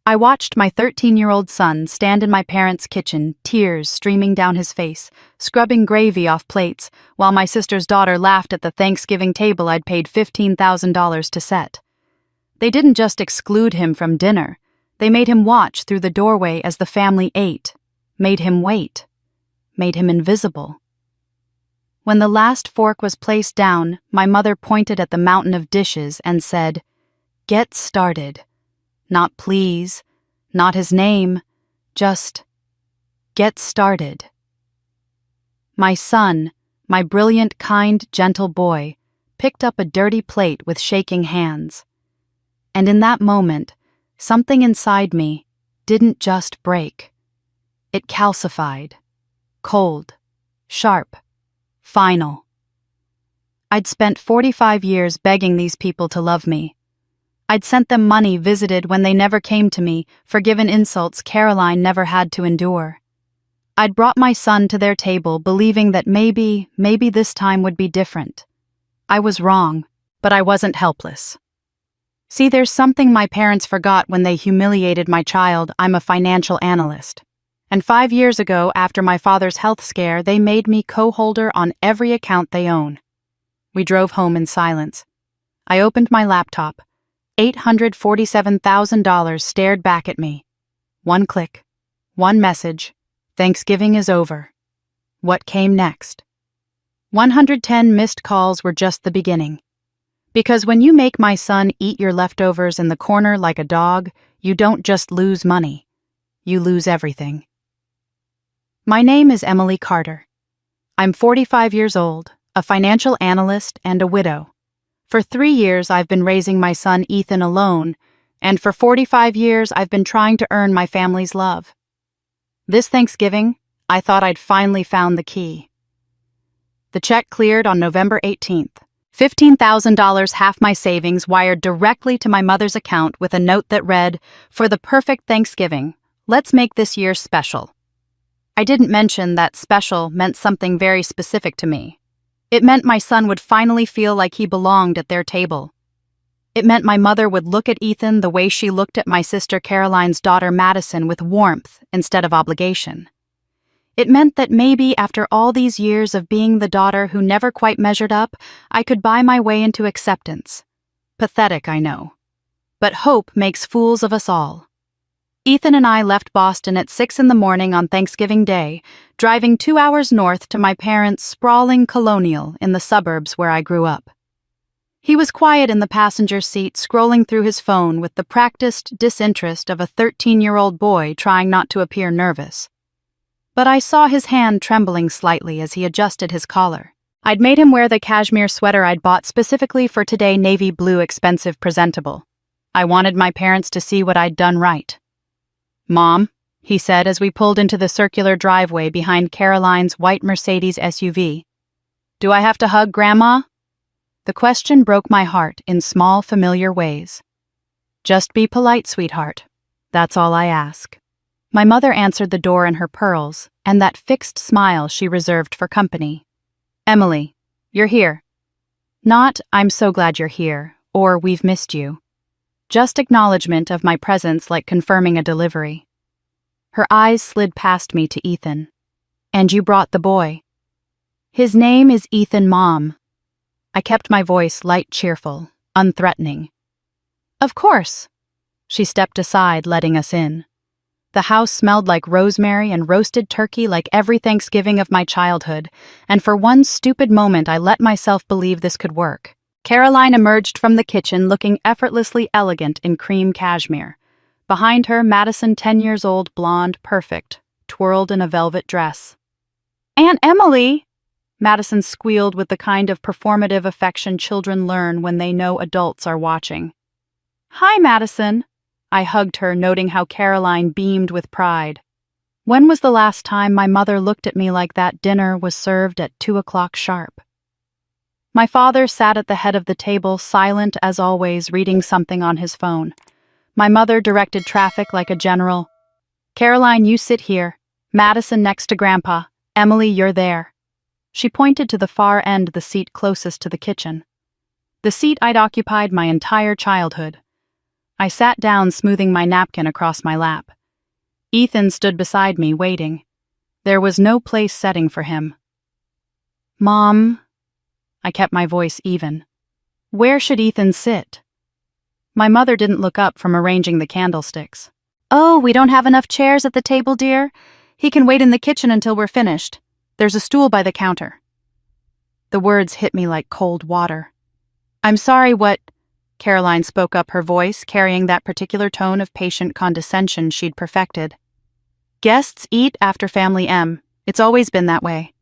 I watched my 13-year-old son stand in my parents' kitchen, tears streaming down his face, scrubbing gravy off plates, while my sister's daughter laughed at the Thanksgiving table I'd paid $15,000 to set. They didn't just exclude him from dinner, they made him watch through the doorway as the family ate, made him wait, made him invisible. When the last fork was placed down, my mother pointed at the mountain of dishes and said, "Get started." Not please, not his name, just get started. My son, my brilliant, kind, gentle boy, picked up a dirty plate with shaking hands. And in that moment, something inside me didn't just break. It calcified, cold, sharp, final. I'd spent 45 years begging these people to love me. I'd sent them money, visited when they never came to me, forgiven insults Caroline never had to endure. I'd brought my son to their table, believing that maybe this time would be different. I was wrong, but I wasn't helpless. See, there's something my parents forgot when they humiliated my child. I'm a financial analyst. And 5 years ago, after my father's health scare, they made me co-holder on every account they own. We drove home in silence. I opened my laptop. $847,000 stared back at me. One click, one message, Thanksgiving is over. What came next? 110 missed calls were just the beginning. Because when you make my son eat your leftovers in the corner like a dog, you don't just lose money, you lose everything. My name is Emily Carter. I'm 45 years old, a financial analyst, and a widow. For 3 years, I've been raising my son Ethan alone, and for 45 years, I've been trying to earn my family's love. This Thanksgiving, I thought I'd finally found the key. The check cleared on November 18th. $15,000, half my savings, wired directly to my mother's account with a note that read, "For the perfect Thanksgiving, let's make this year special." I didn't mention that special meant something very specific to me. It meant my son would finally feel like he belonged at their table. It meant my mother would look at Ethan the way she looked at my sister Caroline's daughter Madison, with warmth instead of obligation. It meant that maybe after all these years of being the daughter who never quite measured up, I could buy my way into acceptance. Pathetic, I know. But hope makes fools of us all. Ethan and I left Boston at 6 in the morning on Thanksgiving Day, driving 2 hours north to my parents' sprawling colonial in the suburbs where I grew up. He was quiet in the passenger seat, scrolling through his phone with the practiced disinterest of a 13-year-old boy trying not to appear nervous. But I saw his hand trembling slightly as he adjusted his collar. I'd made him wear the cashmere sweater I'd bought specifically for today, navy blue, expensive, presentable. I wanted my parents to see what I'd done right. "Mom," he said as we pulled into the circular driveway behind Caroline's white Mercedes SUV. "Do I have to hug Grandma?" The question broke my heart in small, familiar ways. "Just be polite, sweetheart. That's all I ask." My mother answered the door in her pearls and that fixed smile she reserved for company. "Emily, you're here." Not, "I'm so glad you're here," or "we've missed you." Just acknowledgement of my presence, like confirming a delivery. Her eyes slid past me to Ethan. "And you brought the boy." "His name is Ethan, Mom." I kept my voice light, cheerful, unthreatening. "Of course." She stepped aside, letting us in. The house smelled like rosemary and roasted turkey, like every Thanksgiving of my childhood, and for one stupid moment I let myself believe this could work. Caroline emerged from the kitchen looking effortlessly elegant in cream cashmere. Behind her, Madison, 10 years old, blonde, perfect, twirled in a velvet dress. "Aunt Emily!" Madison squealed with the kind of performative affection children learn when they know adults are watching. "Hi, Madison." I hugged her, noting how Caroline beamed with pride. When was the last time my mother looked at me like that? Dinner was served at 2 o'clock sharp. My father sat at the head of the table, silent as always, reading something on his phone. My mother directed traffic like a general. "Caroline, you sit here. Madison next to Grandpa. Emily, you're there." She pointed to the far end, the seat closest to the kitchen. The seat I'd occupied my entire childhood. I sat down, smoothing my napkin across my lap. Ethan stood beside me, waiting. There was no place setting for him. "Mom," I kept my voice even. "Where should Ethan sit?" My mother didn't look up from arranging the candlesticks. "Oh, we don't have enough chairs at the table, dear. He can wait in the kitchen until we're finished. There's a stool by the counter." The words hit me like cold water. "I'm sorry, what—" Caroline spoke up, her voice carrying that particular tone of patient condescension she'd perfected. "Guests eat after family M. It's always been that way.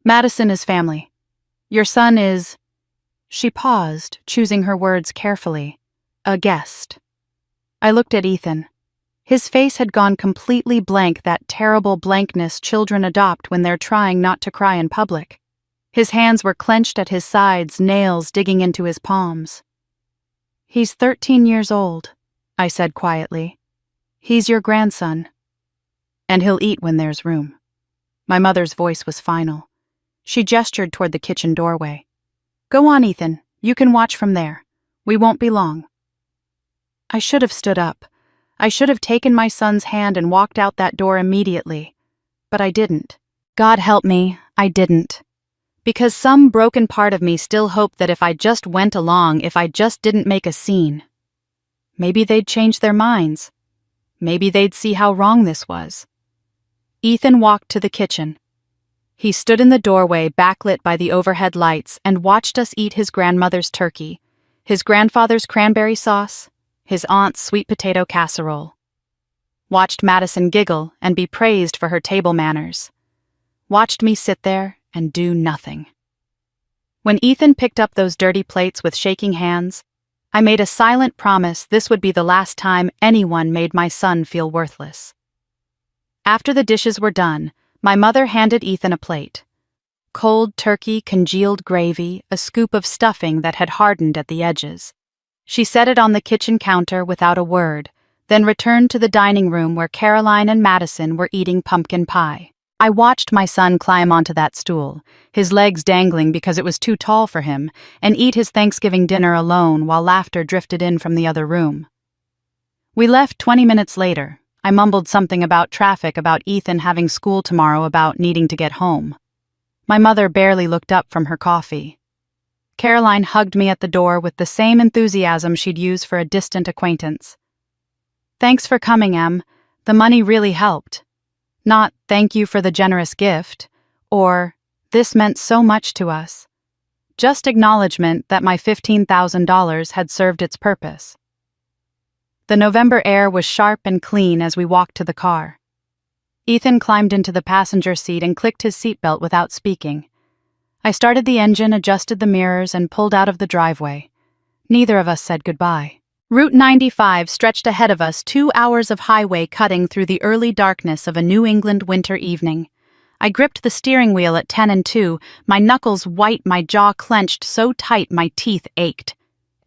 Madison is family. Your son is—" She paused, choosing her words carefully. "A guest." I looked at Ethan. His face had gone completely blank, that terrible blankness children adopt when they're trying not to cry in public. His hands were clenched at his sides, nails digging into his palms. "He's 13 years old," I said quietly. "He's your grandson. And he'll eat when there's room." My mother's voice was final. She gestured toward the kitchen doorway. "Go on, Ethan. You can watch from there. We won't be long." I should have stood up. I should have taken my son's hand and walked out that door immediately. But I didn't. God help me, I didn't. Because some broken part of me still hoped that if I just went along, if I just didn't make a scene, maybe they'd change their minds. Maybe they'd see how wrong this was. Ethan walked to the kitchen. He stood in the doorway, backlit by the overhead lights, and watched us eat his grandmother's turkey, his grandfather's cranberry sauce, his aunt's sweet potato casserole. Watched Madison giggle and be praised for her table manners. Watched me sit there and do nothing. When Ethan picked up those dirty plates with shaking hands, I made a silent promise this would be the last time anyone made my son feel worthless. After the dishes were done, my mother handed Ethan a plate. Cold turkey, congealed gravy, a scoop of stuffing that had hardened at the edges. She set it on the kitchen counter without a word, then returned to the dining room where Caroline and Madison were eating pumpkin pie. I watched my son climb onto that stool, his legs dangling because it was too tall for him, and eat his Thanksgiving dinner alone while laughter drifted in from the other room. We left 20 minutes later. I mumbled something about traffic, about Ethan having school tomorrow, about needing to get home. My mother barely looked up from her coffee. Caroline hugged me at the door with the same enthusiasm she'd use for a distant acquaintance. "Thanks for coming, Em. The money really helped. Not, thank you for the generous gift, or, this meant so much to us. Just acknowledgement that my $15,000 had served its purpose." The November air was sharp and clean as we walked to the car. Ethan climbed into the passenger seat and clicked his seatbelt without speaking. I started the engine, adjusted the mirrors, and pulled out of the driveway. Neither of us said goodbye. Route 95 stretched ahead of us, 2 hours of highway cutting through the early darkness of a New England winter evening. I gripped the steering wheel at 10 and 2, my knuckles white, my jaw clenched so tight my teeth ached.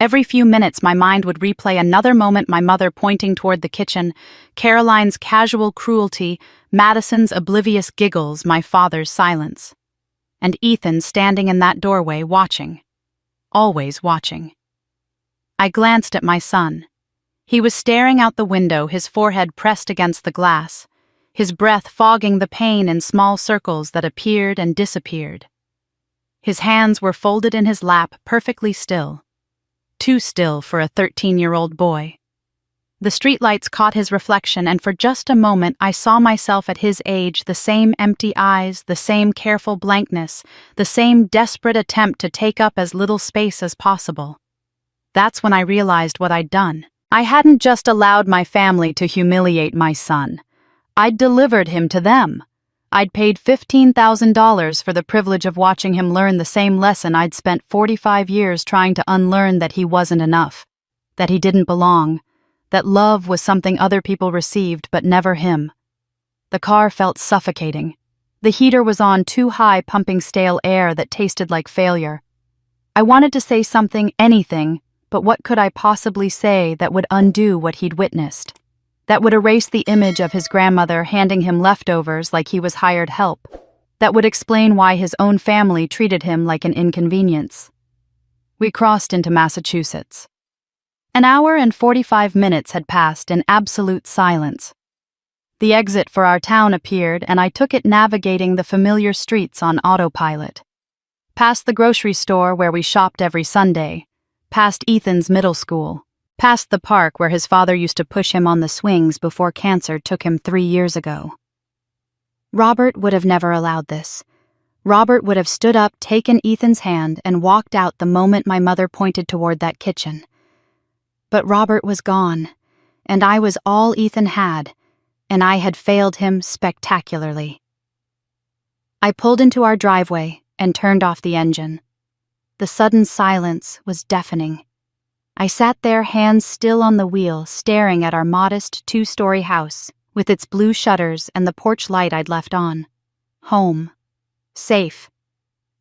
Every few minutes my mind would replay another moment, my mother pointing toward the kitchen, Caroline's casual cruelty, Madison's oblivious giggles, my father's silence. And Ethan standing in that doorway watching. Always watching. I glanced at my son. He was staring out the window, his forehead pressed against the glass, his breath fogging the pain in small circles that appeared and disappeared. His hands were folded in his lap, perfectly still. Too still for a 13-year-old boy. The streetlights caught his reflection, and for just a moment I saw myself at his age, the same empty eyes, the same careful blankness, the same desperate attempt to take up as little space as possible. That's when I realized what I'd done. I hadn't just allowed my family to humiliate my son. I'd delivered him to them. I'd paid $15,000 for the privilege of watching him learn the same lesson I'd spent 45 years trying to unlearn, that he wasn't enough, that he didn't belong, that love was something other people received but never him. The car felt suffocating. The heater was on too high, pumping stale air that tasted like failure. I wanted to say something, anything, but what could I possibly say that would undo what he'd witnessed? That would erase the image of his grandmother handing him leftovers like he was hired help? That would explain why his own family treated him like an inconvenience? We crossed into Massachusetts. An hour and 45 minutes had passed in absolute silence. The exit for our town appeared, and I took it navigating the familiar streets on autopilot. Past the grocery store where we shopped every Sunday, past Ethan's middle school, past the park where his father used to push him on the swings before cancer took him 3 years ago. Robert would have never allowed this. Robert would have stood up, taken Ethan's hand, and walked out the moment my mother pointed toward that kitchen. But Robert was gone, and I was all Ethan had, and I had failed him spectacularly. I pulled into our driveway and turned off the engine. The sudden silence was deafening. I sat there, hands still on the wheel, staring at our modest 2-story house with its blue shutters and the porch light I'd left on. Home. Safe.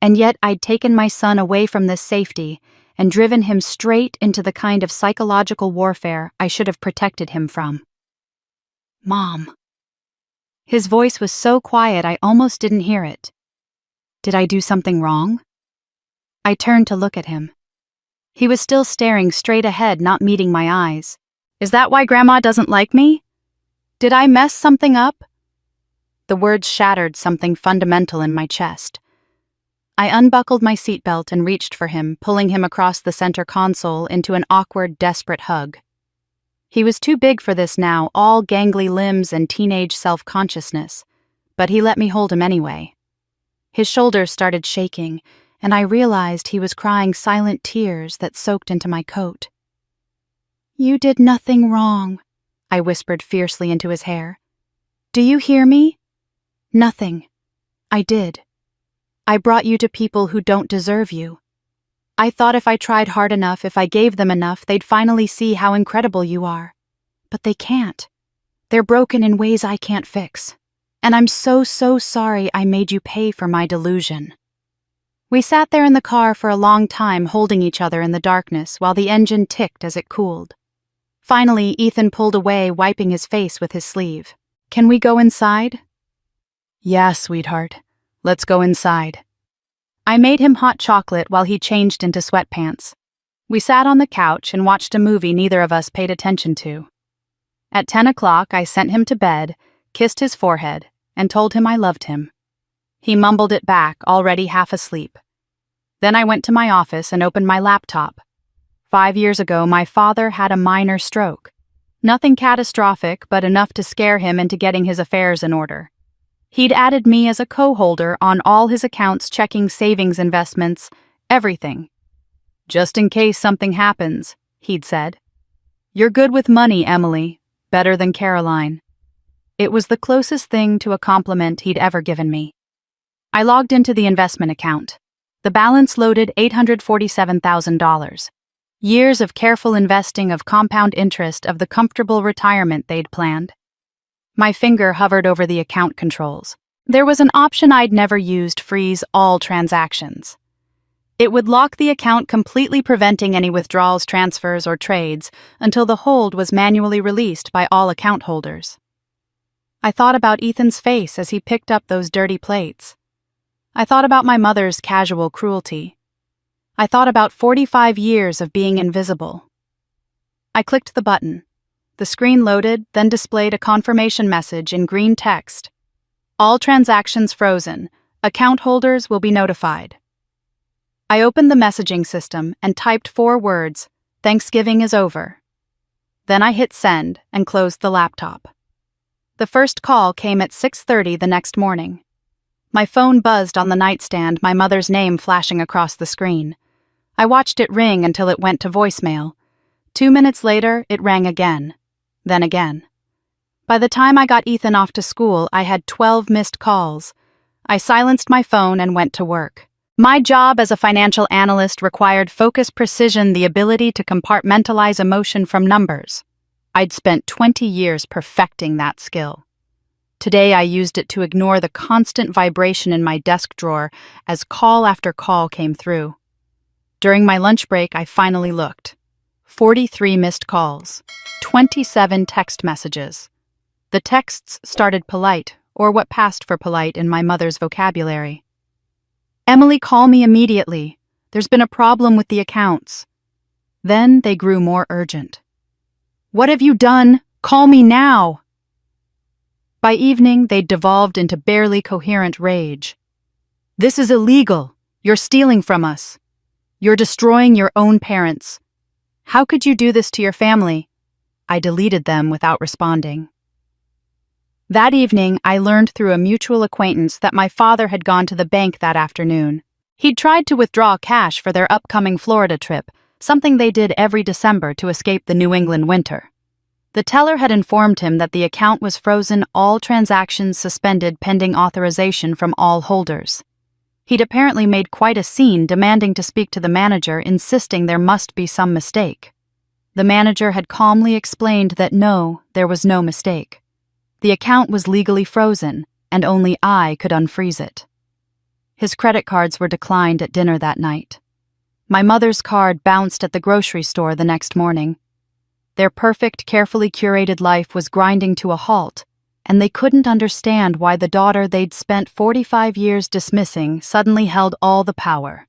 And yet I'd taken my son away from this safety and driven him straight into the kind of psychological warfare I should have protected him from. Mom. His voice was so quiet I almost didn't hear it. Did I do something wrong? I turned to look at him. He was still staring straight ahead, not meeting my eyes. Is that why Grandma doesn't like me? Did I mess something up? The words shattered something fundamental in my chest. I unbuckled my seatbelt and reached for him, pulling him across the center console into an awkward, desperate hug. He was too big for this now, all gangly limbs and teenage self-consciousness, but he let me hold him anyway. His shoulders started shaking, and I realized he was crying silent tears that soaked into my coat. You did nothing wrong, I whispered fiercely into his hair. Do you hear me? Nothing. I did. I brought you to people who don't deserve you. I thought if I tried hard enough, if I gave them enough, they'd finally see how incredible you are. But they can't. They're broken in ways I can't fix. And I'm so sorry I made you pay for my delusion. We sat there in the car for a long time, holding each other in the darkness while the engine ticked as it cooled. Finally, Ethan pulled away, wiping his face with his sleeve. Can we go inside? Yeah, sweetheart. Let's go inside. I made him hot chocolate while he changed into sweatpants. We sat on the couch and watched a movie neither of us paid attention to. At 10 o'clock, I sent him to bed, kissed his forehead, and told him I loved him. He mumbled it back, already half asleep. Then I went to my office and opened my laptop. 5 years ago, my father had a minor stroke. Nothing catastrophic, but enough to scare him into getting his affairs in order. He'd added me as a co-holder on all his accounts, checking savings investments, everything. Just in case something happens, he'd said. You're good with money, Emily. Better than Caroline. It was the closest thing to a compliment he'd ever given me. I logged into the investment account. The balance loaded $847,000. Years of careful investing of compound interest of the comfortable retirement they'd planned. My finger hovered over the account controls. There was an option I'd never used: freeze all transactions. It would lock the account, completely preventing any withdrawals, transfers, or trades until the hold was manually released by all account holders. I thought about Ethan's face as he picked up those dirty plates. I thought about my mother's casual cruelty. I thought about 45 years of being invisible. I clicked the button. The screen loaded, then displayed a confirmation message in green text. All transactions frozen. Account holders will be notified. I opened the messaging system and typed 4 words: Thanksgiving is over. Then I hit send and closed the laptop. The first call came at 6:30 the next morning. My phone buzzed on the nightstand, my mother's name flashing across the screen. I watched it ring until it went to voicemail. 2 minutes later, it rang again. Then again. By the time I got Ethan off to school, I had 12 missed calls. I silenced my phone and went to work. My job as a financial analyst required focus, precision, the ability to compartmentalize emotion from numbers. I'd spent 20 years perfecting that skill. Today I used it to ignore the constant vibration in my desk drawer as call after call came through. During my lunch break, I finally looked. 43 missed calls, 27 text messages. The texts started polite, or what passed for polite in my mother's vocabulary. Emily, call me immediately. There's been a problem with the accounts. Then they grew more urgent. "What have you done? Call me now!" By evening, they'd devolved into barely coherent rage. "This is illegal. You're stealing from us. You're destroying your own parents. How could you do this to your family?" I deleted them without responding. That evening, I learned through a mutual acquaintance that my father had gone to the bank that afternoon. He'd tried to withdraw cash for their upcoming Florida trip, something they did every December to escape the New England winter. The teller had informed him that the account was frozen, all transactions suspended pending authorization from all holders. He'd apparently made quite a scene, demanding to speak to the manager, insisting there must be some mistake. The manager had calmly explained that no, there was no mistake. The account was legally frozen, and only I could unfreeze it. His credit cards were declined at dinner that night. My mother's card bounced at the grocery store the next morning. Their perfect, carefully curated life was grinding to a halt, and they couldn't understand why the daughter they'd spent 45 years dismissing suddenly held all the power.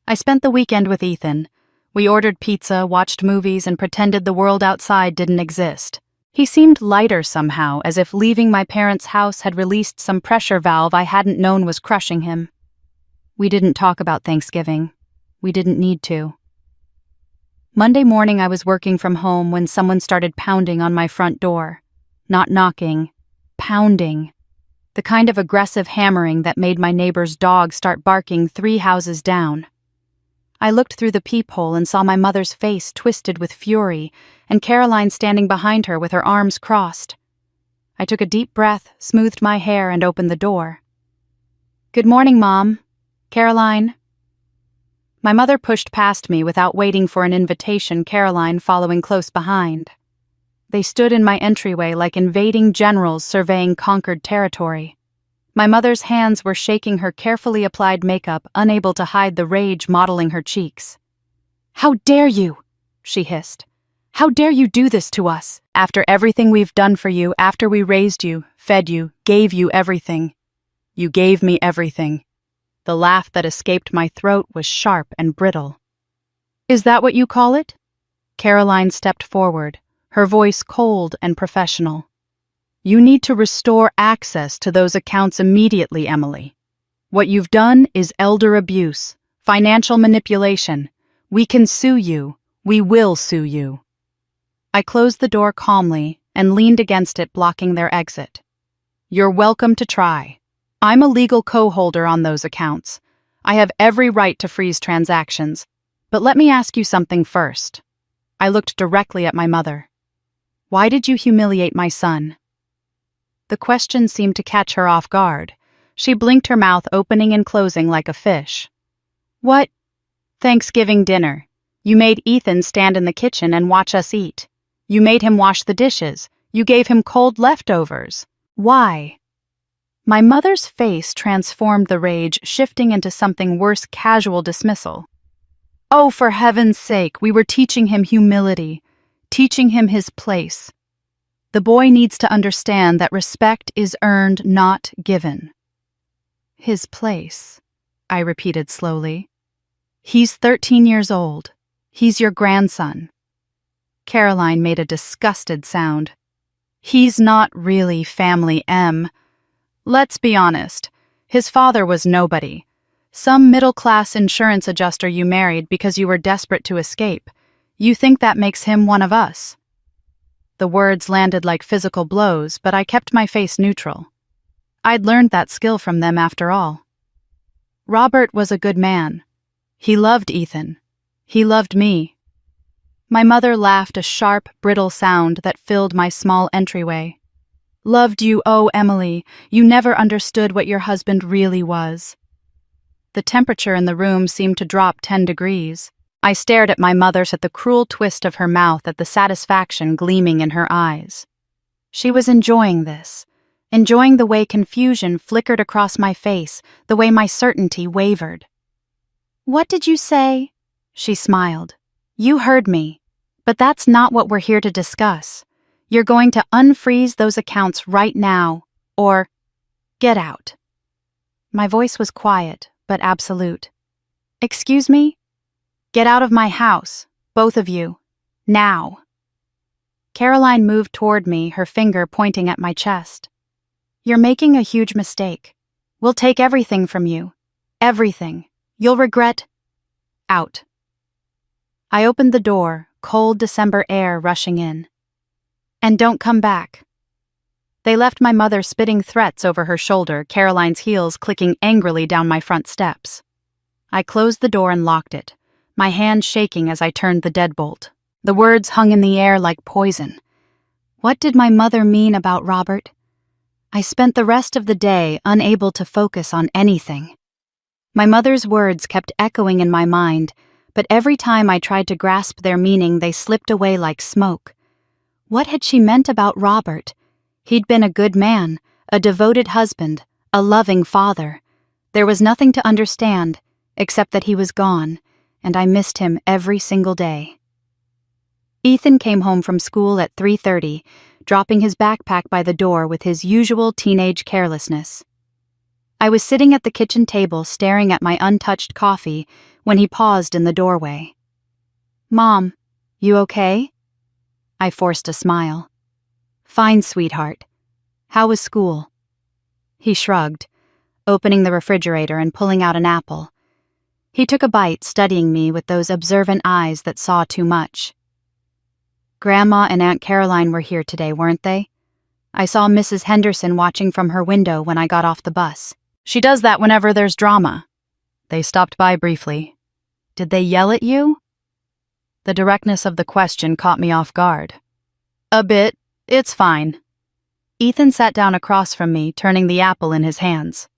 I spent the weekend with Ethan. We ordered pizza, watched movies, and pretended the world outside didn't exist. He seemed lighter somehow, as if leaving my parents' house had released some pressure valve I hadn't known was crushing him. We didn't talk about Thanksgiving. We didn't need to. Monday morning I was working from home when someone started pounding on my front door. Not knocking, pounding. The kind of aggressive hammering that made my neighbor's dog start barking 3 houses down. I looked through the peephole and saw my mother's face twisted with fury, and Caroline standing behind her with her arms crossed. I took a deep breath, smoothed my hair, and opened the door. "Good morning, Mom. Caroline." My mother pushed past me without waiting for an invitation, Caroline following close behind. They stood in my entryway like invading generals surveying conquered territory. My mother's hands were shaking her carefully applied makeup, unable to hide the rage mottling her cheeks. "How dare you?" she hissed. "How dare you do this to us, after everything we've done for you, after we raised you, fed you, gave you everything. You gave me everything." The laugh that escaped my throat was sharp and brittle. "Is that what you call it?" Caroline stepped forward, her voice cold and professional. "You need to restore access to those accounts immediately, Emily. What you've done is elder abuse, financial manipulation. We can sue you. We will sue you." I closed the door calmly and leaned against it, blocking their exit. "You're welcome to try. I'm a legal co-holder on those accounts. I have every right to freeze transactions. But let me ask you something first." I looked directly at my mother. "Why did you humiliate my son?" The question seemed to catch her off guard. She blinked, her mouth opening and closing like a fish. "What? Thanksgiving dinner. You made Ethan stand in the kitchen and watch us eat. You made him wash the dishes. You gave him cold leftovers. Why?" My mother's face transformed, the rage shifting into something worse, casual dismissal. "Oh, for heaven's sake, we were teaching him humility, teaching him his place. The boy needs to understand that respect is earned, not given." "His place," I repeated slowly. "He's 13 years old. He's your grandson." Caroline made a disgusted sound. "He's not really family, Em. Let's be honest. His father was nobody. Some middle-class insurance adjuster you married because you were desperate to escape. You think that makes him one of us." The words landed like physical blows, but I kept my face neutral. I'd learned that skill from them after all. Robert was a good man. He loved Ethan. He loved me. My mother laughed, a sharp, brittle sound that filled my small entryway. "Loved you, oh, Emily. You never understood what your husband really was." The temperature in the room seemed to drop 10 degrees. I stared at my mother, at the cruel twist of her mouth, at the satisfaction gleaming in her eyes. She was enjoying this, enjoying the way confusion flickered across my face, the way my certainty wavered. "What did you say?" She smiled. "You heard me. But that's not what we're here to discuss. You're going to unfreeze those accounts right now, or get out." My voice was quiet, but absolute. "Excuse me? Get out of my house. Both of you. Now. Caroline moved toward me, her finger pointing at my chest. You're making a huge mistake. We'll take everything from you. Everything. You'll regret. Out. I opened the door, cold December air rushing in. And don't come back. They left my mother spitting threats over her shoulder, Caroline's heels clicking angrily down my front steps. I closed the door and locked it, my hand shaking as I turned the deadbolt. The words hung in the air like poison. What did my mother mean about Robert? I spent the rest of the day unable to focus on anything. My mother's words kept echoing in my mind, but every time I tried to grasp their meaning, they slipped away like smoke. What had she meant about Robert? He'd been a good man, a devoted husband, a loving father. There was nothing to understand, except that he was gone, and I missed him every single day. Ethan came home from school at 3:30, dropping his backpack by the door with his usual teenage carelessness. I was sitting at the kitchen table staring at my untouched coffee when he paused in the doorway. Mom, you okay? I forced a smile. Fine, sweetheart. How was school? He shrugged, opening the refrigerator and pulling out an apple. He took a bite, studying me with those observant eyes that saw too much. Grandma and Aunt Caroline were here today, weren't they? I saw Mrs. Henderson watching from her window when I got off the bus. She does that whenever there's drama. They stopped by briefly. Did they yell at you? The directness of the question caught me off guard. A bit. It's fine. Ethan sat down across from me, turning the apple in his hands.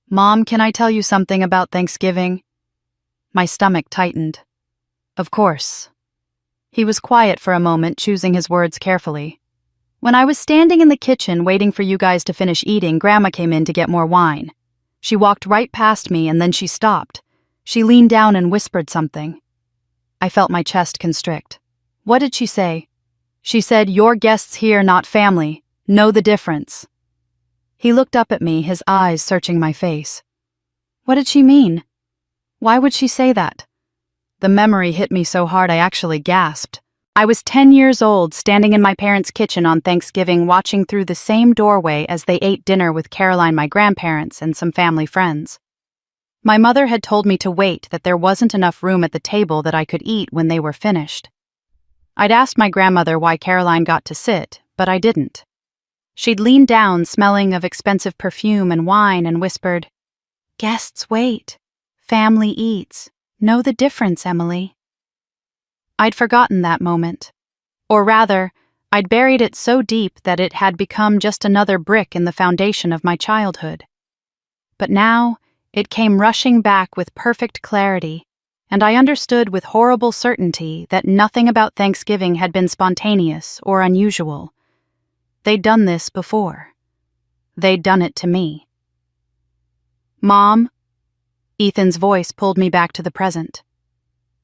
Mom, can I tell you something about Thanksgiving? My stomach tightened. Of course. He was quiet for a moment, choosing his words carefully. When I was standing in the kitchen waiting for you guys to finish eating, Grandma came in to get more wine. She walked right past me and then she stopped. She leaned down and whispered something. I felt my chest constrict. What did she say? She said, "Your guests here, not family. Know the difference." He looked up at me, his eyes searching my face. What did she mean? Why would she say that? The memory hit me so hard I actually gasped. I was 10 years old, standing in my parents' kitchen on Thanksgiving, watching through the same doorway as they ate dinner with Caroline, my grandparents, and some family friends. My mother had told me to wait, that there wasn't enough room at the table that I could eat when they were finished. I'd asked my grandmother why Caroline got to sit, but I didn't. She'd leaned down, smelling of expensive perfume and wine, and whispered, "Guests wait. Family eats. Know the difference, Emily." I'd forgotten that moment. Or rather, I'd buried it so deep that it had become just another brick in the foundation of my childhood. But now, it came rushing back with perfect clarity, and I understood with horrible certainty that nothing about Thanksgiving had been spontaneous or unusual. They'd done this before. They'd done it to me. Mom? Ethan's voice pulled me back to the present.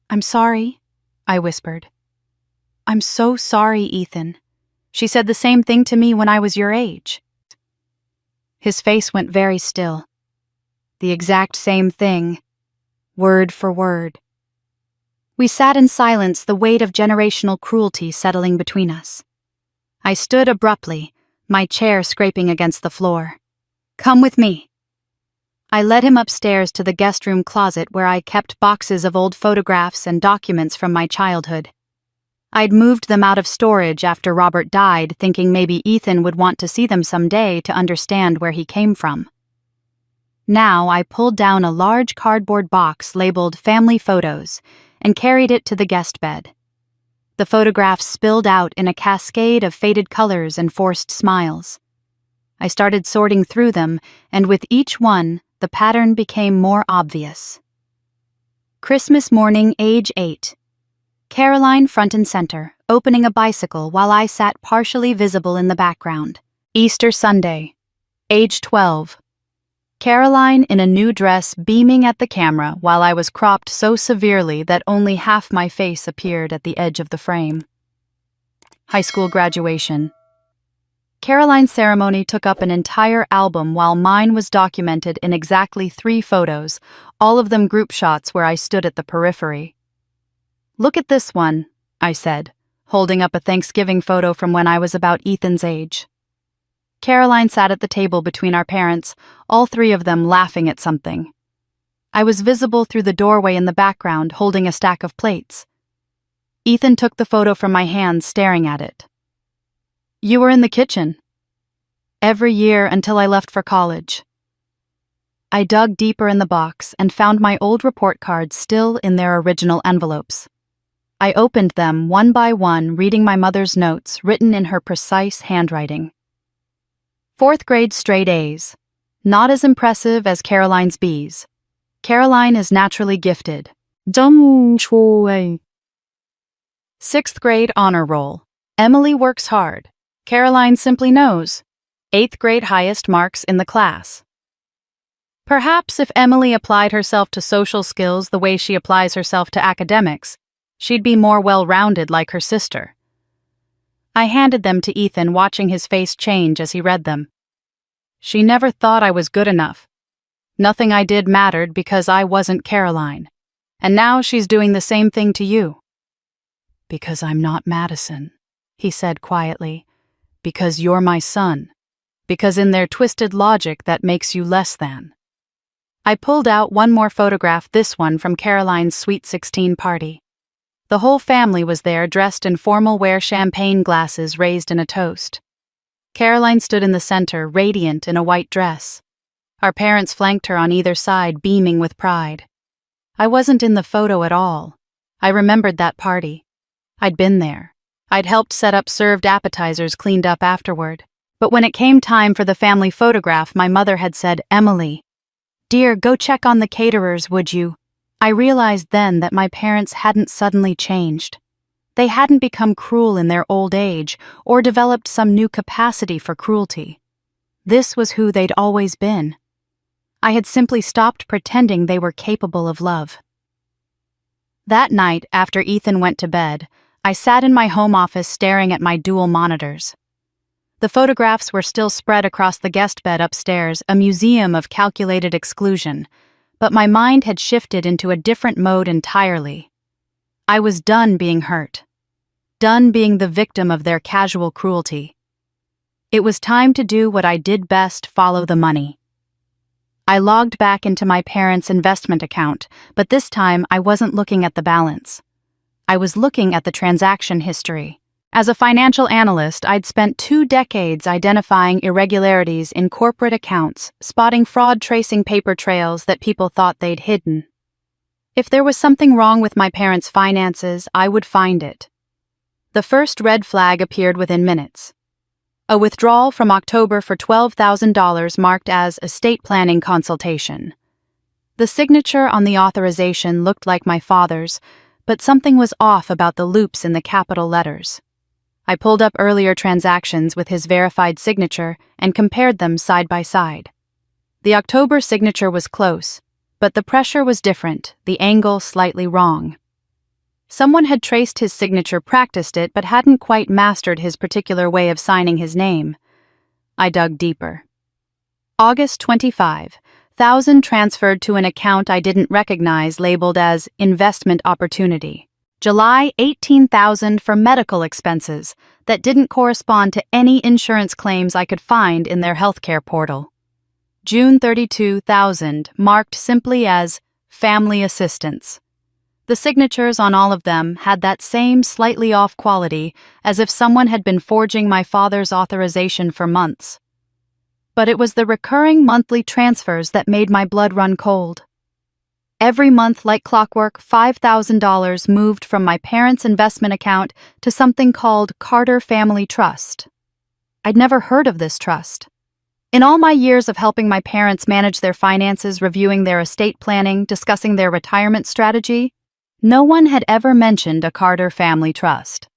I'm sorry, I whispered. I'm so sorry, Ethan. She said the same thing to me when I was your age. His face went very still. The exact same thing, word for word. We sat in silence, the weight of generational cruelty settling between us. I stood abruptly, my chair scraping against the floor. Come with me. I led him upstairs to the guest room closet where I kept boxes of old photographs and documents from my childhood. I'd moved them out of storage after Robert died, thinking maybe Ethan would want to see them someday to understand where he came from. Now I pulled down a large cardboard box labeled Family Photos and carried it to the guest bed. The photographs spilled out in a cascade of faded colors and forced smiles. I started sorting through them, and with each one, the pattern became more obvious. Christmas morning, age 8. Caroline front and center, opening a bicycle while I sat partially visible in the background. Easter Sunday, age 12. Caroline in a new dress beaming at the camera while I was cropped so severely that only half my face appeared at the edge of the frame. High school graduation. Caroline's ceremony took up an entire album while mine was documented in exactly 3 photos, all of them group shots where I stood at the periphery. Look at this one, I said, holding up a Thanksgiving photo from when I was about Ethan's age. Caroline sat at the table between our parents, all three of them laughing at something. I was visible through the doorway in the background, holding a stack of plates. Ethan took the photo from my hand, staring at it. You were in the kitchen. Every year until I left for college. I dug deeper in the box and found my old report cards still in their original envelopes. I opened them one by one, reading my mother's notes written in her precise handwriting. 4th grade straight A's. Not as impressive as Caroline's B's. Caroline is naturally gifted. 점 좋아해. 6th grade honor roll. Emily works hard. Caroline simply knows. 8th grade highest marks in the class. Perhaps if Emily applied herself to social skills the way she applies herself to academics, she'd be more well-rounded like her sister. I handed them to Ethan, watching his face change as he read them. She never thought I was good enough. Nothing I did mattered because I wasn't Caroline. And now she's doing the same thing to you. Because I'm not Madison, he said quietly. Because you're my son. Because in their twisted logic that makes you less than. I pulled out one more photograph, this one from Caroline's Sweet 16 party. The whole family was there, dressed in formal wear, champagne glasses raised in a toast. Caroline stood in the center, radiant in a white dress. Our parents flanked her on either side, beaming with pride. I wasn't in the photo at all. I remembered that party. I'd been there. I'd helped set up served appetizers, cleaned up afterward. But when it came time for the family photograph, my mother had said, "Emily, dear, go check on the caterers, would you?" I realized then that my parents hadn't suddenly changed. They hadn't become cruel in their old age or developed some new capacity for cruelty. This was who they'd always been. I had simply stopped pretending they were capable of love. That night, after Ethan went to bed, I sat in my home office staring at my dual monitors. The photographs were still spread across the guest bed upstairs, a museum of calculated exclusion, but my mind had shifted into a different mode entirely. I was done being hurt. Done being the victim of their casual cruelty. It was time to do what I did best, follow the money. I logged back into my parents' investment account, but this time I wasn't looking at the balance. I was looking at the transaction history. As a financial analyst, I'd spent 2 decades identifying irregularities in corporate accounts, spotting fraud, tracing paper trails that people thought they'd hidden. If there was something wrong with my parents' finances, I would find it. The first red flag appeared within minutes. A withdrawal from October for $12,000 marked as estate planning consultation. The signature on the authorization looked like my father's, but something was off about the loops in the capital letters. I pulled up earlier transactions with his verified signature and compared them side by side. The October signature was close, but the pressure was different, the angle slightly wrong. Someone had traced his signature, practiced it, but hadn't quite mastered his particular way of signing his name. I dug deeper. August 25, $1,000 transferred to an account I didn't recognize, labeled as investment opportunity. July, $18,000 for medical expenses that didn't correspond to any insurance claims I could find in their healthcare portal. June, $32,000, marked simply as family assistance. The signatures on all of them had that same slightly off quality, as if someone had been forging my father's authorization for months. But it was the recurring monthly transfers that made my blood run cold. Every month, like clockwork, $5,000 moved from my parents' investment account to something called Carter Family Trust. I'd never heard of this trust. In all my years of helping my parents manage their finances, reviewing their estate planning, discussing their retirement strategy, no one had ever mentioned a Carter Family Trust.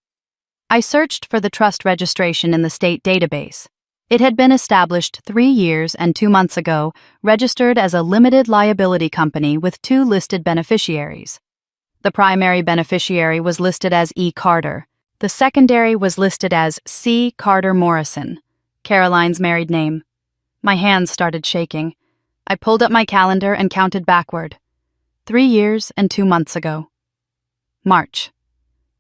I searched for the trust registration in the state database. It had been established 3 years and 2 months ago, registered as a limited liability company with 2 listed beneficiaries. The primary beneficiary was listed as E. Carter. The secondary was listed as C. Carter Morrison, Caroline's married name. My hands started shaking. I pulled up my calendar and counted backward. 3 years and 2 months ago. March.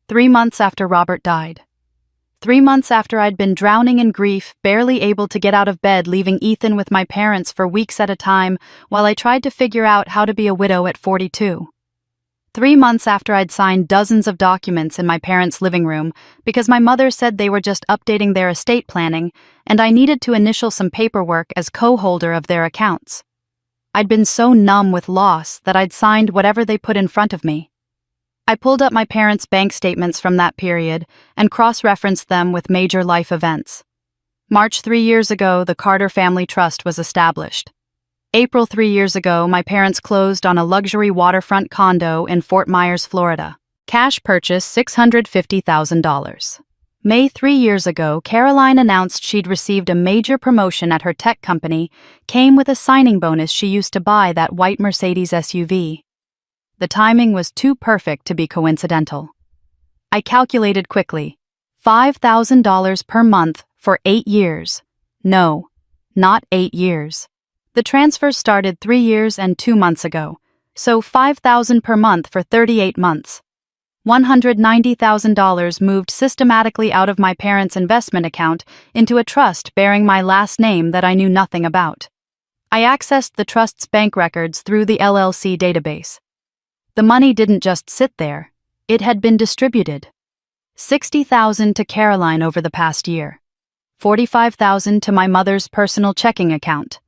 3 months after Robert died. 3 months after I'd been drowning in grief, barely able to get out of bed, leaving Ethan with my parents for weeks at a time while I tried to figure out how to be a widow at 42. 3 months after I'd signed dozens of documents in my parents' living room because my mother said they were just updating their estate planning and I needed to initial some paperwork as co-holder of their accounts. I'd been so numb with loss that I'd signed whatever they put in front of me. I pulled up my parents' bank statements from that period and cross-referenced them with major life events. March 3 years ago, the Carter Family Trust was established. April 3 years ago, my parents closed on a luxury waterfront condo in Fort Myers, Florida. Cash purchase $650,000. May 3 years ago, Caroline announced she'd received a major promotion at her tech company, came with a signing bonus she used to buy that white Mercedes SUV. The timing was too perfect to be coincidental. I calculated quickly. $5,000 per month for 8 years. No, not 8 years. The transfer started 3 years and 2 months ago, so $5,000 per month for 38 months. $190,000 moved systematically out of my parents' investment account into a trust bearing my last name that I knew nothing about. I accessed the trust's bank records through the LLC database. The money didn't just sit there, it had been distributed. $60,000 to Caroline over the past year. $45,000 to my mother's personal checking account.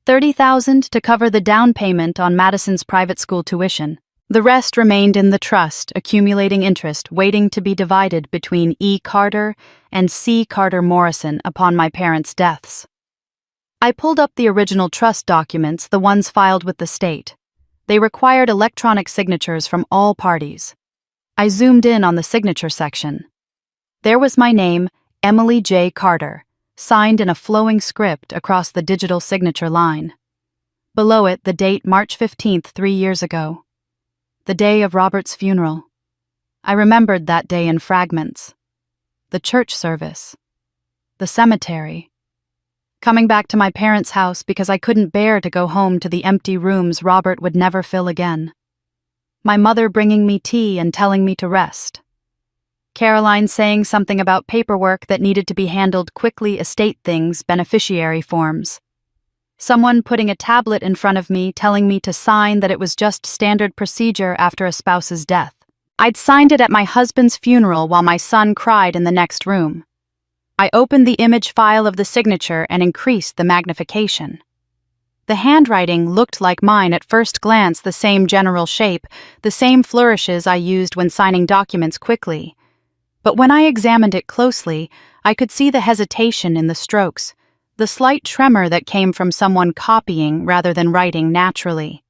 $30,000 to cover the down payment on Madison's private school tuition. The rest remained in the trust, accumulating interest, waiting to be divided between E. Carter and C. Carter Morrison upon my parents' deaths. I pulled up the original trust documents, the ones filed with the state. They required electronic signatures from all parties. I zoomed in on the signature section. There was my name, Emily J. Carter, signed in a flowing script across the digital signature line. Below it, the date March 15th, 3 years ago. The day of Robert's funeral. I remembered that day in fragments. The church service. The cemetery. Coming back to my parents' house because I couldn't bear to go home to the empty rooms Robert would never fill again. My mother bringing me tea and telling me to rest. Caroline saying something about paperwork that needed to be handled quickly, estate things, beneficiary forms. Someone putting a tablet in front of me telling me to sign that it was just standard procedure after a spouse's death. I'd signed it at my husband's funeral while my son cried in the next room. I opened the image file of the signature and increased the magnification. The handwriting looked like mine at first glance, the same general shape, the same flourishes I used when signing documents quickly. But when I examined it closely, I could see the hesitation in the strokes, the slight tremor that came from someone copying rather than writing naturally.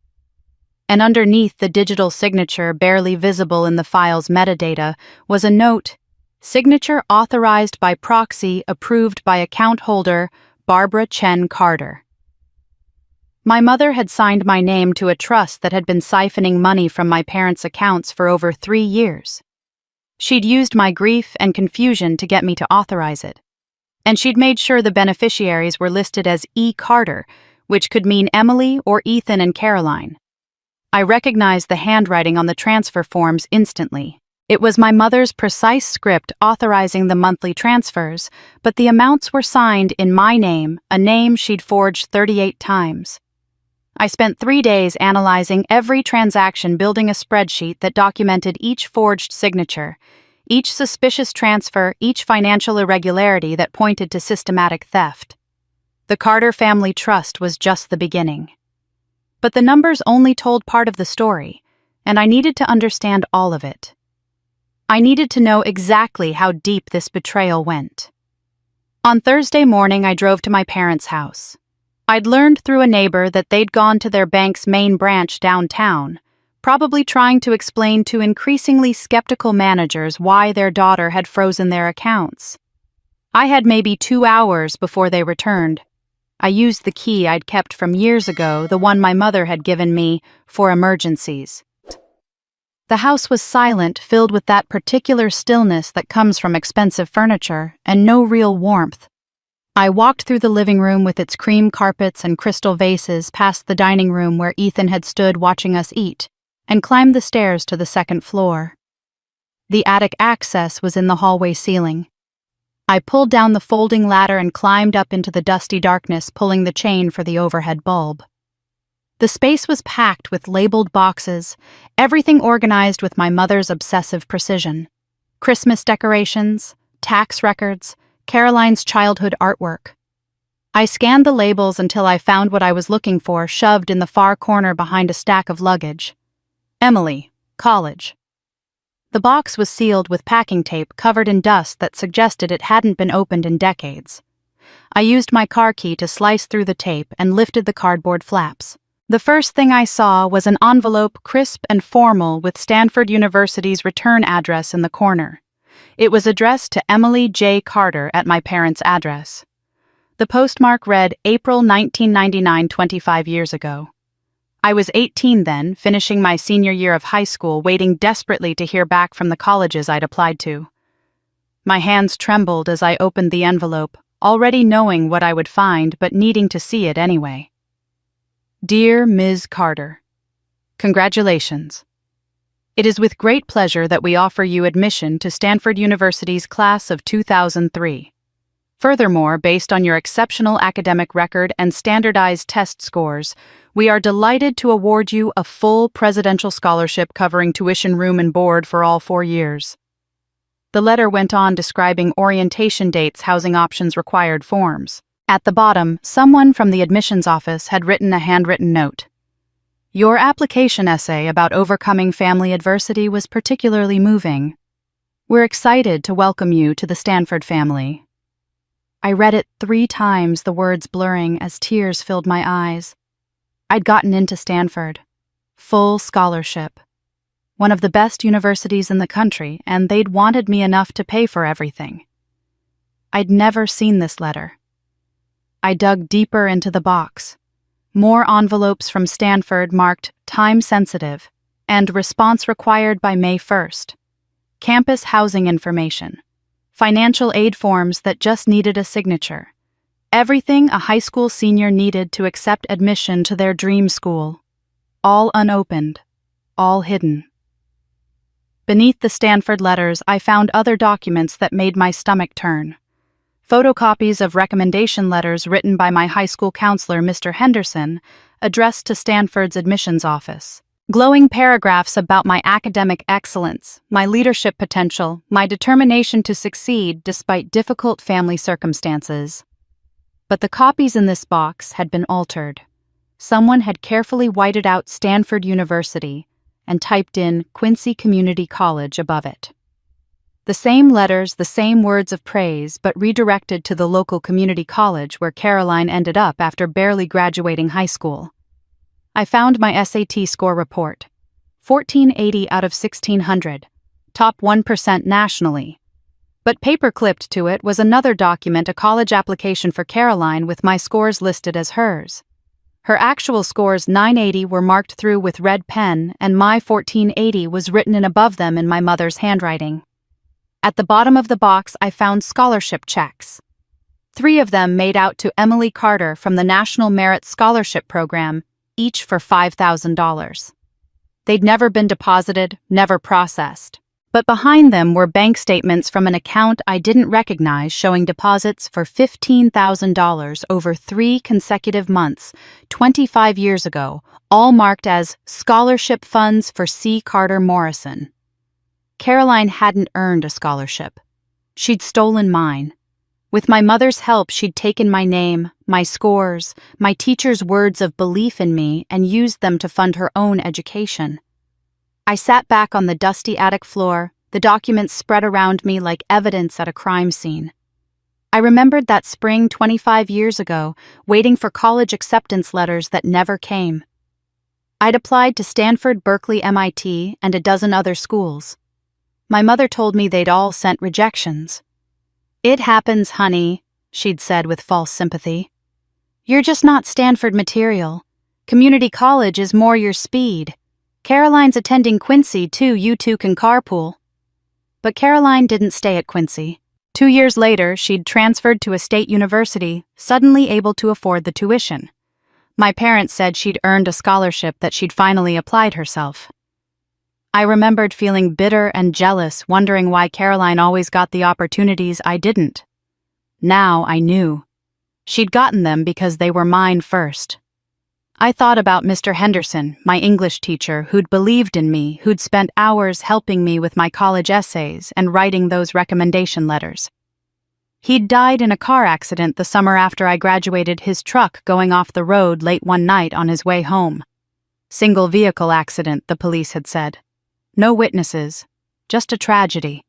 And underneath the digital signature, barely visible in the file's metadata, was a note: signature authorized by proxy, approved by account holder Barbara Chen Carter. My mother had signed my name to a trust that had been siphoning money from my parents' accounts for over 3 years. She'd used my grief and confusion to get me to authorize it. And she'd made sure the beneficiaries were listed as E. Carter, which could mean Emily or Ethan and Caroline. I recognized the handwriting on the transfer forms instantly. It was my mother's precise script authorizing the monthly transfers, but the amounts were signed in my name, a name she'd forged 38 times. I spent 3 days analyzing every transaction, building a spreadsheet that documented each forged signature, each suspicious transfer, each financial irregularity that pointed to systematic theft. The Carter Family Trust was just the beginning. But the numbers only told part of the story, and I needed to understand all of it. I needed to know exactly how deep this betrayal went. On Thursday morning, I drove to my parents' house. I'd learned through a neighbor that they'd gone to their bank's main branch downtown, probably trying to explain to increasingly skeptical managers why their daughter had frozen their accounts. I had maybe 2 hours before they returned. I used the key I'd kept from years ago, the one my mother had given me, for emergencies. The house was silent, filled with that particular stillness that comes from expensive furniture, and no real warmth. I walked through the living room with its cream carpets and crystal vases, past the dining room where Ethan had stood watching us eat, and climbed the stairs to the second floor. The attic access was in the hallway ceiling. I pulled down the folding ladder and climbed up into the dusty darkness, pulling the chain for the overhead bulb. The space was packed with labeled boxes, everything organized with my mother's obsessive precision. Christmas decorations, tax records, Caroline's childhood artwork. I scanned the labels until I found what I was looking for, shoved in the far corner behind a stack of luggage. Emily, college. The box was sealed with packing tape covered in dust that suggested it hadn't been opened in decades. I used my car key to slice through the tape and lifted the cardboard flaps. The first thing I saw was an envelope, crisp and formal, with Stanford University's return address in the corner. It was addressed to Emily J. Carter at my parents' address. The postmark read April 1999, 25 years ago. I was 18 then, finishing my senior year of high school, waiting desperately to hear back from the colleges I'd applied to. My hands trembled as I opened the envelope, already knowing what I would find but needing to see it anyway. Dear Ms. Carter, congratulations. It is with great pleasure that we offer you admission to Stanford University's class of 2003. Furthermore, based on your exceptional academic record and standardized test scores, we are delighted to award you a full presidential scholarship covering tuition, room, and board for all 4 years. The letter went on describing orientation dates, housing options, required forms. At the bottom, someone from the admissions office had written a handwritten note. Your application essay about overcoming family adversity was particularly moving. We're excited to welcome you to the Stanford family. I read it 3 times, the words blurring as tears filled my eyes. I'd gotten into Stanford. Full scholarship. One of the best universities in the country, and they'd wanted me enough to pay for everything. I'd never seen this letter. I dug deeper into the box. More envelopes from Stanford marked time sensitive and response required by May 1st. Campus housing information. Financial aid forms that just needed a signature. Everything a high school senior needed to accept admission to their dream school. All unopened, all hidden. Beneath the Stanford letters, I found other documents that made my stomach turn. Photocopies of recommendation letters written by my high school counselor, Mr. Henderson, addressed to Stanford's admissions office. Glowing paragraphs about my academic excellence, my leadership potential, my determination to succeed despite difficult family circumstances. But the copies in this box had been altered. Someone had carefully whited out Stanford University and typed in Quincy Community College above it. The same letters, the same words of praise, but redirected to the local community college where Caroline ended up after barely graduating high school. I found my SAT score report. 1480 out of 1600, top 1% nationally. But paper-clipped to it was another document, a college application for Caroline with my scores listed as hers. Her actual scores, 980, were marked through with red pen, and my 1480 was written in above them in my mother's handwriting. At the bottom of the box, I found scholarship checks. 3 of them made out to Emily Carter from the National Merit Scholarship Program, each for $5,000. They'd never been deposited, never processed. But behind them were bank statements from an account I didn't recognize showing deposits for $15,000 over 3 consecutive months, 25 years ago, all marked as scholarship funds for C. Carter Morrison. Caroline hadn't earned a scholarship. She'd stolen mine. With my mother's help, she'd taken my name, my scores, my teacher's words of belief in me, and used them to fund her own education. I sat back on the dusty attic floor, the documents spread around me like evidence at a crime scene. I remembered that spring 25 years ago, waiting for college acceptance letters that never came. I'd applied to Stanford, Berkeley, MIT, and a dozen other schools. My mother told me they'd all sent rejections. "It happens, honey," she'd said with false sympathy. "You're just not Stanford material. Community college is more your speed. Caroline's attending Quincy, too. You two can carpool." But Caroline didn't stay at Quincy. 2 years later, she'd transferred to a state university, suddenly able to afford the tuition. My parents said she'd earned a scholarship, that she'd finally applied herself. I remembered feeling bitter and jealous, wondering why Caroline always got the opportunities I didn't. Now I knew. She'd gotten them because they were mine first. I thought about Mr. Henderson, my English teacher, who'd believed in me, who'd spent hours helping me with my college essays and writing those recommendation letters. He'd died in a car accident the summer after I graduated, his truck going off the road late one night on his way home. Single vehicle accident, the police had said. No witnesses, just a tragedy.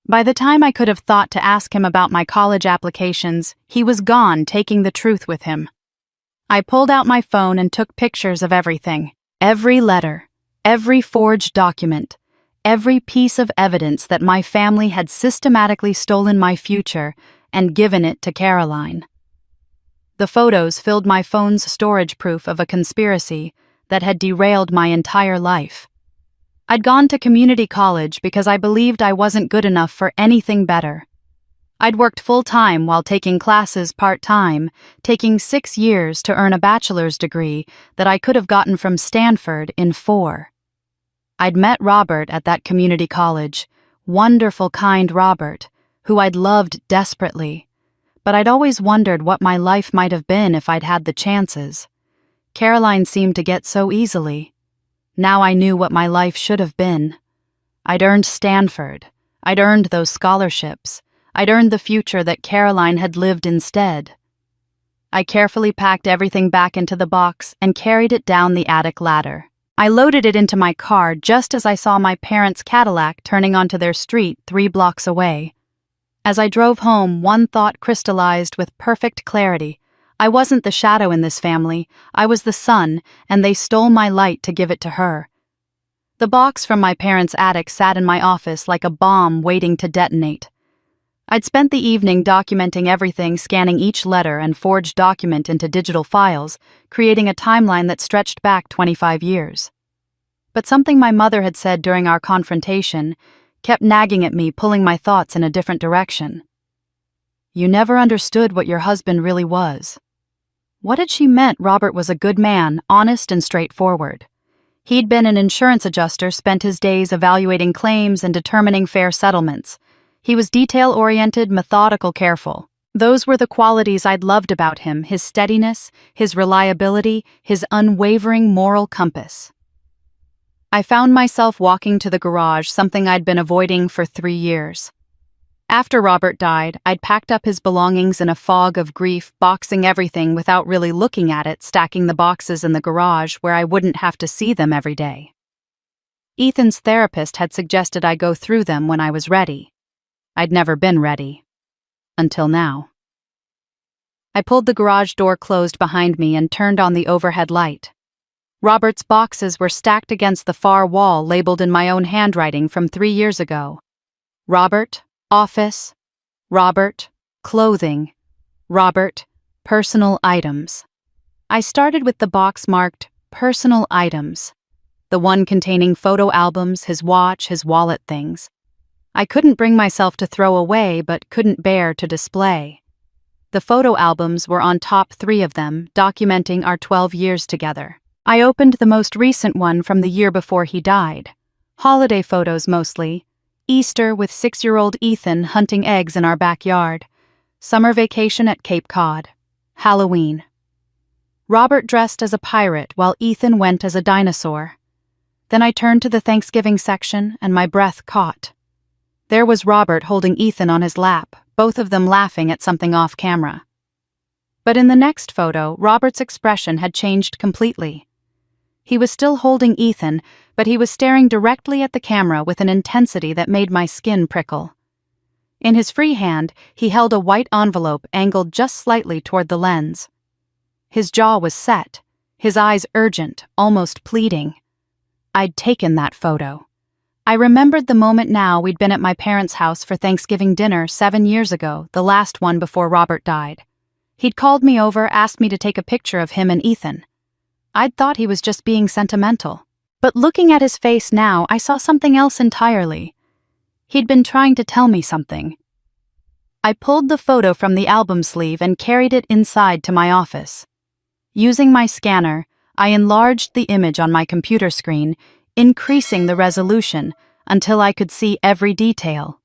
By the time I could have thought to ask him about my college applications, he was gone, taking the truth with him. I pulled out my phone and took pictures of everything. Every letter, every forged document, every piece of evidence that my family had systematically stolen my future and given it to Caroline. The photos filled my phone's storage proof of a conspiracy that had derailed my entire life. I'd gone to community college because I believed I wasn't good enough for anything better. I'd worked full-time while taking classes part-time, taking 6 years to earn a bachelor's degree that I could have gotten from Stanford in 4. I'd met Robert at that community college, wonderful, kind Robert, who I'd loved desperately, but I'd always wondered what my life might have been if I'd had the chances. Caroline seemed to get so easily. Now I knew what my life should have been. I'd earned Stanford. I'd earned those scholarships. I'd earned the future that Caroline had lived instead. I carefully packed everything back into the box and carried it down the attic ladder. I loaded it into my car just as I saw my parents' Cadillac turning onto their street 3 blocks away. As I drove home, one thought crystallized with perfect clarity. I wasn't the shadow in this family. I was the sun, and they stole my light to give it to her. The box from my parents' attic sat in my office like a bomb waiting to detonate. I'd spent the evening documenting everything, scanning each letter and forged document into digital files, creating a timeline that stretched back 25 years. But something my mother had said during our confrontation kept nagging at me, pulling my thoughts in a different direction. You never understood what your husband really was. What had she meant? Robert was a good man, honest and straightforward. He'd been an insurance adjuster, spent his days evaluating claims and determining fair settlements. He was detail-oriented, methodical, careful. Those were the qualities I'd loved about him, his steadiness, his reliability, his unwavering moral compass. I found myself walking to the garage, something I'd been avoiding for 3 years. After Robert died, I'd packed up his belongings in a fog of grief, boxing everything without really looking at it, stacking the boxes in the garage where I wouldn't have to see them every day. Ethan's therapist had suggested I go through them when I was ready. I'd never been ready. Until now. I pulled the garage door closed behind me and turned on the overhead light. Robert's boxes were stacked against the far wall, labeled in my own handwriting from 3 years ago. Robert, office. Robert, clothing. Robert, personal items. I started with the box marked personal items, the one containing photo albums, his watch, his wallet things. I couldn't bring myself to throw away, but couldn't bear to display. The photo albums were on top 3 of them, documenting our 12 years together. I opened the most recent one from the year before he died. Holiday photos mostly. Easter with 6-year-old Ethan hunting eggs in our backyard. Summer vacation at Cape Cod. Halloween. Robert dressed as a pirate while Ethan went as a dinosaur. Then I turned to the Thanksgiving section and my breath caught. There was Robert holding Ethan on his lap, both of them laughing at something off camera. But in the next photo, Robert's expression had changed completely. He was still holding Ethan, but he was staring directly at the camera with an intensity that made my skin prickle. In his free hand, he held a white envelope angled just slightly toward the lens. His jaw was set, his eyes urgent, almost pleading. I'd taken that photo. I remembered the moment now. We'd been at my parents' house for Thanksgiving dinner 7 years ago, the last one before Robert died. He'd called me over, asked me to take a picture of him and Ethan. I'd thought he was just being sentimental. But looking at his face now, I saw something else entirely. He'd been trying to tell me something. I pulled the photo from the album sleeve and carried it inside to my office. Using my scanner, I enlarged the image on my computer screen, increasing the resolution until I could see every detail.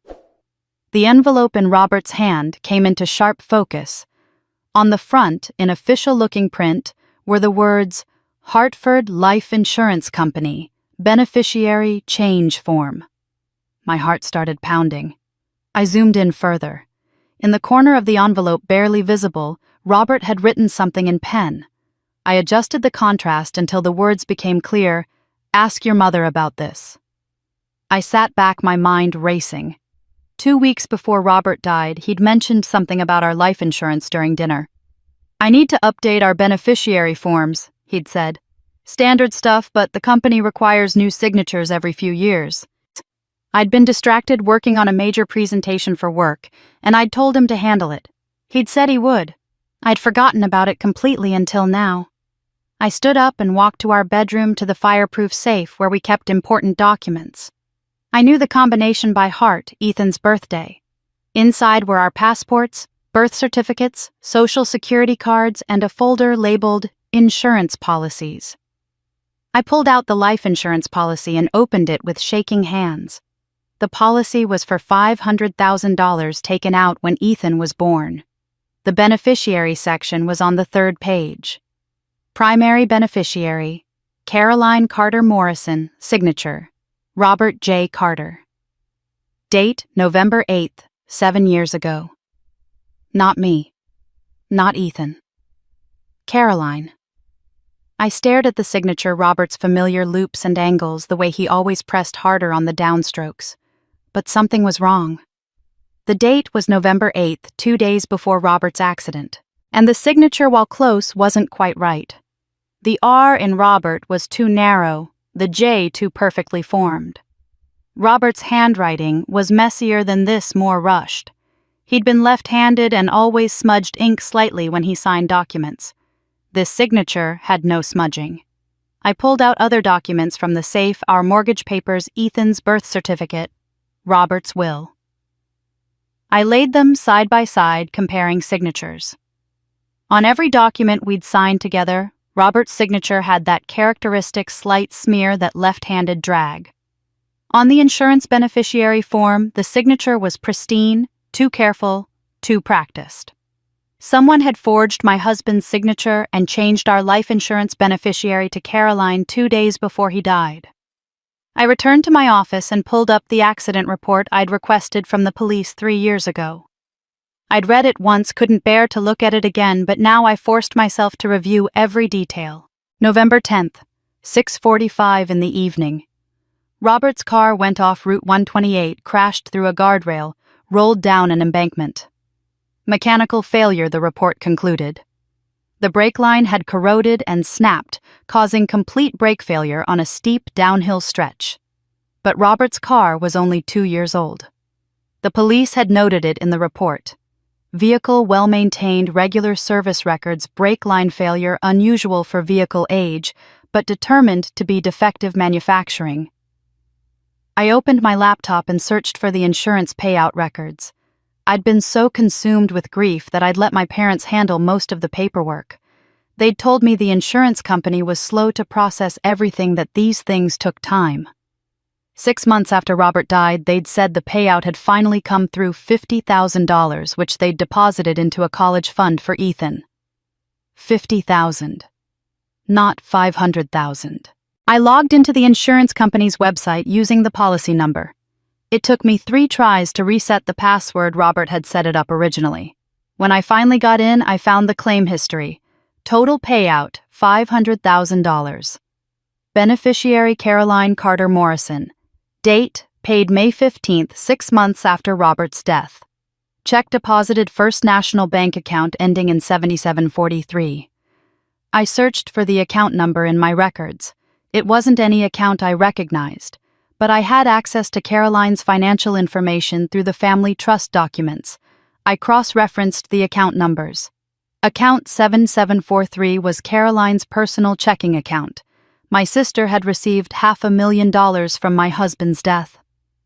The envelope in Robert's hand came into sharp focus. On the front, in official-looking print, were the words, Hartford Life Insurance Company, Beneficiary Change Form. My heart started pounding. I zoomed in further. In the corner of the envelope, barely visible, Robert had written something in pen. I adjusted the contrast until the words became clear, "Ask your mother about this." I sat back, my mind racing. 2 weeks before Robert died, he'd mentioned something about our life insurance during dinner. "I need to update our beneficiary forms," he'd said. "Standard stuff, but the company requires new signatures every few years." I'd been distracted working on a major presentation for work, and I'd told him to handle it. He'd said he would. I'd forgotten about it completely until now. I stood up and walked to our bedroom, to the fireproof safe where we kept important documents. I knew the combination by heart, Ethan's birthday. Inside were our passports, birth certificates, social security cards, and a folder labeled Insurance Policies. I pulled out the life insurance policy and opened it with shaking hands. The policy was for $500,000 taken out when Ethan was born. The beneficiary section was on the 3rd page. Primary beneficiary, Caroline Carter Morrison, signature, Robert J. Carter. Date, November 8th, 7 years ago. Not me. Not Ethan. Caroline. I stared at the signature, Robert's familiar loops and angles, the way he always pressed harder on the downstrokes. But something was wrong. The date was November 8th, 2 days before Robert's accident, and the signature, while close, wasn't quite right. The R in Robert was too narrow, the J too perfectly formed. Robert's handwriting was messier than this, more rushed. He'd been left-handed and always smudged ink slightly when he signed documents. This signature had no smudging. I pulled out other documents from the safe, our mortgage papers, Ethan's birth certificate, Robert's will. I laid them side by side, comparing signatures. On every document we'd signed together, Robert's signature had that characteristic slight smear, that left-handed drag. On the insurance beneficiary form, the signature was pristine, too careful, too practiced. Someone had forged my husband's signature and changed our life insurance beneficiary to Caroline 2 days before he died. I returned to my office and pulled up the accident report I'd requested from the police 3 years ago. I'd read it once, couldn't bear to look at it again, but now I forced myself to review every detail. November 10th, 6:45 in the evening. Robert's car went off Route 128, crashed through a guardrail, rolled down an embankment. Mechanical failure, the report concluded. The brake line had corroded and snapped, causing complete brake failure on a steep downhill stretch. But Robert's car was only 2 years old. The police had noted it in the report. Vehicle well-maintained, regular service records, brake line failure unusual for vehicle age, but determined to be defective manufacturing. I opened my laptop and searched for the insurance payout records. I'd been so consumed with grief that I'd let my parents handle most of the paperwork. They'd told me the insurance company was slow to process everything, that these things took time. 6 months after Robert died, they'd said the payout had finally come through, $50,000, which they'd deposited into a college fund for Ethan. $50,000. Not $500,000. I logged into the insurance company's website using the policy number. It took me 3 tries to reset the password. Robert had set it up originally. When I finally got in, I found the claim history. Total payout, $500,000. Beneficiary Caroline Carter Morrison. Date, paid May 15th, 6 months after Robert's death. Check deposited First National Bank account ending in 7743. I searched for the account number in my records. It wasn't any account I recognized, but I had access to Caroline's financial information through the family trust documents. I cross-referenced the account numbers. Account 7743 was Caroline's personal checking account. My sister had received $500,000 from my husband's death.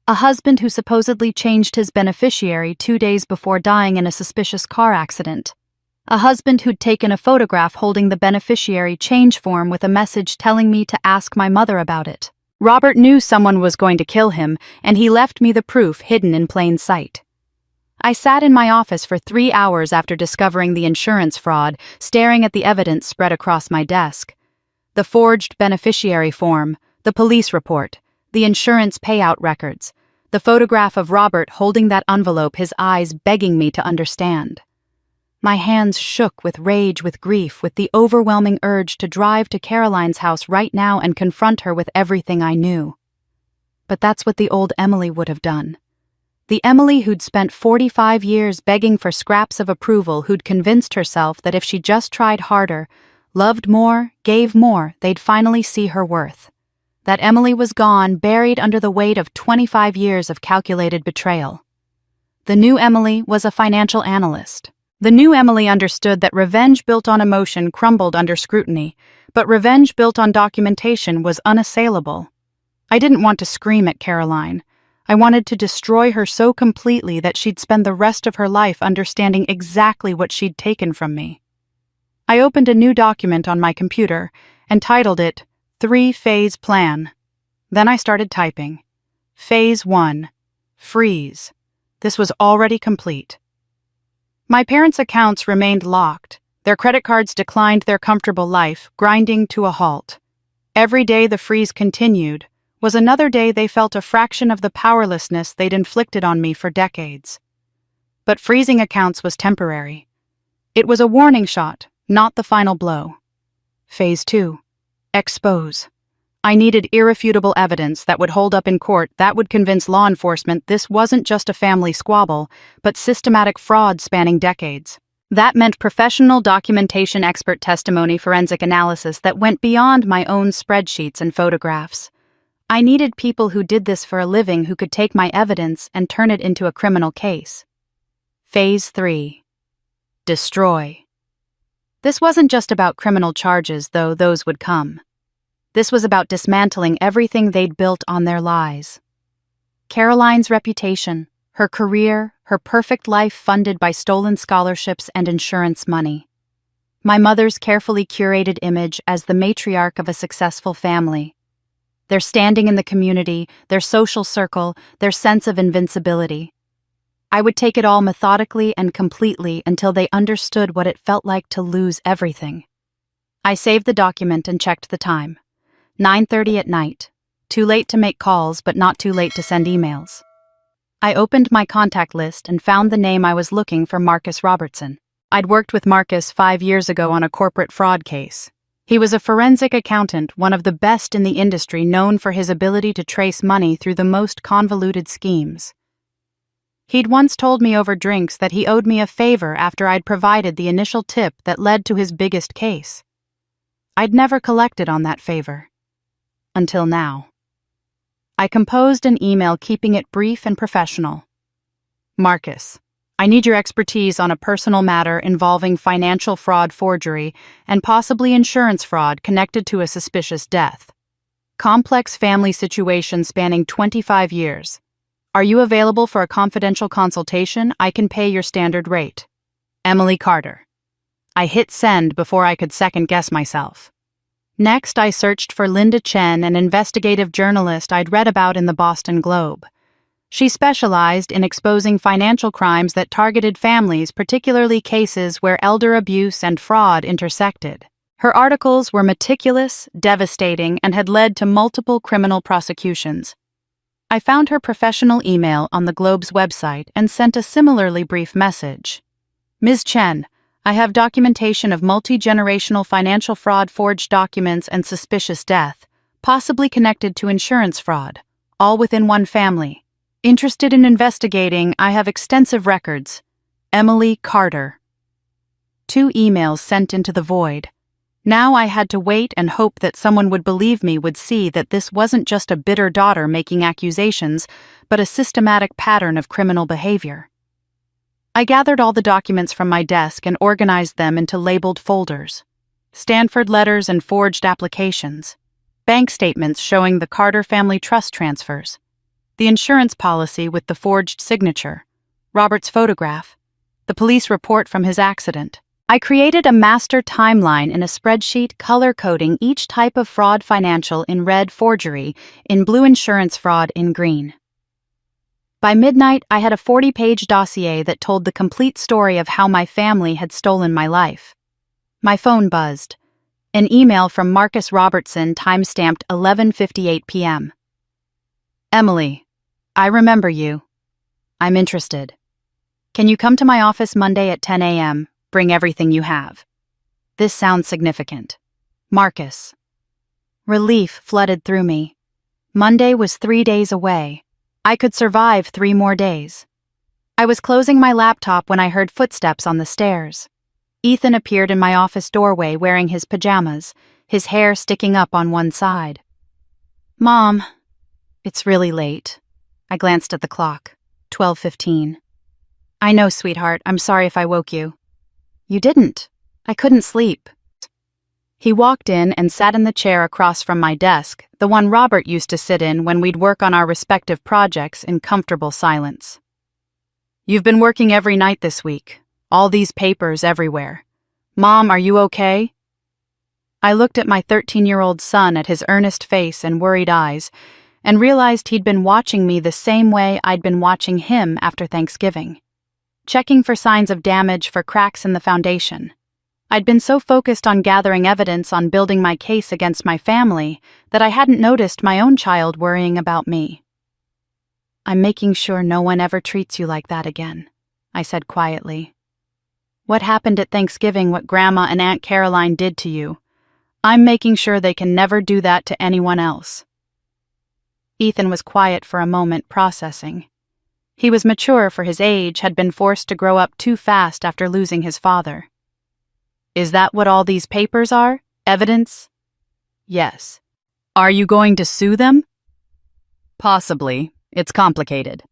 A husband who supposedly changed his beneficiary 2 days before dying in a suspicious car accident. A husband who'd taken a photograph holding the beneficiary change form with a message telling me to ask my mother about it. Robert knew someone was going to kill him, and he left me the proof hidden in plain sight. I sat in my office for 3 hours after discovering the insurance fraud, staring at the evidence spread across my desk. The forged beneficiary form, the police report, the insurance payout records, the photograph of Robert holding that envelope, his eyes begging me to understand. My hands shook with rage, with grief, with the overwhelming urge to drive to Caroline's house right now and confront her with everything I knew. But that's what the old Emily would have done. The Emily who'd spent 45 years begging for scraps of approval, who'd convinced herself that if she just tried harder, loved more, gave more, they'd finally see her worth. That Emily was gone, buried under the weight of 25 years of calculated betrayal. The new Emily was a financial analyst. The new Emily understood that revenge built on emotion crumbled under scrutiny, but revenge built on documentation was unassailable. I didn't want to scream at Caroline. I wanted to destroy her so completely that she'd spend the rest of her life understanding exactly what she'd taken from me. I opened a new document on my computer and titled it 3-Phase Plan. Then I started typing. Phase 1. Freeze. This was already complete. My parents' accounts remained locked. Their credit cards declined their comfortable life, grinding to a halt. Every day the freeze continued was another day they felt a fraction of the powerlessness they'd inflicted on me for decades. But freezing accounts was temporary. It was a warning shot, not the final blow. Phase 2. Expose. I needed irrefutable evidence that would hold up in court, that would convince law enforcement this wasn't just a family squabble, but systematic fraud spanning decades. That meant professional documentation, expert testimony, forensic analysis that went beyond my own spreadsheets and photographs. I needed people who did this for a living, who could take my evidence and turn it into a criminal case. Phase 3. Destroy. This wasn't just about criminal charges, though those would come. This was about dismantling everything they'd built on their lies. Caroline's reputation, her career, her perfect life funded by stolen scholarships and insurance money. My mother's carefully curated image as the matriarch of a successful family. Their standing in the community, their social circle, their sense of invincibility. I would take it all methodically and completely until they understood what it felt like to lose everything. I saved the document and checked the time. 9:30 at night. Too late to make calls, but not too late to send emails. I opened my contact list and found the name I was looking for: Marcus Robertson. I'd worked with Marcus 5 years ago on a corporate fraud case. He was a forensic accountant, one of the best in the industry, known for his ability to trace money through the most convoluted schemes. He'd once told me over drinks that he owed me a favor after I'd provided the initial tip that led to his biggest case. I'd never collected on that favor. Until now. I composed an email, keeping it brief and professional. Marcus, I need your expertise on a personal matter involving financial fraud, forgery, and possibly insurance fraud connected to a suspicious death. Complex family situation spanning 25 years. Are you available for a confidential consultation? I can pay your standard rate. Emily Carter. I hit send before I could second-guess myself. Next, I searched for Linda Chen, an investigative journalist I'd read about in the Boston Globe. She specialized in exposing financial crimes that targeted families, particularly cases where elder abuse and fraud intersected. Her articles were meticulous, devastating, and had led to multiple criminal prosecutions. I found her professional email on the Globe's website and sent a similarly brief message. Ms. Chen, I have documentation of multi-generational financial fraud, forged documents, and suspicious death, possibly connected to insurance fraud, all within one family. Interested in investigating, I have extensive records. Emily Carter. 2 emails sent into the void. Now I had to wait and hope that someone would believe me, would see that this wasn't just a bitter daughter making accusations, but a systematic pattern of criminal behavior. I gathered all the documents from my desk and organized them into labeled folders. Stanford letters and forged applications. Bank statements showing the Carter family trust transfers. The insurance policy with the forged signature. Robert's photograph. The police report from his accident. I created a master timeline in a spreadsheet color-coding each type of fraud: financial in red, forgery in blue, insurance fraud in green. By midnight, I had a 40-page dossier that told the complete story of how my family had stolen my life. My phone buzzed. An email from Marcus Robertson, timestamped 11:58 p.m. Emily, I remember you. I'm interested. Can you come to my office Monday at 10 a.m.? Bring everything you have. This sounds significant. Marcus. Relief flooded through me. Monday was 3 days away. I could survive 3 more days. I was closing my laptop when I heard footsteps on the stairs. Ethan appeared in my office doorway wearing his pajamas, his hair sticking up on one side. Mom, it's really late. I glanced at the clock. 12:15. I know, sweetheart. I'm sorry if I woke you. You didn't. I couldn't sleep. He walked in and sat in the chair across from my desk, the one Robert used to sit in when we'd work on our respective projects in comfortable silence. You've been working every night this week. All these papers everywhere. Mom, are you okay? I looked at my 13-year-old son, at his earnest face and worried eyes, and realized he'd been watching me the same way I'd been watching him after Thanksgiving. Checking for signs of damage, for cracks in the foundation. I'd been so focused on gathering evidence, on building my case against my family, that I hadn't noticed my own child worrying about me. I'm making sure no one ever treats you like that again, I said quietly. What happened at Thanksgiving, what Grandma and Aunt Caroline did to you, I'm making sure they can never do that to anyone else. Ethan was quiet for a moment, processing. He was mature for his age, had been forced to grow up too fast after losing his father. Is that what all these papers are? Evidence? Yes. Are you going to sue them? Possibly. It's complicated.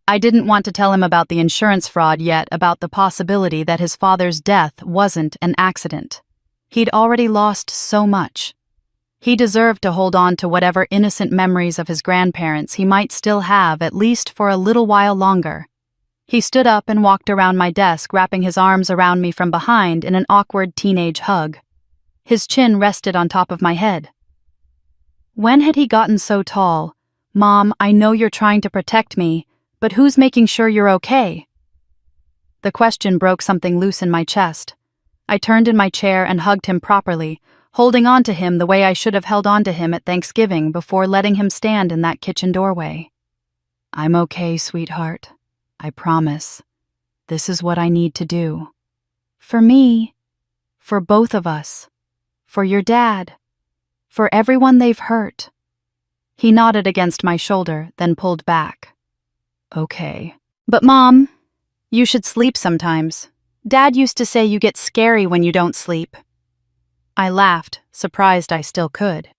I didn't want to tell him about the insurance fraud yet, about the possibility that his father's death wasn't an accident. He'd already lost so much. He deserved to hold on to whatever innocent memories of his grandparents he might still have, at least for a little while longer. He stood up and walked around my desk, wrapping his arms around me from behind in an awkward teenage hug. His chin rested on top of my head. When had he gotten so tall? Mom, I know you're trying to protect me, but who's making sure you're okay? The question broke something loose in my chest. I turned in my chair and hugged him properly, holding on to him the way I should have held on to him at Thanksgiving before letting him stand in that kitchen doorway. I'm okay, sweetheart. I promise. This is what I need to do. For me. For both of us. For your dad. For everyone they've hurt. He nodded against my shoulder, then pulled back. Okay. But Mom, you should sleep sometimes. Dad used to say you get scary when you don't sleep. I laughed, surprised I still could.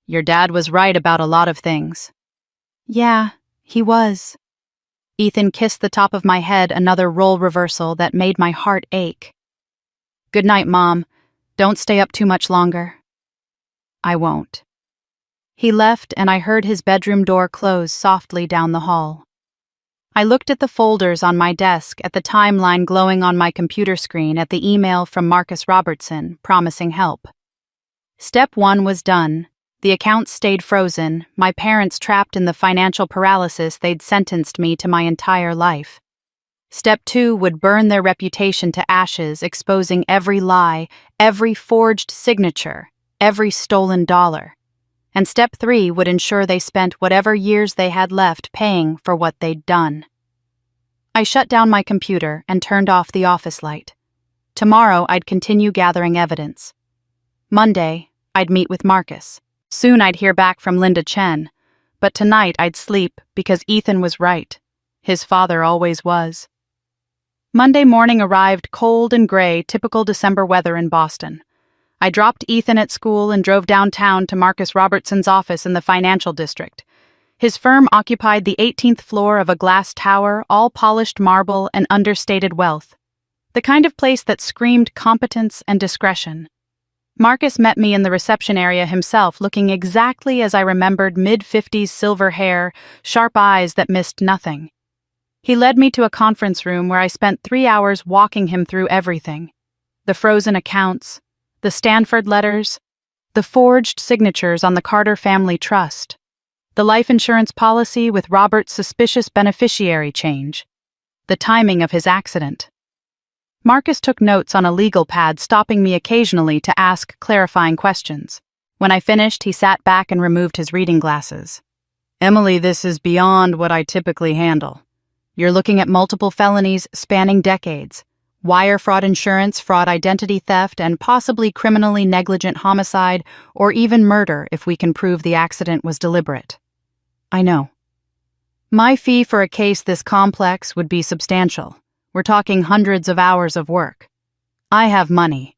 Your dad was right about a lot of things. Yeah, he was. Ethan kissed the top of my head, another role reversal that made my heart ache. Good night, Mom. Don't stay up too much longer. I won't. He left, and I heard his bedroom door close softly down the hall. I looked at the folders on my desk, at the timeline glowing on my computer screen, at the email from Marcus Robertson promising help. Step 1 was done. The accounts stayed frozen, my parents trapped in the financial paralysis they'd sentenced me to my entire life. Step 2 would burn their reputation to ashes, exposing every lie, every forged signature, every stolen dollar. And Step 3 would ensure they spent whatever years they had left paying for what they'd done. I shut down my computer and turned off the office light. Tomorrow I'd continue gathering evidence. Monday, I'd meet with Marcus. Soon I'd hear back from Linda Chen. But tonight I'd sleep because Ethan was right. His father always was. Monday morning arrived, cold and gray, typical December weather in Boston. I dropped Ethan at school and drove downtown to Marcus Robertson's office in the financial district. His firm occupied the 18th floor of a glass tower, all polished marble and understated wealth. The kind of place that screamed competence and discretion. Marcus met me in the reception area himself, looking exactly as I remembered, mid-50s silver hair, sharp eyes that missed nothing. He led me to a conference room where I spent 3 hours walking him through everything: the frozen accounts, the Stanford letters, the forged signatures on the Carter family trust, the life insurance policy with Robert's suspicious beneficiary change, the timing of his accident. Marcus took notes on a legal pad, stopping me occasionally to ask clarifying questions. When I finished, he sat back and removed his reading glasses. "Emily, this is beyond what I typically handle. You're looking at multiple felonies spanning decades: wire fraud, insurance fraud, identity theft, and possibly criminally negligent homicide, or even murder if we can prove the accident was deliberate." "I know." "My fee for a case this complex would be substantial. We're talking hundreds of hours of work. I have money.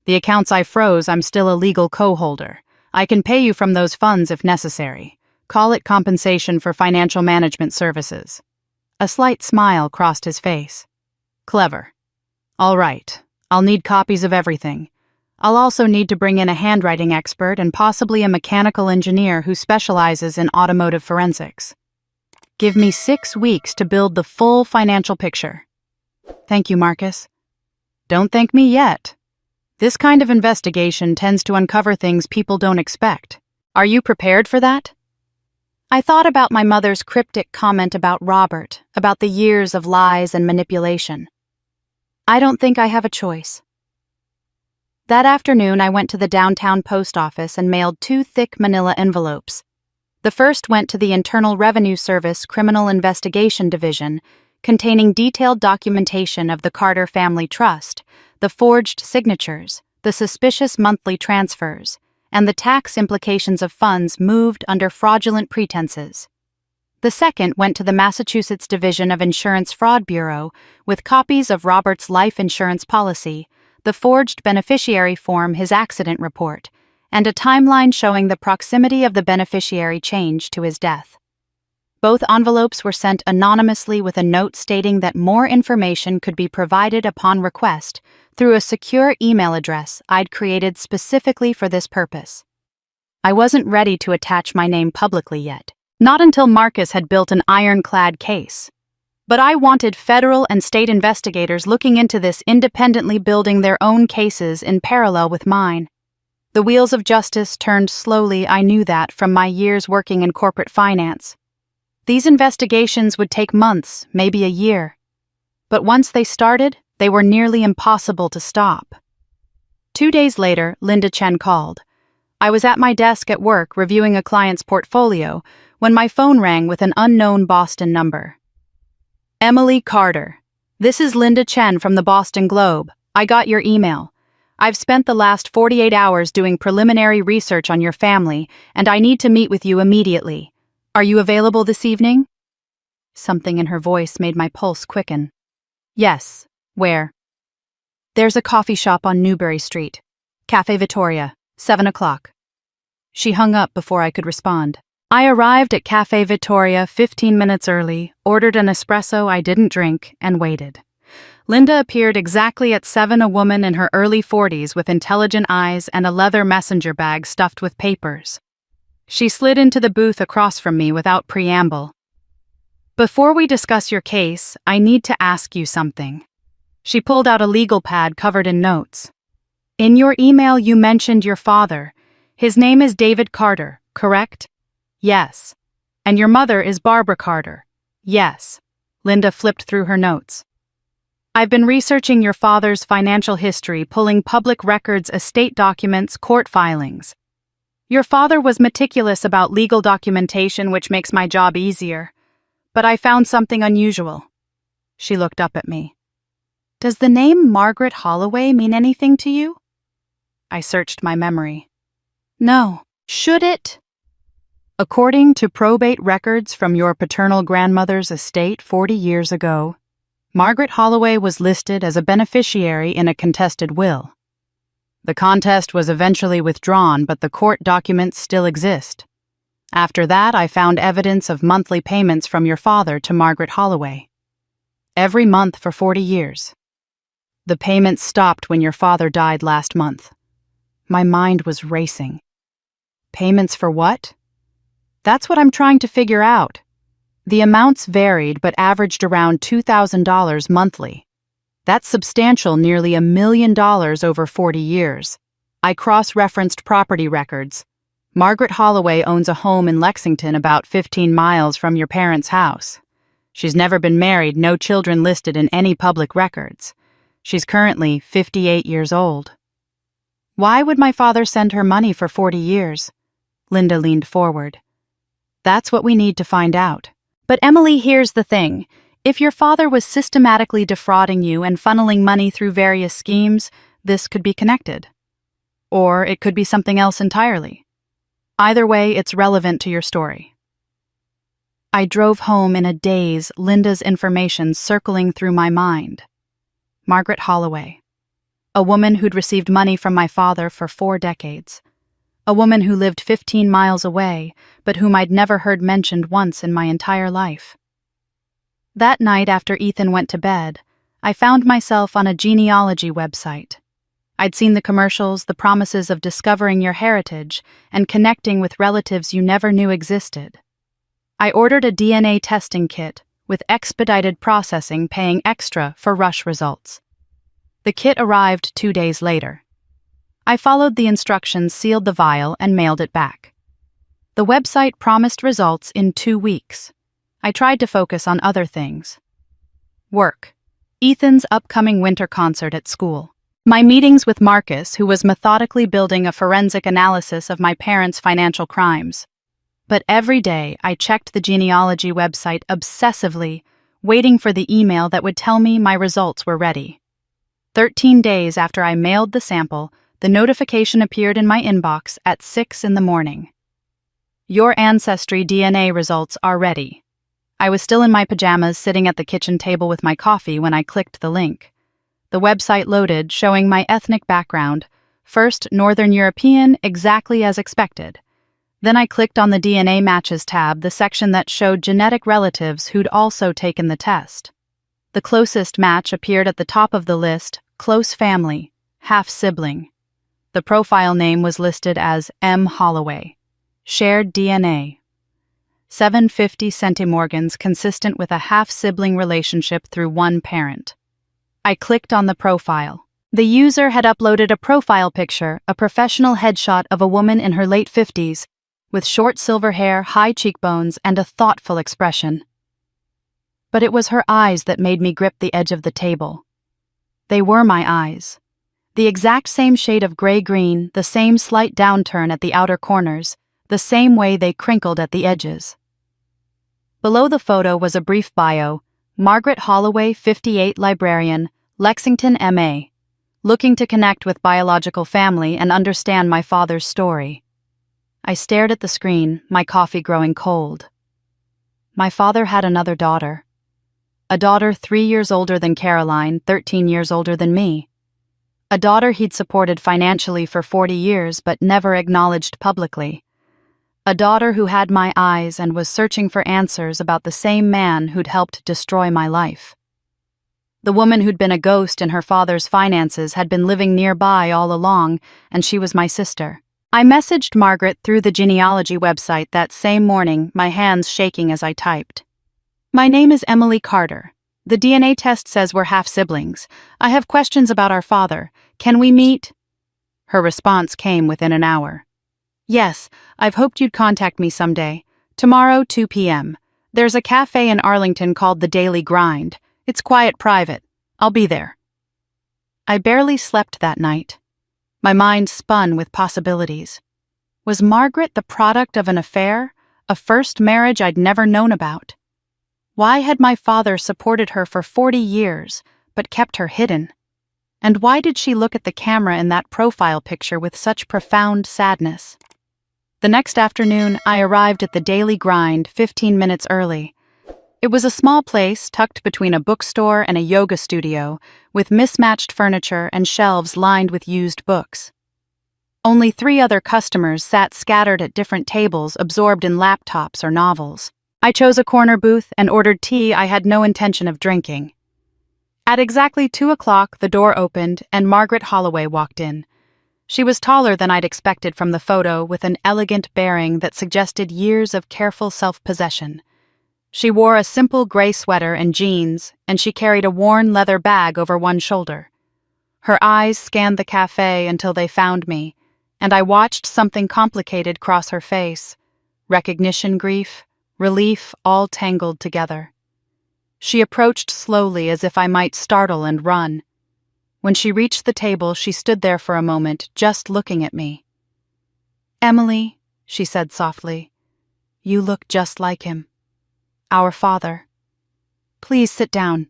The accounts I froze, I'm still a legal co-holder. I can pay you from those funds if necessary. Call it compensation for financial management services." A slight smile crossed his face. "Clever. All right, I'll need copies of everything. I'll also need to bring in a handwriting expert and possibly a mechanical engineer who specializes in automotive forensics. Give me 6 weeks to build the full financial picture." "Thank you, Marcus." "Don't thank me yet. This kind of investigation tends to uncover things people don't expect. Are you prepared for that?" I thought about my mother's cryptic comment about Robert, about the years of lies and manipulation. I don't think I have a choice. That afternoon, I went to the downtown post office and mailed 2 thick manila envelopes. The first went to the Internal Revenue Service Criminal Investigation Division, containing detailed documentation of the Carter family trust, the forged signatures, the suspicious monthly transfers, and the tax implications of funds moved under fraudulent pretenses. The second went to the Massachusetts Division of Insurance Fraud Bureau with copies of Robert's life insurance policy, the forged beneficiary form, his accident report, and a timeline showing the proximity of the beneficiary change to his death. Both envelopes were sent anonymously with a note stating that more information could be provided upon request through a secure email address I'd created specifically for this purpose. I wasn't ready to attach my name publicly yet, not until Marcus had built an ironclad case. But I wanted federal and state investigators looking into this independently, building their own cases in parallel with mine. The wheels of justice turned slowly, I knew that from my years working in corporate finance. These investigations would take months, maybe a year. But once they started, they were nearly impossible to stop. 2 days later, Linda Chen called. I was at my desk at work reviewing a client's portfolio when my phone rang with an unknown Boston number. "Emily Carter, this is Linda Chen from the Boston Globe. I got your email. I've spent the last 48 hours doing preliminary research on your family, and I need to meet with you immediately. Are you available this evening?" Something in her voice made my pulse quicken. "Yes. Where?" "There's a coffee shop on Newbury Street. Cafe Vittoria, 7 o'clock. She hung up before I could respond. I arrived at Cafe Vittoria 15 minutes early, ordered an espresso I didn't drink, and waited. Linda appeared exactly at 7, a woman in her early 40s with intelligent eyes and a leather messenger bag stuffed with papers. She slid into the booth across from me without preamble. "Before we discuss your case, I need to ask you something." She pulled out a legal pad covered in notes. "In your email you mentioned your father. His name is David Carter, correct?" "Yes." "And your mother is Barbara Carter?" "Yes." Linda flipped through her notes. "I've been researching your father's financial history, pulling public records, estate documents, court filings. Your father was meticulous about legal documentation, which makes my job easier. But I found something unusual." She looked up at me. "Does the name Margaret Holloway mean anything to you?" I searched my memory. "No. Should it?" "According to probate records from your paternal grandmother's estate 40 years ago, Margaret Holloway was listed as a beneficiary in a contested will. The contest was eventually withdrawn, but the court documents still exist. After that, I found evidence of monthly payments from your father to Margaret Holloway. Every month for 40 years. The payments stopped when your father died last month." My mind was racing. Payments for what? That's what I'm trying to figure out. The amounts varied but averaged around $2,000 monthly. That's substantial, nearly $1 million over 40 years. I cross-referenced property records. Margaret Holloway owns a home in Lexington about 15 miles from your parents' house. She's never been married, no children listed in any public records. She's currently 58 years old. Why would my father send her money for 40 years? Linda leaned forward. That's what we need to find out. But Emily, here's the thing. If your father was systematically defrauding you and funneling money through various schemes, this could be connected. Or it could be something else entirely. Either way, it's relevant to your story. I drove home in a daze, Linda's information circling through my mind. Margaret Holloway. A woman who'd received money from my father for 4 decades. A woman who lived 15 miles away, but whom I'd never heard mentioned once in my entire life. That night after Ethan went to bed, I found myself on a genealogy website. I'd seen the commercials, the promises of discovering your heritage and connecting with relatives you never knew existed. I ordered a DNA testing kit, with expedited processing paying extra for rush results. The kit arrived 2 days later. I followed the instructions, sealed the vial, and mailed it back. The website promised results in 2 weeks. I tried to focus on other things. Work. Ethan's upcoming winter concert at school. My meetings with Marcus, who was methodically building a forensic analysis of my parents' financial crimes. But every day I checked the genealogy website obsessively, waiting for the email that would tell me my results were ready. 13 days after I mailed the sample, the notification appeared in my inbox at 6 in the morning. Your ancestry DNA results are ready. I was still in my pajamas, sitting at the kitchen table with my coffee when I clicked the link. The website loaded, showing my ethnic background. First, Northern European, exactly as expected. Then I clicked on the DNA Matches tab, the section that showed genetic relatives who'd also taken the test. The closest match appeared at the top of the list, close family, half-sibling. The profile name was listed as M. Holloway. Shared DNA. 750 centimorgans consistent with a half-sibling relationship through one parent. I clicked on the profile. The user had uploaded a profile picture, a professional headshot of a woman in her late 50s, with short silver hair, high cheekbones, and a thoughtful expression. But it was her eyes that made me grip the edge of the table. They were my eyes. The exact same shade of gray-green, the same slight downturn at the outer corners, the same way they crinkled at the edges. Below the photo was a brief bio. Margaret Holloway, 58, librarian, Lexington, MA. Looking to connect with biological family and understand my father's story. I stared at the screen, my coffee growing cold. My father had another daughter. A daughter 3 years older than Caroline, 13 years older than me. A daughter he'd supported financially for 40 years but never acknowledged publicly. A daughter who had my eyes and was searching for answers about the same man who'd helped destroy my life. The woman who'd been a ghost in her father's finances had been living nearby all along, and she was my sister. I messaged Margaret through the genealogy website that same morning, my hands shaking as I typed. My name is Emily Carter. The DNA test says we're half-siblings. I have questions about our father. Can we meet? Her response came within an hour. Yes, I've hoped you'd contact me someday. Tomorrow, 2 p.m. There's a cafe in Arlington called The Daily Grind. It's quiet, private. I'll be there. I barely slept that night. My mind spun with possibilities. Was Margaret the product of an affair, a first marriage I'd never known about? Why had my father supported her for 40 years, but kept her hidden? And why did she look at the camera in that profile picture with such profound sadness? The next afternoon, I arrived at the Daily Grind 15 minutes early. It was a small place tucked between a bookstore and a yoga studio, with mismatched furniture and shelves lined with used books. Only 3 other customers sat scattered at different tables, absorbed in laptops or novels. I chose a corner booth and ordered tea I had no intention of drinking. At exactly 2 o'clock, the door opened and Margaret Holloway walked in. She was taller than I'd expected from the photo, with an elegant bearing that suggested years of careful self-possession. She wore a simple gray sweater and jeans, and she carried a worn leather bag over one shoulder. Her eyes scanned the cafe until they found me, and I watched something complicated cross her face. Recognition, grief, relief, all tangled together. She approached slowly as if I might startle and run. When she reached the table, she stood there for a moment, just looking at me. "Emily," she said softly, "you look just like him. Our father. Please sit down."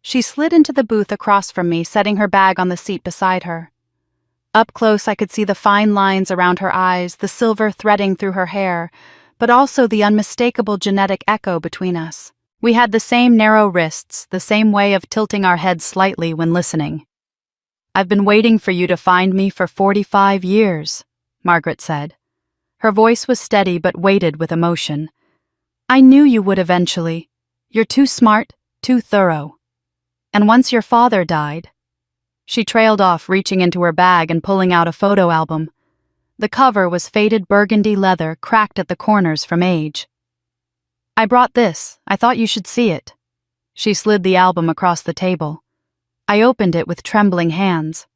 She slid into the booth across from me, setting her bag on the seat beside her. Up close, I could see the fine lines around her eyes, the silver threading through her hair, but also the unmistakable genetic echo between us. We had the same narrow wrists, the same way of tilting our heads slightly when listening. "I've been waiting for you to find me for 45 years, Margaret said. Her voice was steady but weighted with emotion. "I knew you would eventually. You're too smart, too thorough. And once your father died..." She trailed off, reaching into her bag and pulling out a photo album. The cover was faded burgundy leather, cracked at the corners from age. "I brought this. I thought you should see it." She slid the album across the table. I opened it with trembling hands.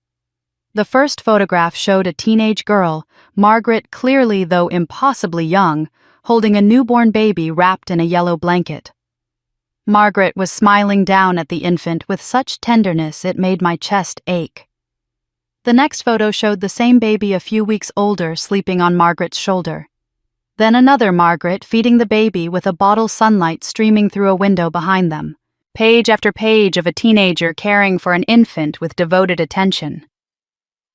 The first photograph showed a teenage girl, Margaret, clearly though impossibly young, holding a newborn baby wrapped in a yellow blanket. Margaret was smiling down at the infant with such tenderness it made my chest ache. The next photo showed the same baby a few weeks older sleeping on Margaret's shoulder. Then another Margaret feeding the baby with a bottle sunlight streaming through a window behind them. Page after page of a teenager caring for an infant with devoted attention.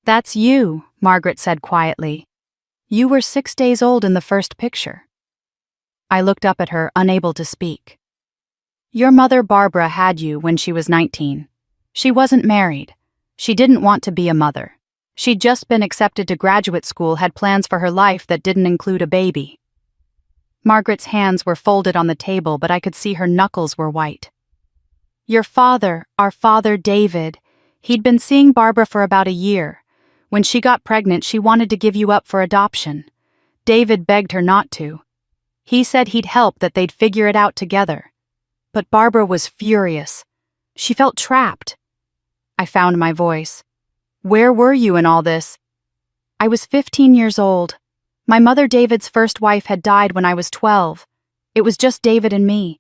"That's you," Margaret said quietly. "You were 6 days old in the first picture." I looked up at her, unable to speak. "Your mother Barbara had you when she was 19. She wasn't married. She didn't want to be a mother. She'd just been accepted to graduate school, had plans for her life that didn't include a baby." Margaret's hands were folded on the table, but I could see her knuckles were white. "Your father, our father David, he'd been seeing Barbara for about a year. When she got pregnant, she wanted to give you up for adoption. David begged her not to. He said he'd help, that they'd figure it out together. But Barbara was furious. She felt trapped." I found my voice. "Where were you in all this?" "I was 15 years old. My mother David's first wife had died when I was 12. It was just David and me.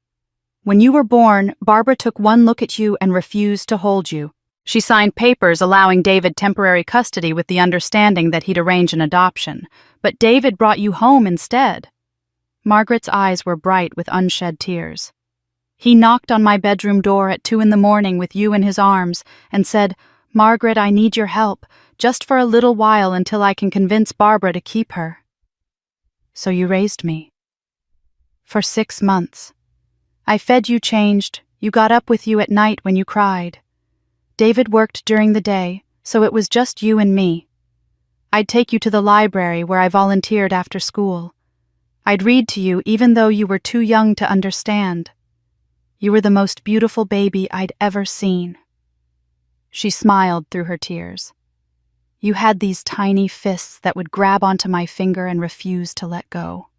When you were born, Barbara took one look at you and refused to hold you. She signed papers allowing David temporary custody with the understanding that he'd arrange an adoption, but David brought you home instead." Margaret's eyes were bright with unshed tears. "He knocked on my bedroom door at 2 a.m. with you in his arms and said, 'Margaret, I need your help, just for a little while until I can convince Barbara to keep her.' So you raised me. For 6 months. I fed you, changed, you got up with you at night when you cried. David worked during the day, so it was just you and me. I'd take you to the library where I volunteered after school. I'd read to you even though you were too young to understand. You were the most beautiful baby I'd ever seen." She smiled through her tears. "You had these tiny fists that would grab onto my finger and refuse to let go."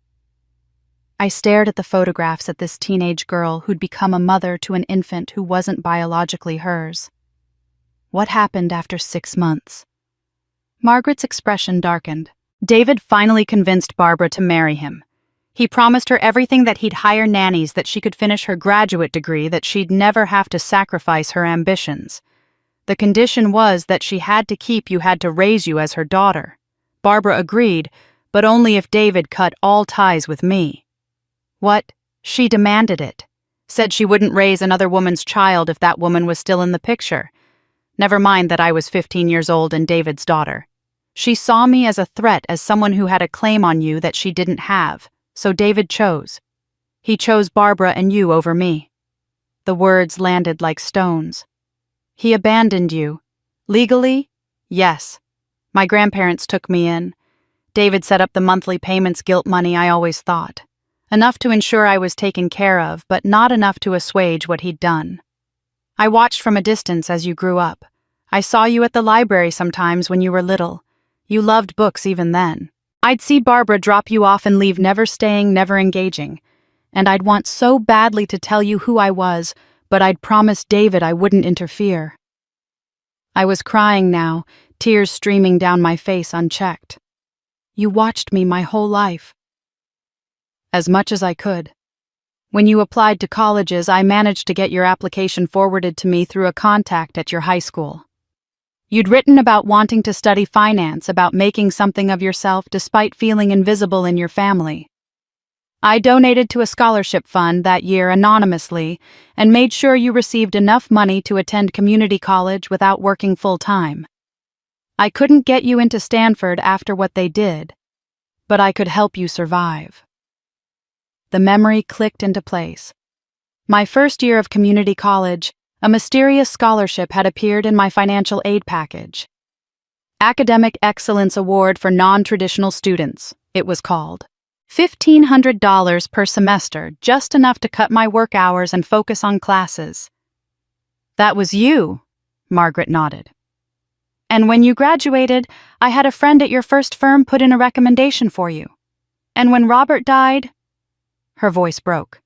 I stared at the photographs at this teenage girl who'd become a mother to an infant who wasn't biologically hers. What happened after 6 months? Margaret's expression darkened. David finally convinced Barbara to marry him. He promised her everything, that he'd hire nannies, that she could finish her graduate degree, that she'd never have to sacrifice her ambitions. The condition was that she had to keep you, had to raise you as her daughter. Barbara agreed, but only if David cut all ties with me. What? She demanded it. Said she wouldn't raise another woman's child if that woman was still in the picture. Never mind that I was 15 years old and David's daughter. She saw me as a threat, as someone who had a claim on you that she didn't have. So David chose. He chose Barbara and you over me. The words landed like stones. He abandoned you. Legally? Yes. My grandparents took me in. David set up the monthly payments, guilt money, I always thought. Enough to ensure I was taken care of, but not enough to assuage what he'd done. I watched from a distance as you grew up. I saw you at the library sometimes when you were little. You loved books even then. I'd see Barbara drop you off and leave, never staying, never engaging. and I'd want so badly to tell you who I was, but I'd promised David I wouldn't interfere. I was crying now, tears streaming down my face unchecked. You watched me my whole life. As much as I could. When you applied to colleges, I managed to get your application forwarded to me through a contact at your high school. You'd written about wanting to study finance, about making something of yourself despite feeling invisible in your family. I donated to a scholarship fund that year anonymously and made sure you received enough money to attend community college without working full-time. I couldn't get you into Stanford after what they did, but I could help you survive. The memory clicked into place. My first year of community college, a mysterious scholarship had appeared in my financial aid package. Academic Excellence Award for Non-Traditional Students, it was called. $1,500 per semester, just enough to cut my work hours and focus on classes. That was you, Margaret nodded. And when you graduated, I had a friend at your first firm put in a recommendation for you. And when Robert died, her voice broke.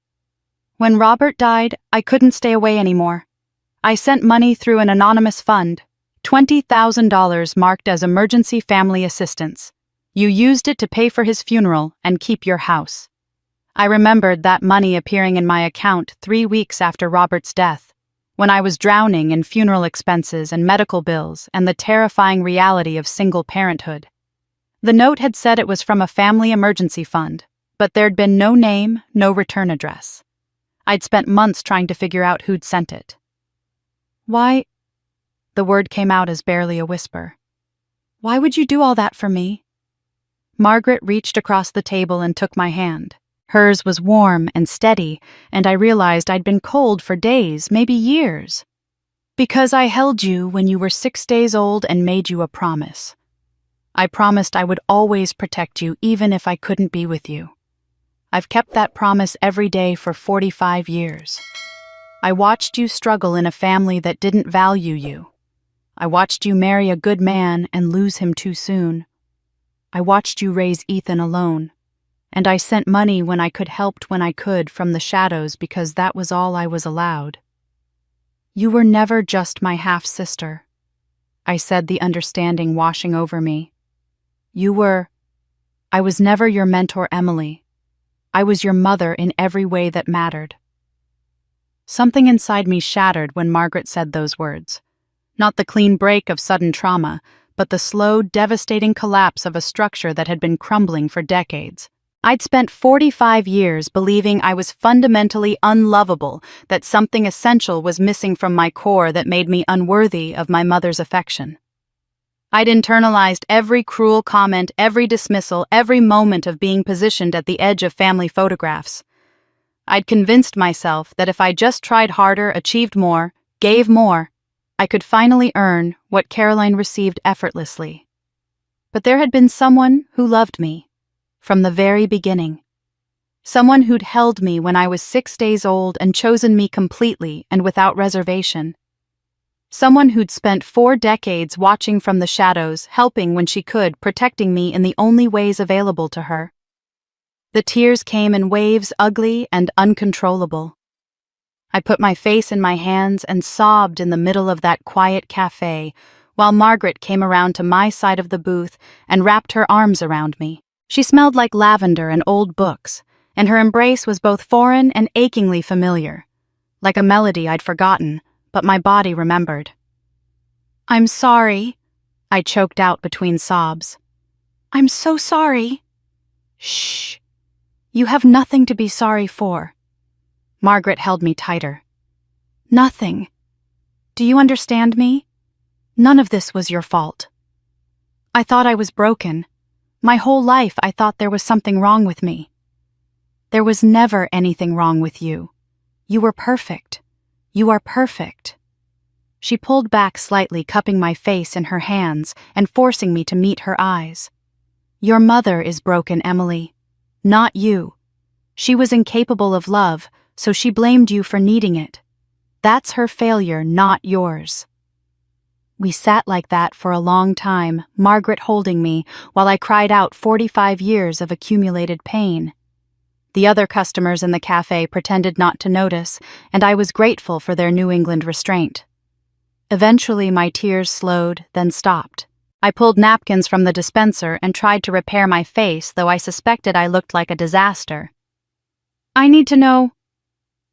When Robert died, I couldn't stay away anymore. I sent money through an anonymous fund, $20,000 marked as emergency family assistance. You used it to pay for his funeral and keep your house. I remembered that money appearing in my account 3 weeks after Robert's death, when I was drowning in funeral expenses and medical bills and the terrifying reality of single parenthood. The note had said it was from a family emergency fund, but there'd been no name, no return address. I'd spent months trying to figure out who'd sent it. Why? The word came out as barely a whisper. Why would you do all that for me? Margaret reached across the table and took my hand. Hers was warm and steady, and I realized I'd been cold for days, maybe years. Because I held you when you were 6 days old and made you a promise. I promised I would always protect you even if I couldn't be with you. I've kept that promise every day for 45 years. I watched you struggle in a family that didn't value you. I watched you marry a good man and lose him too soon. I watched you raise Ethan alone, and I sent money when I could, helped when I could from the shadows because that was all I was allowed. You were never just my half-sister, I said, the understanding washing over me. I was never your mentor, Emily. I was your mother in every way that mattered. Something inside me shattered when Margaret said those words. Not the clean break of sudden trauma, but the slow, devastating collapse of a structure that had been crumbling for decades. I'd spent 45 years believing I was fundamentally unlovable, that something essential was missing from my core that made me unworthy of my mother's affection. I'd internalized every cruel comment, every dismissal, every moment of being positioned at the edge of family photographs. I'd convinced myself that if I just tried harder, achieved more, gave more, I could finally earn what Caroline received effortlessly. But there had been someone who loved me, from the very beginning. Someone who'd held me when I was 6 days old and chosen me completely and without reservation. Someone who'd spent 4 decades watching from the shadows, helping when she could, protecting me in the only ways available to her. The tears came in waves, ugly and uncontrollable. I put my face in my hands and sobbed in the middle of that quiet cafe, while Margaret came around to my side of the booth and wrapped her arms around me. She smelled like lavender and old books, and her embrace was both foreign and achingly familiar, like a melody I'd forgotten, but my body remembered. "I'm sorry," I choked out between sobs. "I'm so sorry." "Shh. You have nothing to be sorry for." Margaret held me tighter. "Nothing. Do you understand me? None of this was your fault. I thought I was broken. My whole life I thought there was something wrong with me. There was never anything wrong with you. You were perfect. You are perfect." She pulled back slightly, cupping my face in her hands and forcing me to meet her eyes. "Your mother is broken, Emily. Not you. She was incapable of love, so she blamed you for needing it. That's her failure, not yours." We sat like that for a long time, Margaret holding me, while I cried out 45 years of accumulated pain. The other customers in the cafe pretended not to notice, and I was grateful for their New England restraint. Eventually, my tears slowed, then stopped. I pulled napkins from the dispenser and tried to repair my face, though I suspected I looked like a disaster. "I need to know,"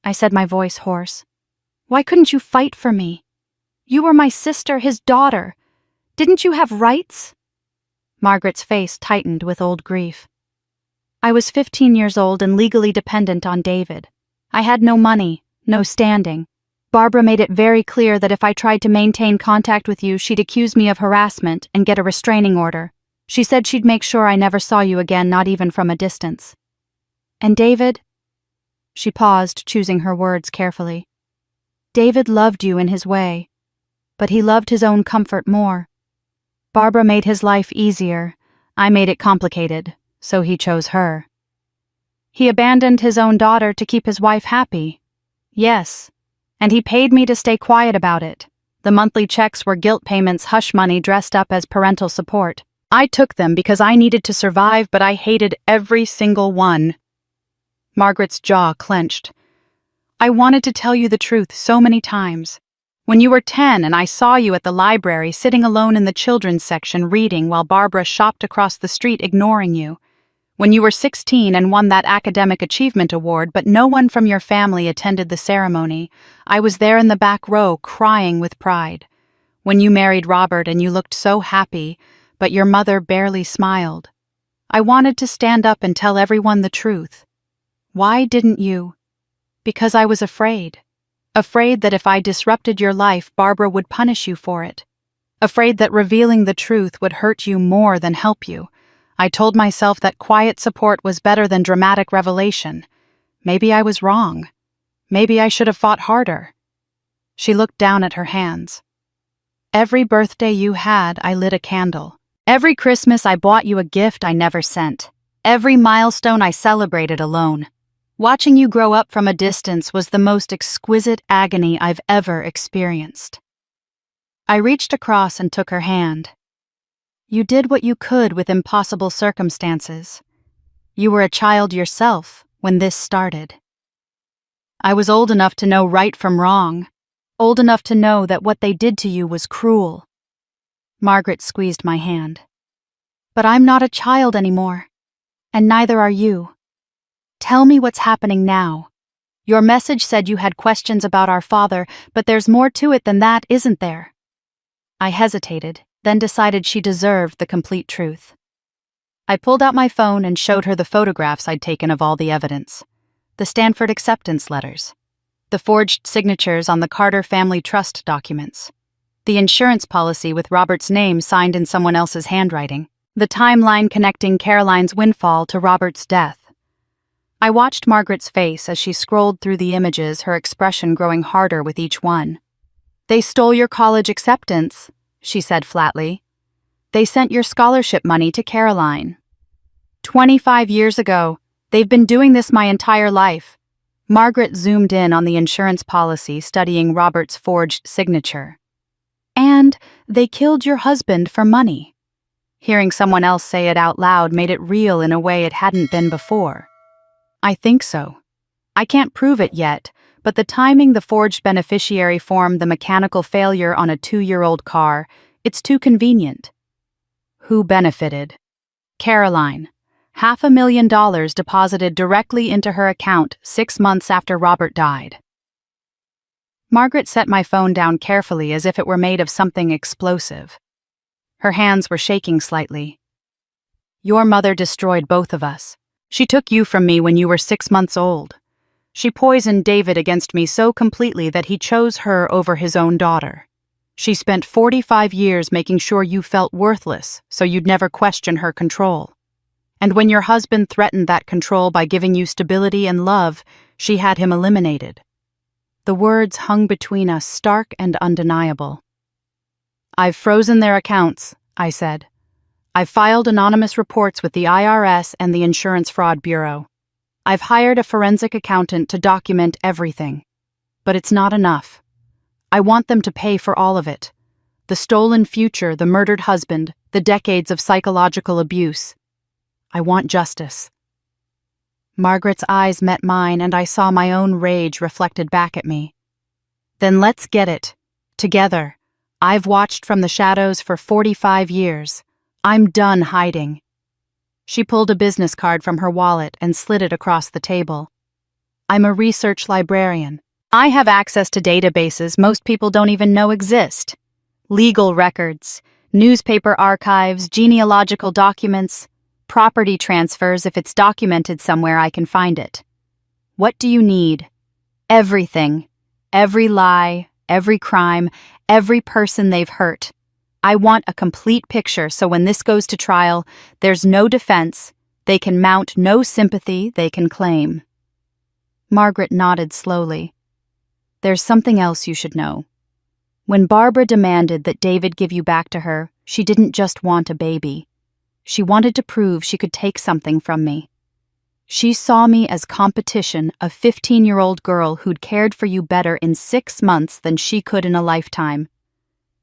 I said, my voice hoarse. "Why couldn't you fight for me? You were my sister, his daughter. Didn't you have rights?" Margaret's face tightened with old grief. "I was 15 years old and legally dependent on David. I had no money, no standing. Barbara made it very clear that if I tried to maintain contact with you, she'd accuse me of harassment and get a restraining order. She said she'd make sure I never saw you again, not even from a distance. And David?" She paused, choosing her words carefully. "David loved you in his way, but he loved his own comfort more. Barbara made his life easier. I made it complicated, so he chose her. He abandoned his own daughter to keep his wife happy. Yes, and he paid me to stay quiet about it. The monthly checks were guilt payments, hush money dressed up as parental support. I took them because I needed to survive, but I hated every single one." Margaret's jaw clenched. "I wanted to tell you the truth so many times. When you were 10 and I saw you at the library sitting alone in the children's section reading while Barbara shopped across the street ignoring you. When you were 16 and won that academic achievement award but no one from your family attended the ceremony, I was there in the back row crying with pride. When you married Robert and you looked so happy, but your mother barely smiled. I wanted to stand up and tell everyone the truth. Why didn't you? Because I was afraid. Afraid that if I disrupted your life, Barbara would punish you for it. Afraid that revealing the truth would hurt you more than help you. I told myself that quiet support was better than dramatic revelation. Maybe I was wrong. Maybe I should have fought harder." She looked down at her hands. "Every birthday you had, I lit a candle. Every Christmas I bought you a gift I never sent. Every milestone I celebrated alone. Watching you grow up from a distance was the most exquisite agony I've ever experienced." I reached across and took her hand. "You did what you could with impossible circumstances. You were a child yourself when this started. I was old enough to know right from wrong, old enough to know that what they did to you was cruel." Margaret squeezed my hand. "But I'm not a child anymore, and neither are you. Tell me what's happening now. Your message said you had questions about our father, but there's more to it than that, isn't there?" I hesitated, then decided she deserved the complete truth. I pulled out my phone and showed her the photographs I'd taken of all the evidence. The Stanford acceptance letters. The forged signatures on the Carter family trust documents. The insurance policy with Robert's name signed in someone else's handwriting. The timeline connecting Caroline's windfall to Robert's death. I watched Margaret's face as she scrolled through the images, her expression growing harder with each one. "They stole your college acceptance," she said flatly. "They sent your scholarship money to Caroline. 25 years ago. They've been doing this my entire life." Margaret zoomed in on the insurance policy, studying Robert's forged signature. "And they killed your husband for money." Hearing someone else say it out loud made it real in a way it hadn't been before. "I think so. I can't prove it yet, but the timing, the forged beneficiary form, the mechanical failure on a 2-year-old car, it's too convenient." Who benefited? Caroline. $500,000 deposited directly into her account 6 months after Robert died. Margaret set my phone down carefully as if it were made of something explosive. Her hands were shaking slightly. "Your mother destroyed both of us. She took you from me when you were 6 months old. She poisoned David against me so completely that he chose her over his own daughter. She spent 45 years making sure you felt worthless so you'd never question her control. And when your husband threatened that control by giving you stability and love, she had him eliminated." The words hung between us, stark and undeniable. "I've frozen their accounts," I said. "I've filed anonymous reports with the IRS and the Insurance Fraud Bureau. I've hired a forensic accountant to document everything. But it's not enough. I want them to pay for all of it. The stolen future, the murdered husband, the decades of psychological abuse. I want justice." Margaret's eyes met mine, and I saw my own rage reflected back at me. Then let's get it. Together. I've watched from the shadows for 45 years. I'm done hiding. She pulled a business card from her wallet and slid it across the table. I'm a research librarian. I have access to databases most people don't even know exist. Legal records, newspaper archives, genealogical documents, property transfers. If it's documented somewhere, I can find it. What do you need? Everything. Every lie, every crime, every person they've hurt. I want a complete picture so when this goes to trial, there's no defense, they can mount no sympathy they can claim. Margaret nodded slowly. There's something else you should know. When Barbara demanded that David give you back to her, she didn't just want a baby. She wanted to prove she could take something from me. She saw me as competition, a 15-year-old girl who'd cared for you better in 6 months than she could in a lifetime.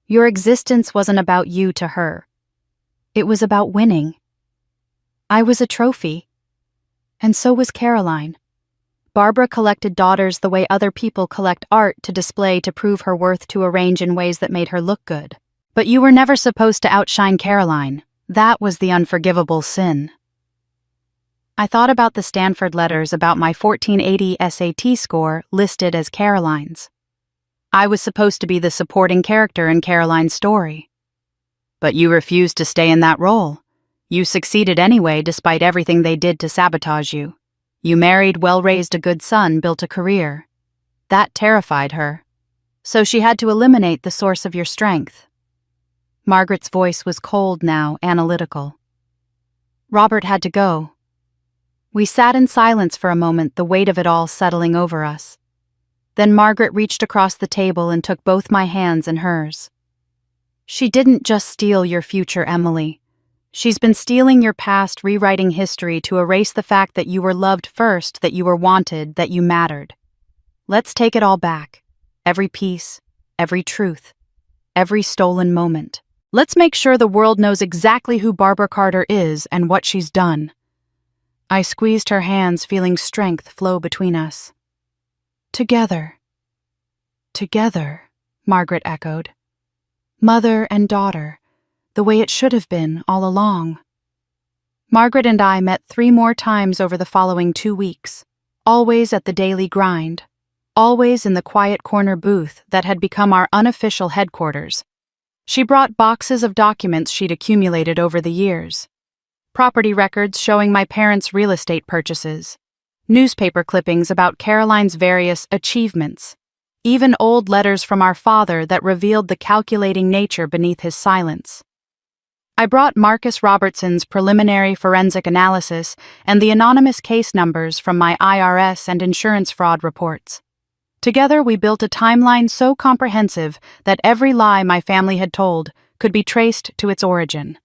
Your existence wasn't about you to her. It was about winning. I was a trophy. And so was Caroline. Barbara collected daughters the way other people collect art to display to prove her worth to arrange in ways that made her look good. But you were never supposed to outshine Caroline. That was the unforgivable sin. I thought about the Stanford letters about my 1480 SAT score listed as Caroline's. I was supposed to be the supporting character in Caroline's story. But you refused to stay in that role. You succeeded anyway despite everything they did to sabotage you. You married, well-raised a good son, built a career. That terrified her. So she had to eliminate the source of your strength. Margaret's voice was cold now, analytical. Robert had to go. We sat in silence for a moment, the weight of it all settling over us. Then Margaret reached across the table and took both my hands in hers. She didn't just steal your future, Emily. She's been stealing your past, rewriting history to erase the fact that you were loved first, that you were wanted, that you mattered. Let's take it all back. Every piece, every truth, every stolen moment. Let's make sure the world knows exactly who Barbara Carter is and what she's done. I squeezed her hands, feeling strength flow between us. Together. Together, Margaret echoed. Mother and daughter, the way it should have been all along. Margaret and I met 3 more times over the following 2 weeks, always at the daily grind, always in the quiet corner booth that had become our unofficial headquarters. She brought boxes of documents she'd accumulated over the years. Property records showing my parents' real estate purchases, newspaper clippings about Caroline's various achievements, even old letters from our father that revealed the calculating nature beneath his silence. I brought Marcus Robertson's preliminary forensic analysis and the anonymous case numbers from my IRS and insurance fraud reports. Together we built a timeline so comprehensive that every lie my family had told could be traced to its origin.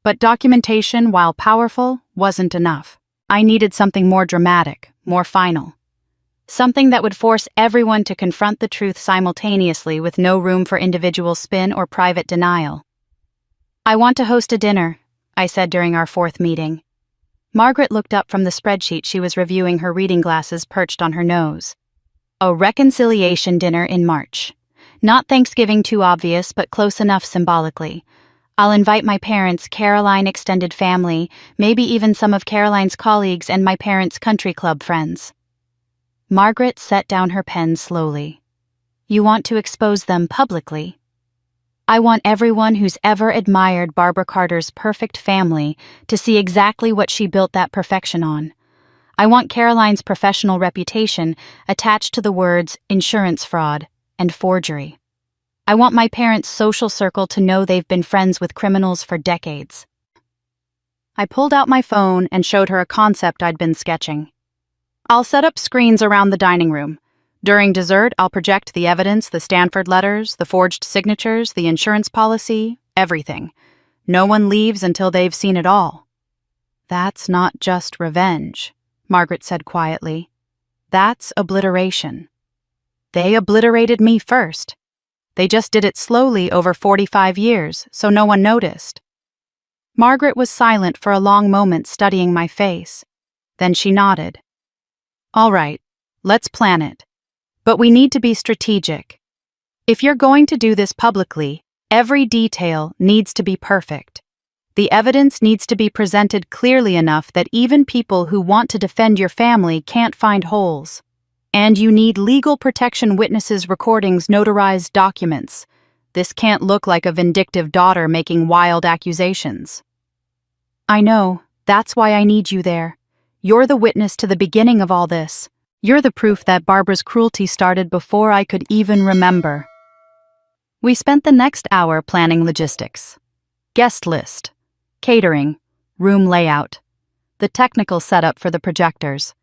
But documentation, while powerful, wasn't enough. I needed something more dramatic, more final. Something that would force everyone to confront the truth simultaneously with no room for individual spin or private denial. I want to host a dinner, I said during our 4th meeting. Margaret looked up from the spreadsheet she was reviewing, her reading glasses perched on her nose. A reconciliation dinner in March. Not Thanksgiving too obvious, but close enough symbolically. I'll invite my parents, Caroline extended family, maybe even some of Caroline's colleagues and my parents' country club friends. Margaret set down her pen slowly. You want to expose them publicly? I want everyone who's ever admired Barbara Carter's perfect family to see exactly what she built that perfection on. I want Caroline's professional reputation attached to the words insurance fraud and forgery. I want my parents' social circle to know they've been friends with criminals for decades. I pulled out my phone and showed her a concept I'd been sketching. I'll set up screens around the dining room. During dessert, I'll project the evidence, the Stanford letters, the forged signatures, the insurance policy, everything. No one leaves until they've seen it all. That's not just revenge, Margaret said quietly. That's obliteration. They obliterated me first. They just did it slowly over 45 years, so no one noticed. Margaret was silent for a long moment, studying my face. Then she nodded. All right, let's plan it. But we need to be strategic. If you're going to do this publicly, every detail needs to be perfect. The evidence needs to be presented clearly enough that even people who want to defend your family can't find holes. And you need legal protection witnesses' recordings, notarized documents. This can't look like a vindictive daughter making wild accusations. I know, that's why I need you there. You're the witness to the beginning of all this. You're the proof that Barbara's cruelty started before I could even remember. We spent the next hour planning logistics. Guest list, catering, room layout, the technical setup for the projectors.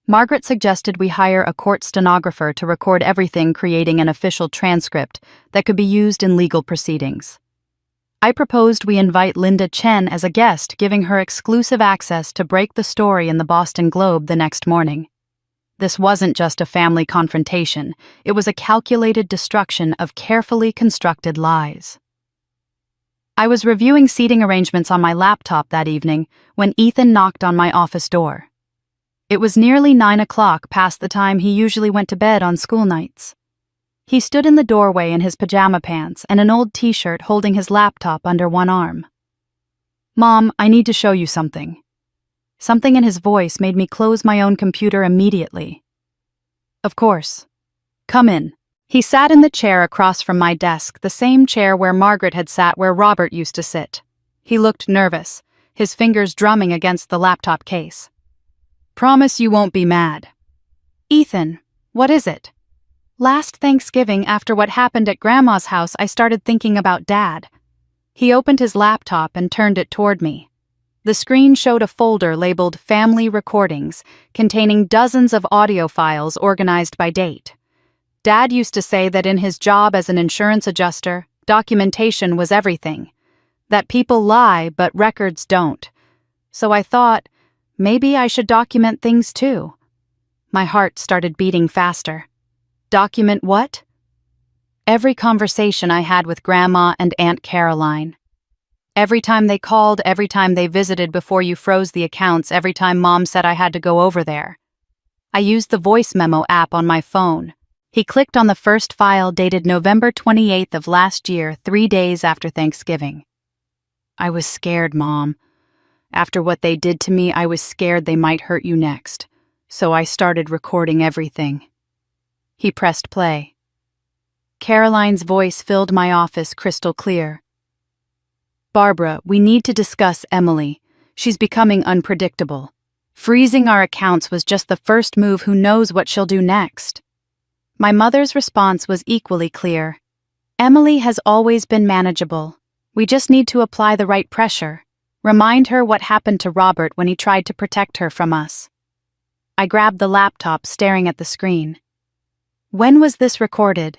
Margaret suggested we hire a court stenographer to record everything, creating an official transcript that could be used in legal proceedings. I proposed we invite Linda Chen as a guest, giving her exclusive access to break the story in the Boston Globe the next morning. This wasn't just a family confrontation, it was a calculated destruction of carefully constructed lies. I was reviewing seating arrangements on my laptop that evening when Ethan knocked on my office door. It was nearly 9 o'clock, past the time he usually went to bed on school nights. He stood in the doorway in his pajama pants and an old t-shirt, holding his laptop under one arm. Mom, I need to show you something. Something in his voice made me close my own computer immediately. Of course. Come in. He sat in the chair across from my desk, the same chair where Margaret had sat where Robert used to sit. He looked nervous, his fingers drumming against the laptop case. Promise you won't be mad. Ethan, what is it? Last Thanksgiving, after what happened at Grandma's house, I started thinking about Dad. He opened his laptop and turned it toward me. The screen showed a folder labeled Family Recordings, containing dozens of audio files organized by date. Dad used to say that in his job as an insurance adjuster, documentation was everything. That people lie, but records don't. So I thought, maybe I should document things too. My heart started beating faster. Document what? Every conversation I had with Grandma and Aunt Caroline. Every time they called, every time they visited before you froze the accounts, every time Mom said I had to go over there. I used the voice memo app on my phone. He clicked on the first file dated November 28th of last year, 3 days after Thanksgiving. I was scared, Mom. After what they did to me, I was scared they might hurt you next. So I started recording everything. He pressed play. Caroline's voice filled my office crystal clear. Barbara, we need to discuss Emily. She's becoming unpredictable. Freezing our accounts was just the first move. Who knows what she'll do next? My mother's response was equally clear. Emily has always been manageable. We just need to apply the right pressure. Remind her what happened to Robert when he tried to protect her from us. I grabbed the laptop, staring at the screen. When was this recorded?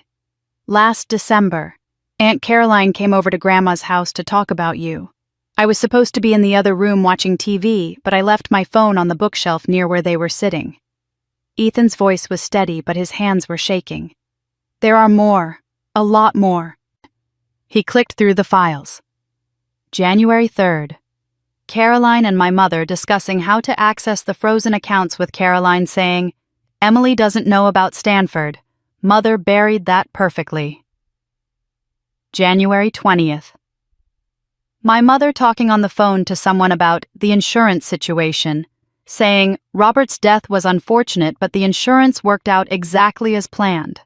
Last December. Aunt Caroline came over to Grandma's house to talk about you. I was supposed to be in the other room watching TV, but I left my phone on the bookshelf near where they were sitting. Ethan's voice was steady, but his hands were shaking. There are more. A lot more. He clicked through the files. January 3rd. Caroline and my mother discussing how to access the frozen accounts, with Caroline saying, Emily doesn't know about Stanford. Mother buried that perfectly. January 20th. My mother talking on the phone to someone about the insurance situation, saying Robert's death was unfortunate, but the insurance worked out exactly as planned.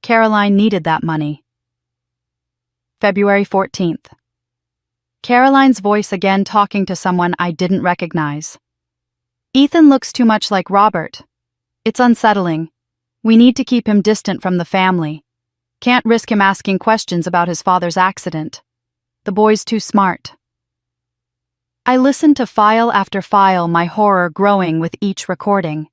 Caroline needed that money. February 14th. Caroline's voice again talking to someone I didn't recognize. Ethan looks too much like Robert. It's unsettling. We need to keep him distant from the family. Can't risk him asking questions about his father's accident. The boy's too smart. I listened to file after file, my horror growing with each recording.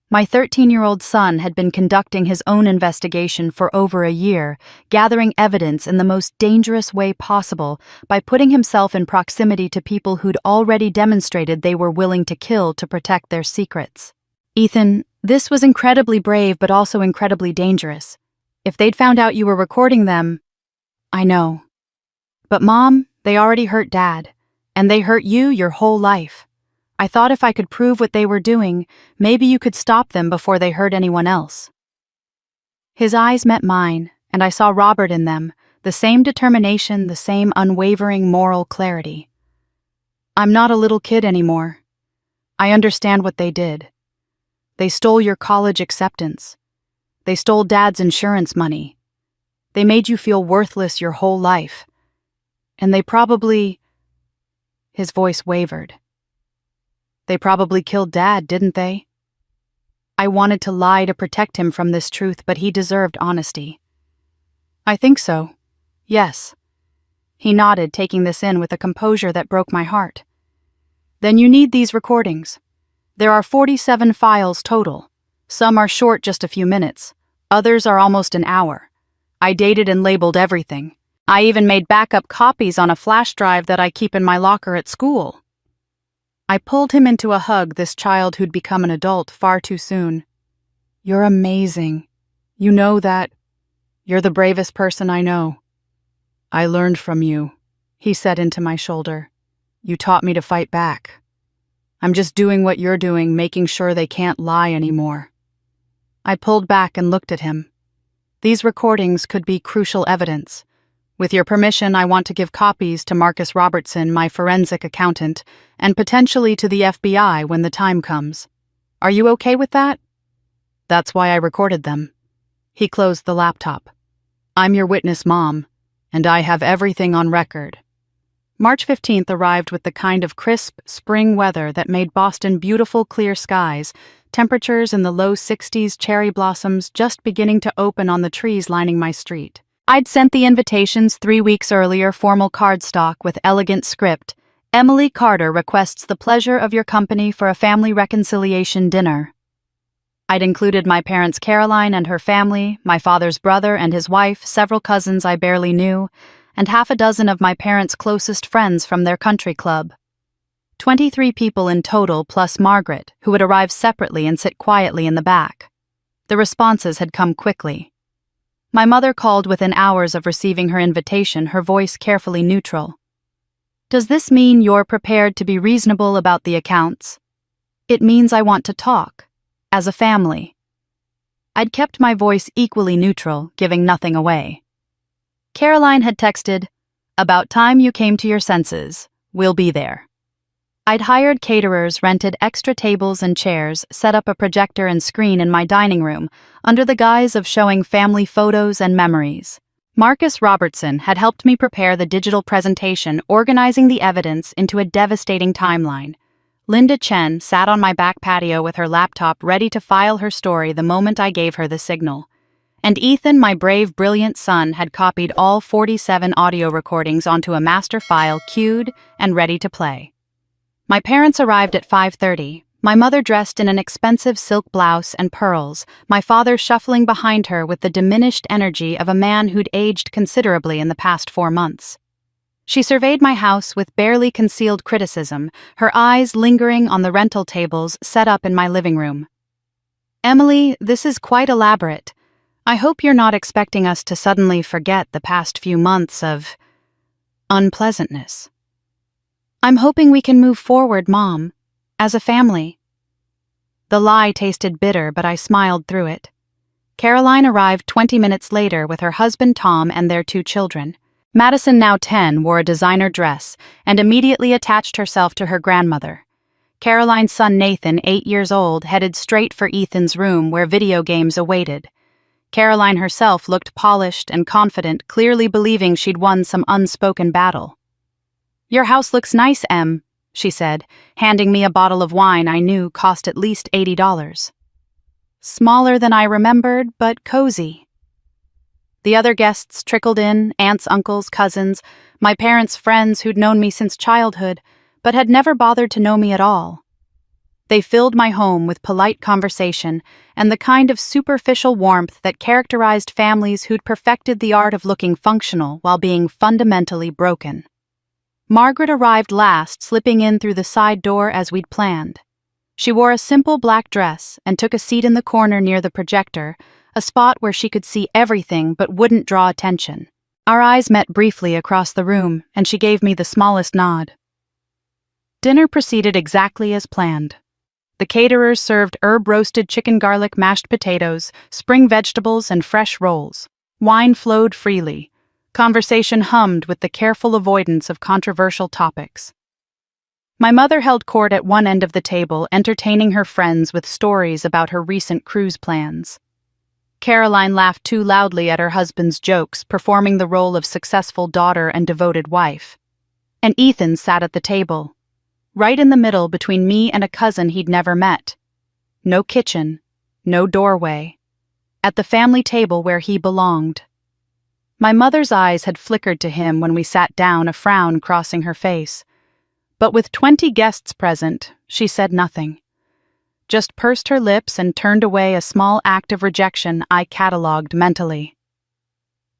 My 13-year-old son had been conducting his own investigation for over a year, gathering evidence in the most dangerous way possible by putting himself in proximity to people who'd already demonstrated they were willing to kill to protect their secrets. Ethan, this was incredibly brave but also incredibly dangerous. If they'd found out you were recording them... I know. But Mom, they already hurt Dad, and they hurt you your whole life. I thought if I could prove what they were doing, maybe you could stop them before they hurt anyone else." His eyes met mine, and I saw Robert in them, the same determination, the same unwavering moral clarity. "I'm not a little kid anymore. I understand what they did. They stole your college acceptance. They stole Dad's insurance money. They made you feel worthless your whole life. And they probably—" His voice wavered. "They probably killed Dad, didn't they?" I wanted to lie to protect him from this truth, but he deserved honesty. "I think so. Yes." He nodded, taking this in with a composure that broke my heart. "Then you need these recordings. There are 47 files total. Some are short, just a few minutes. Others are almost an hour. I dated and labeled everything. I even made backup copies on a flash drive that I keep in my locker at school." I pulled him into a hug, this child who'd become an adult far too soon. "You're amazing. You know that. You're the bravest person I know." "I learned from you," he said into my shoulder. "You taught me to fight back. I'm just doing what you're doing, making sure they can't lie anymore." I pulled back and looked at him. These recordings could be crucial evidence. With your permission, I want to give copies to Marcus Robertson, my forensic accountant, and potentially to the FBI when the time comes. Are you okay with that? That's why I recorded them. He closed the laptop. I'm your witness, Mom, and I have everything on record. March 15th arrived with the kind of crisp spring weather that made Boston beautiful, clear skies, temperatures in the low 60s, cherry blossoms just beginning to open on the trees lining my street. I'd sent the invitations 3 weeks earlier, formal cardstock with elegant script. "Emily Carter requests the pleasure of your company for a family reconciliation dinner." I'd included my parents Caroline and her family, my father's brother and his wife, several cousins I barely knew, and half a dozen of my parents' closest friends from their country club. 23 people in total, plus Margaret, who would arrive separately and sit quietly in the back. The responses had come quickly. My mother called within hours of receiving her invitation, her voice carefully neutral. "Does this mean you're prepared to be reasonable about the accounts?" "It means I want to talk. As a family." I'd kept my voice equally neutral, giving nothing away. Caroline had texted, "About time you came to your senses. We'll be there." I'd hired caterers, rented extra tables and chairs, set up a projector and screen in my dining room, under the guise of showing family photos and memories. Marcus Robertson had helped me prepare the digital presentation, organizing the evidence into a devastating timeline. Linda Chen sat on my back patio with her laptop ready to file her story the moment I gave her the signal. And Ethan, my brave, brilliant son, had copied all 47 audio recordings onto a master file, queued and ready to play. My parents arrived at 5:30, my mother dressed in an expensive silk blouse and pearls, my father shuffling behind her with the diminished energy of a man who'd aged considerably in the past 4 months. She surveyed my house with barely concealed criticism, her eyes lingering on the rental tables set up in my living room. "Emily, this is quite elaborate. I hope you're not expecting us to suddenly forget the past few months of unpleasantness. I'm hoping we can move forward, Mom, as a family." The lie tasted bitter, but I smiled through it. Caroline arrived 20 minutes later with her husband Tom and their 2 children. Madison, now 10, wore a designer dress and immediately attached herself to her grandmother. Caroline's son Nathan, 8 years old, headed straight for Ethan's room where video games awaited. Caroline herself looked polished and confident, clearly believing she'd won some unspoken battle. "Your house looks nice, Em," she said, handing me a bottle of wine I knew cost at least $80. Smaller than I remembered, but cozy. The other guests trickled in, aunts, uncles, cousins, my parents' friends who'd known me since childhood, but had never bothered to know me at all. They filled my home with polite conversation and the kind of superficial warmth that characterized families who'd perfected the art of looking functional while being fundamentally broken. Margaret arrived last, slipping in through the side door as we'd planned. She wore a simple black dress and took a seat in the corner near the projector, a spot where she could see everything but wouldn't draw attention. Our eyes met briefly across the room, and she gave me the smallest nod. Dinner proceeded exactly as planned. The caterers served herb-roasted chicken garlic mashed potatoes, spring vegetables, and fresh rolls. Wine flowed freely. Conversation hummed with the careful avoidance of controversial topics. My mother held court at one end of the table, entertaining her friends with stories about her recent cruise plans. Caroline laughed too loudly at her husband's jokes, performing the role of successful daughter and devoted wife. And Ethan sat at the table, right in the middle between me and a cousin he'd never met. No kitchen, no doorway. At the family table where he belonged. My mother's eyes had flickered to him when we sat down, a frown crossing her face. But with 20 guests present, she said nothing. Just pursed her lips and turned away, a small act of rejection I catalogued mentally.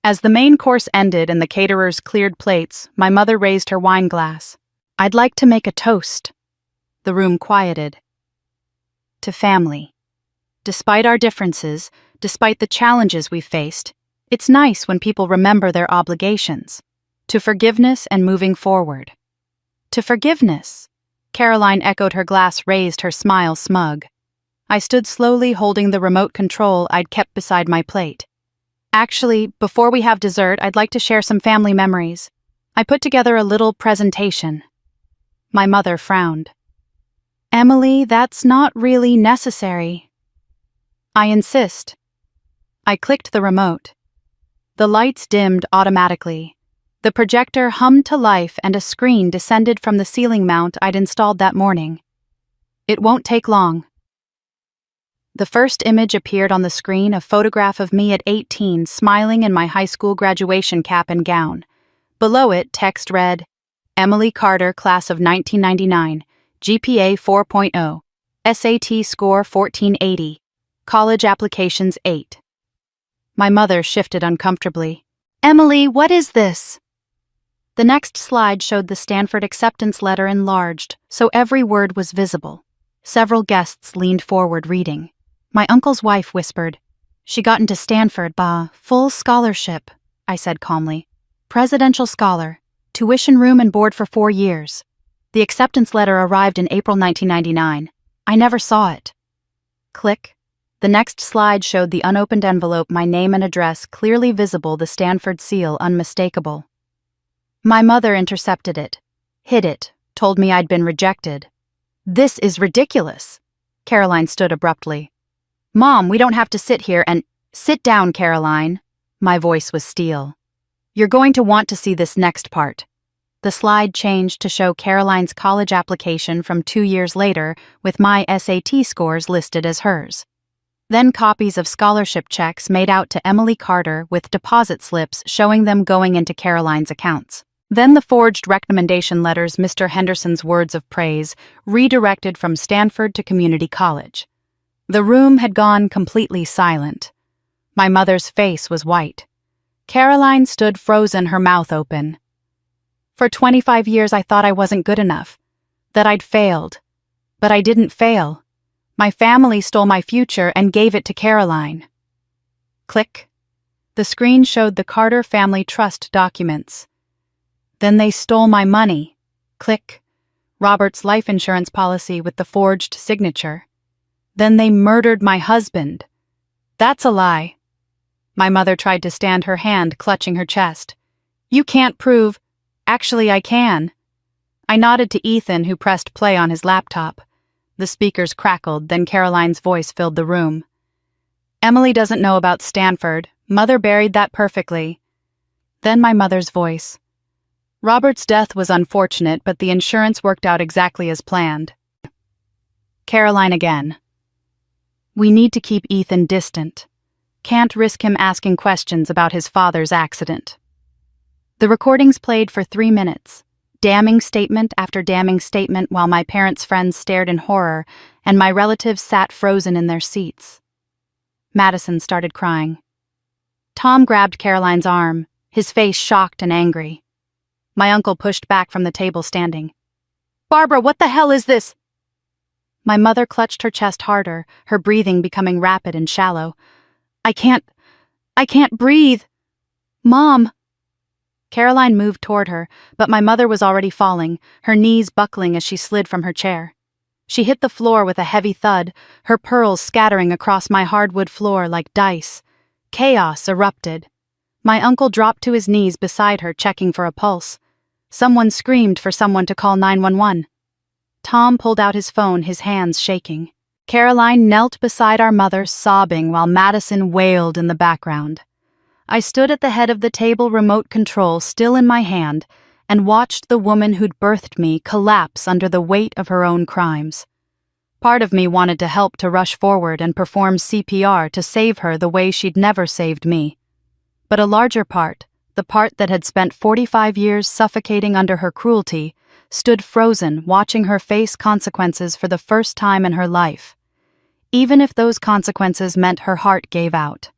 As the main course ended and the caterers cleared plates, my mother raised her wine glass. "I'd like to make a toast." The room quieted. To family. Despite our differences, despite the challenges we've faced, it's nice when people remember their obligations. To forgiveness and moving forward. To forgiveness. Caroline echoed, her glass raised, her smile smug. I stood slowly, holding the remote control I'd kept beside my plate. "Actually, before we have dessert, I'd like to share some family memories. I put together a little presentation." My mother frowned. "Emily, that's not really necessary." "I insist." I clicked the remote. The lights dimmed automatically. The projector hummed to life and a screen descended from the ceiling mount I'd installed that morning. "It won't take long." The first image appeared on the screen, a photograph of me at 18, smiling in my high school graduation cap and gown. Below it, text read, "Emily Carter, class of 1999, GPA 4.0, SAT score 1480, college applications 8. My mother shifted uncomfortably. "Emily, what is this?" The next slide showed the Stanford acceptance letter enlarged, so every word was visible. Several guests leaned forward reading. My uncle's wife whispered, "She got into Stanford, full scholarship," I said calmly. "Presidential scholar, tuition, room and board for 4 years. The acceptance letter arrived in April 1999. I never saw it." Click. The next slide showed the unopened envelope, my name and address clearly visible, the Stanford seal unmistakable. My mother intercepted it, hid it, told me I'd been rejected. "This is ridiculous." Caroline stood abruptly. "Mom, we don't have to sit here and—" "Sit down, Caroline." My voice was steel. "You're going to want to see this next part." The slide changed to show Caroline's college application from 2 years later, with my SAT scores listed as hers. Then copies of scholarship checks made out to Emily Carter with deposit slips showing them going into Caroline's accounts. Then the forged recommendation letters, Mr. Henderson's words of praise, redirected from Stanford to community college. The room had gone completely silent. My mother's face was white. Caroline stood frozen, her mouth open. "For 25 years I thought I wasn't good enough, that I'd failed. But I didn't fail. My family stole my future and gave it to Caroline." Click. The screen showed the Carter family trust documents. "Then they stole my money." Click. Robert's life insurance policy with the forged signature. "Then they murdered my husband." "That's a lie." My mother tried to stand, her hand clutching her chest. "You can't prove—" "Actually, I can." I nodded to Ethan, who pressed play on his laptop. The speakers crackled, then Caroline's voice filled the room. "Emily doesn't know about Stanford. Mother buried that perfectly." Then my mother's voice. "Robert's death was unfortunate, but the insurance worked out exactly as planned." Caroline again. "We need to keep Ethan distant. Can't risk him asking questions about his father's accident." The recordings played for 3 minutes, damning statement after damning statement, while my parents' friends stared in horror and my relatives sat frozen in their seats. Madison started crying. Tom grabbed Caroline's arm, his face shocked and angry. My uncle pushed back from the table, standing. "Barbara, what the hell is this?" My mother clutched her chest harder, her breathing becoming rapid and shallow. I can't breathe. Mom." Caroline moved toward her, but my mother was already falling, her knees buckling as she slid from her chair. She hit the floor with a heavy thud, her pearls scattering across my hardwood floor like dice. Chaos erupted. My uncle dropped to his knees beside her, checking for a pulse. Someone screamed for someone to call 911. Tom pulled out his phone, his hands shaking. Caroline knelt beside our mother, sobbing while Madison wailed in the background. I stood at the head of the table, remote control still in my hand, and watched the woman who'd birthed me collapse under the weight of her own crimes. Part of me wanted to help, to rush forward and perform CPR to save her the way she'd never saved me. But a larger part, the part that had spent 45 years suffocating under her cruelty, stood frozen, watching her face consequences for the first time in her life, even if those consequences meant her heart gave out.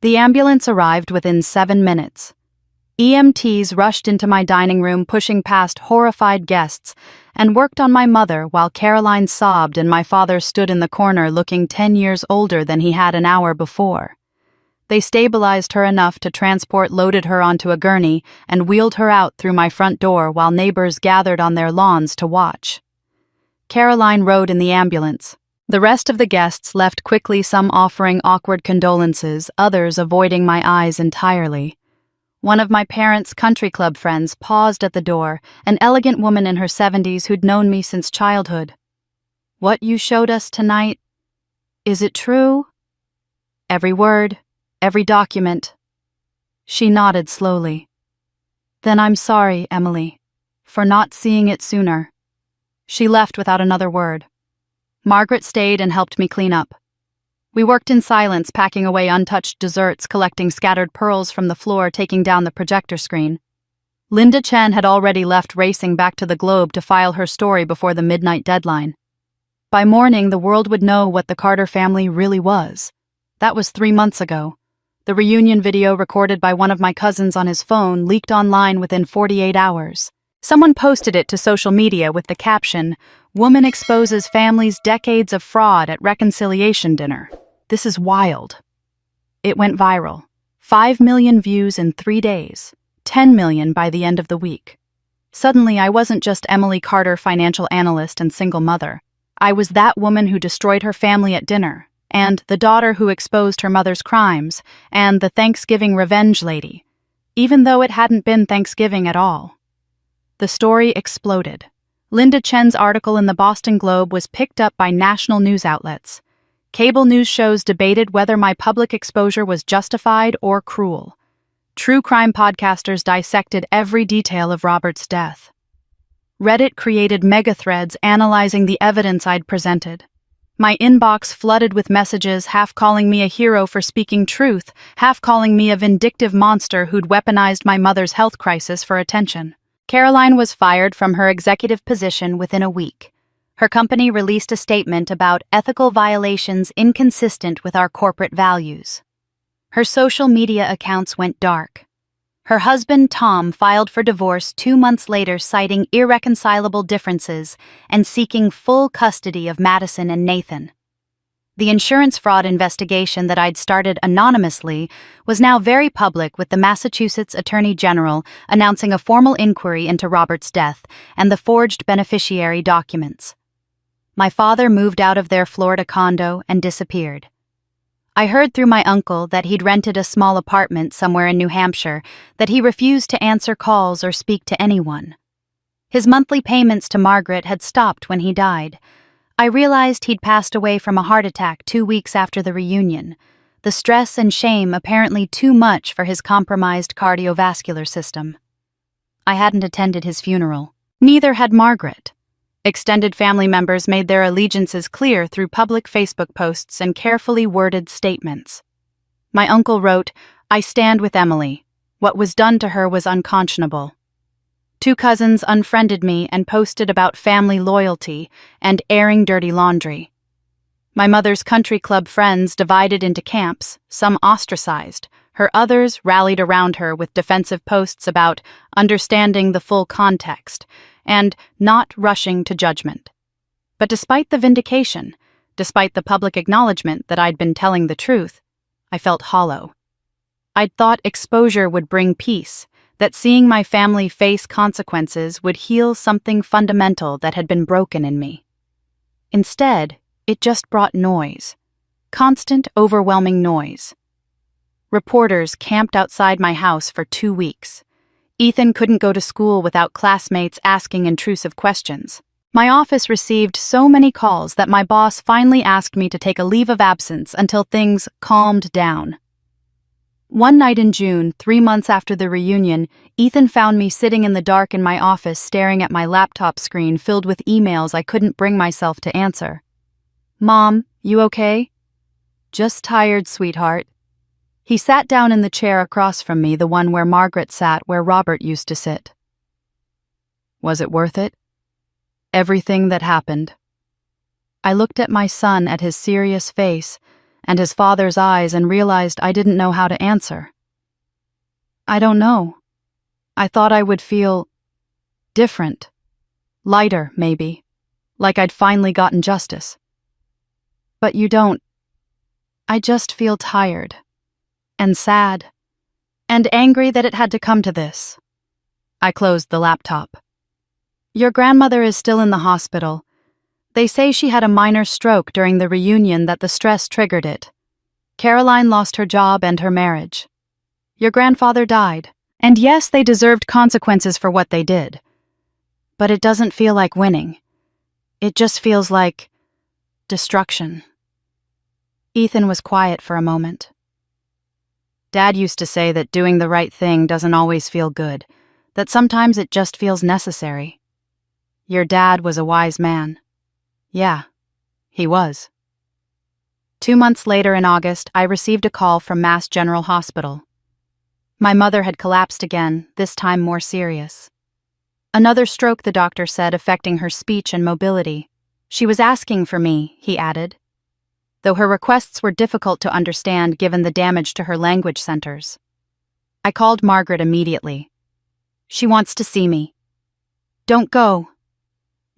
The ambulance arrived within 7 minutes. EMTs rushed into my dining room, pushing past horrified guests, and worked on my mother while Caroline sobbed and my father stood in the corner looking 10 years older than he had an hour before. They stabilized her enough to transport, loaded her onto a gurney, and wheeled her out through my front door while neighbors gathered on their lawns to watch. Caroline rode in the ambulance. The rest of the guests left quickly, some offering awkward condolences, others avoiding my eyes entirely. One of my parents' country club friends paused at the door, an elegant woman in her 70s who'd known me since childhood. "What you showed us tonight, is it true?" "Every word, every document." She nodded slowly. "Then I'm sorry, Emily, for not seeing it sooner." She left without another word. Margaret stayed and helped me clean up. We worked in silence, packing away untouched desserts, collecting scattered pearls from the floor, taking down the projector screen. Linda Chen had already left, racing back to the Globe to file her story before the midnight deadline. By morning, the world would know what the Carter family really was. That was 3 months ago. The reunion video, recorded by one of my cousins on his phone, leaked online within 48 hours. Someone posted it to social media with the caption, "Woman exposes family's decades of fraud at reconciliation dinner. This is wild." It went viral. 5 million views in 3 days, 10 million by the end of the week. Suddenly, I wasn't just Emily Carter, financial analyst and single mother. I was that woman who destroyed her family at dinner, and the daughter who exposed her mother's crimes, and the Thanksgiving revenge lady, even though it hadn't been Thanksgiving at all. The story exploded. Linda Chen's article in the Boston Globe was picked up by national news outlets. Cable news shows debated whether my public exposure was justified or cruel. True crime podcasters dissected every detail of Robert's death. Reddit created mega-threads analyzing the evidence I'd presented. My inbox flooded with messages, half calling me a hero for speaking truth, half calling me a vindictive monster who'd weaponized my mother's health crisis for attention. Caroline was fired from her executive position within a week. Her company released a statement about ethical violations inconsistent with our corporate values. Her social media accounts went dark. Her husband, Tom, filed for divorce 2 months later, citing irreconcilable differences and seeking full custody of Madison and Nathan. The insurance fraud investigation that I'd started anonymously was now very public, with the Massachusetts Attorney General announcing a formal inquiry into Robert's death and the forged beneficiary documents. My father moved out of their Florida condo and disappeared. I heard through my uncle that he'd rented a small apartment somewhere in New Hampshire, that he refused to answer calls or speak to anyone. His monthly payments to Margaret had stopped when he died. I realized he'd passed away from a heart attack 2 weeks after the reunion, the stress and shame apparently too much for his compromised cardiovascular system. I hadn't attended his funeral. Neither had Margaret. Extended family members made their allegiances clear through public Facebook posts and carefully worded statements. My uncle wrote, "I stand with Emily. What was done to her was unconscionable." 2 cousins unfriended me and posted about family loyalty and airing dirty laundry. My mother's country club friends divided into camps, some ostracized, her others rallied around her with defensive posts about understanding the full context and not rushing to judgment. But despite the vindication, despite the public acknowledgement that I'd been telling the truth, I felt hollow. I'd thought exposure would bring peace, that seeing my family face consequences would heal something fundamental that had been broken in me. Instead, it just brought noise. Constant, overwhelming noise. Reporters camped outside my house for 2 weeks. Ethan couldn't go to school without classmates asking intrusive questions. My office received so many calls that my boss finally asked me to take a leave of absence until things calmed down. One night in June, 3 months after the reunion, Ethan found me sitting in the dark in my office staring at my laptop screen filled with emails I couldn't bring myself to answer. "Mom, you okay?" "Just tired, sweetheart." He sat down in the chair across from me, the one where Margaret sat, where Robert used to sit. "Was it worth it? Everything that happened?" I looked at my son, at his serious face, and his father's eyes, and realized I didn't know how to answer. "I don't know. I thought I would feel different. Lighter, maybe. Like I'd finally gotten justice. But you don't. I just feel tired. And sad. And angry that it had to come to this." I closed the laptop. "Your grandmother is still in the hospital. They say she had a minor stroke during the reunion, that the stress triggered it. Caroline lost her job and her marriage. Your grandfather died. And yes, they deserved consequences for what they did. But it doesn't feel like winning. It just feels like destruction." Ethan was quiet for a moment. "Dad used to say that doing the right thing doesn't always feel good, that sometimes it just feels necessary. Your dad was a wise man." "Yeah, he was." 2 months later in August, I received a call from Mass General Hospital. My mother had collapsed again, this time more serious. Another stroke, the doctor said, affecting her speech and mobility. She was asking for me, he added, though her requests were difficult to understand given the damage to her language centers. I called Margaret immediately. "She wants to see me." "Don't go."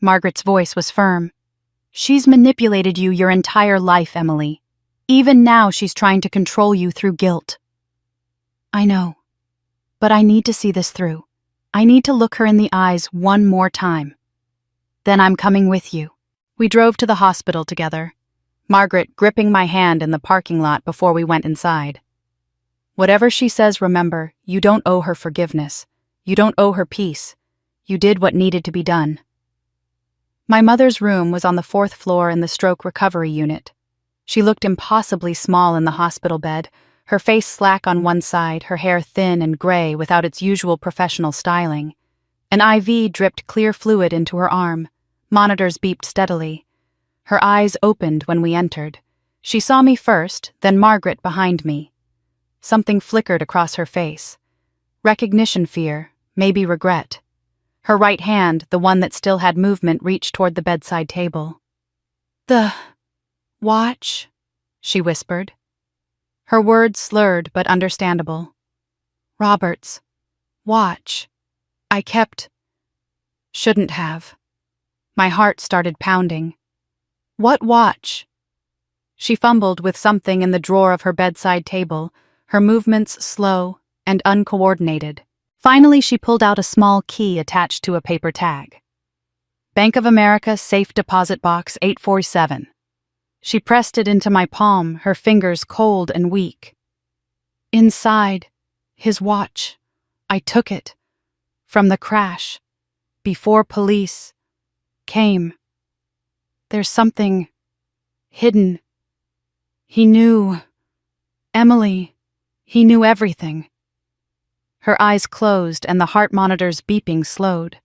Margaret's voice was firm. "She's manipulated you your entire life, Emily. Even now she's trying to control you through guilt." "I know. But I need to see this through. I need to look her in the eyes one more time." "Then I'm coming with you." We drove to the hospital together, Margaret gripping my hand in the parking lot before we went inside. "Whatever she says, remember, you don't owe her forgiveness. You don't owe her peace. You did what needed to be done." My mother's room was on the 4th floor in the stroke recovery unit. She looked impossibly small in the hospital bed, her face slack on one side, her hair thin and gray without its usual professional styling. An IV dripped clear fluid into her arm. Monitors beeped steadily. Her eyes opened when we entered. She saw me first, then Margaret behind me. Something flickered across her face. Recognition fear, maybe regret. Her right hand, the one that still had movement, reached toward the bedside table. "The watch," she whispered. Her words slurred but understandable. "Robert's watch. I kept... shouldn't have." My heart started pounding. "What watch?" She fumbled with something in the drawer of her bedside table, her movements slow and uncoordinated. Finally, she pulled out a small key attached to a paper tag. "Bank of America Safe Deposit Box 847. She pressed it into my palm, her fingers cold and weak. Inside, his watch. I took it. From the crash. Before police came. There's something hidden. He knew. Emily, he knew everything." Her eyes closed and the heart monitor's beeping slowed.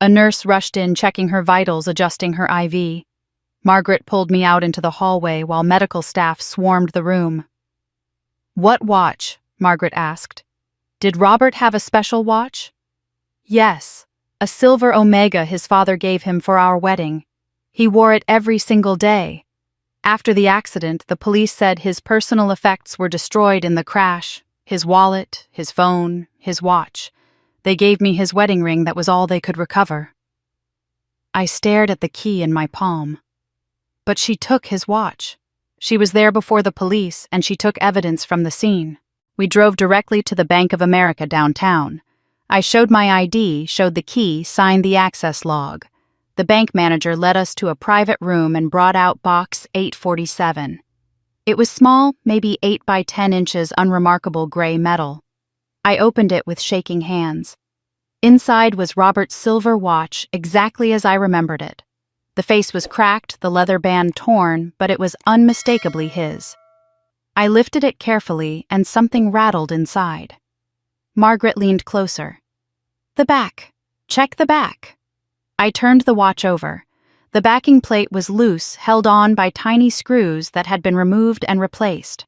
A nurse rushed in, checking her vitals, adjusting her IV. Margaret pulled me out into the hallway while medical staff swarmed the room. "What watch?" Margaret asked. "Did Robert have a special watch?" "Yes, a silver Omega his father gave him for our wedding. He wore it every single day. After the accident, the police said his personal effects were destroyed in the crash, his wallet, his phone, his watch. They gave me his wedding ring that was all they could recover." I stared at the key in my palm. But she took his watch. She was there before the police, and she took evidence from the scene. We drove directly to the Bank of America downtown. I showed my ID, showed the key, signed the access log. The bank manager led us to a private room and brought out box 847. It was small, maybe 8 by 10 inches unremarkable gray metal. I opened it with shaking hands. Inside was Robert's silver watch, exactly as I remembered it. The face was cracked, the leather band torn, but it was unmistakably his. I lifted it carefully, and something rattled inside. Margaret leaned closer. "The back. Check the back." I turned the watch over. The backing plate was loose, held on by tiny screws that had been removed and replaced.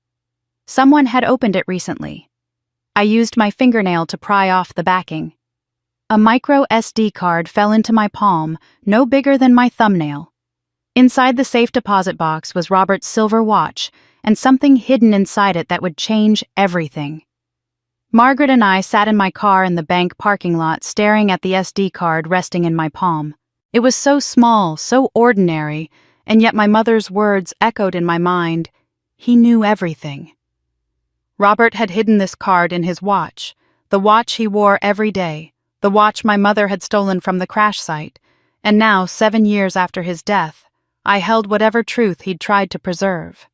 Someone had opened it recently. I used my fingernail to pry off the backing. A micro SD card fell into my palm, no bigger than my thumbnail. Inside the safe deposit box was Robert's silver watch, and something hidden inside it that would change everything. Margaret and I sat in my car in the bank parking lot staring at the SD card resting in my palm. It was so small, so ordinary, and yet my mother's words echoed in my mind. He knew everything. Robert had hidden this card in his watch, the watch he wore every day, the watch my mother had stolen from the crash site, and now, 7 years after his death, I held whatever truth he'd tried to preserve.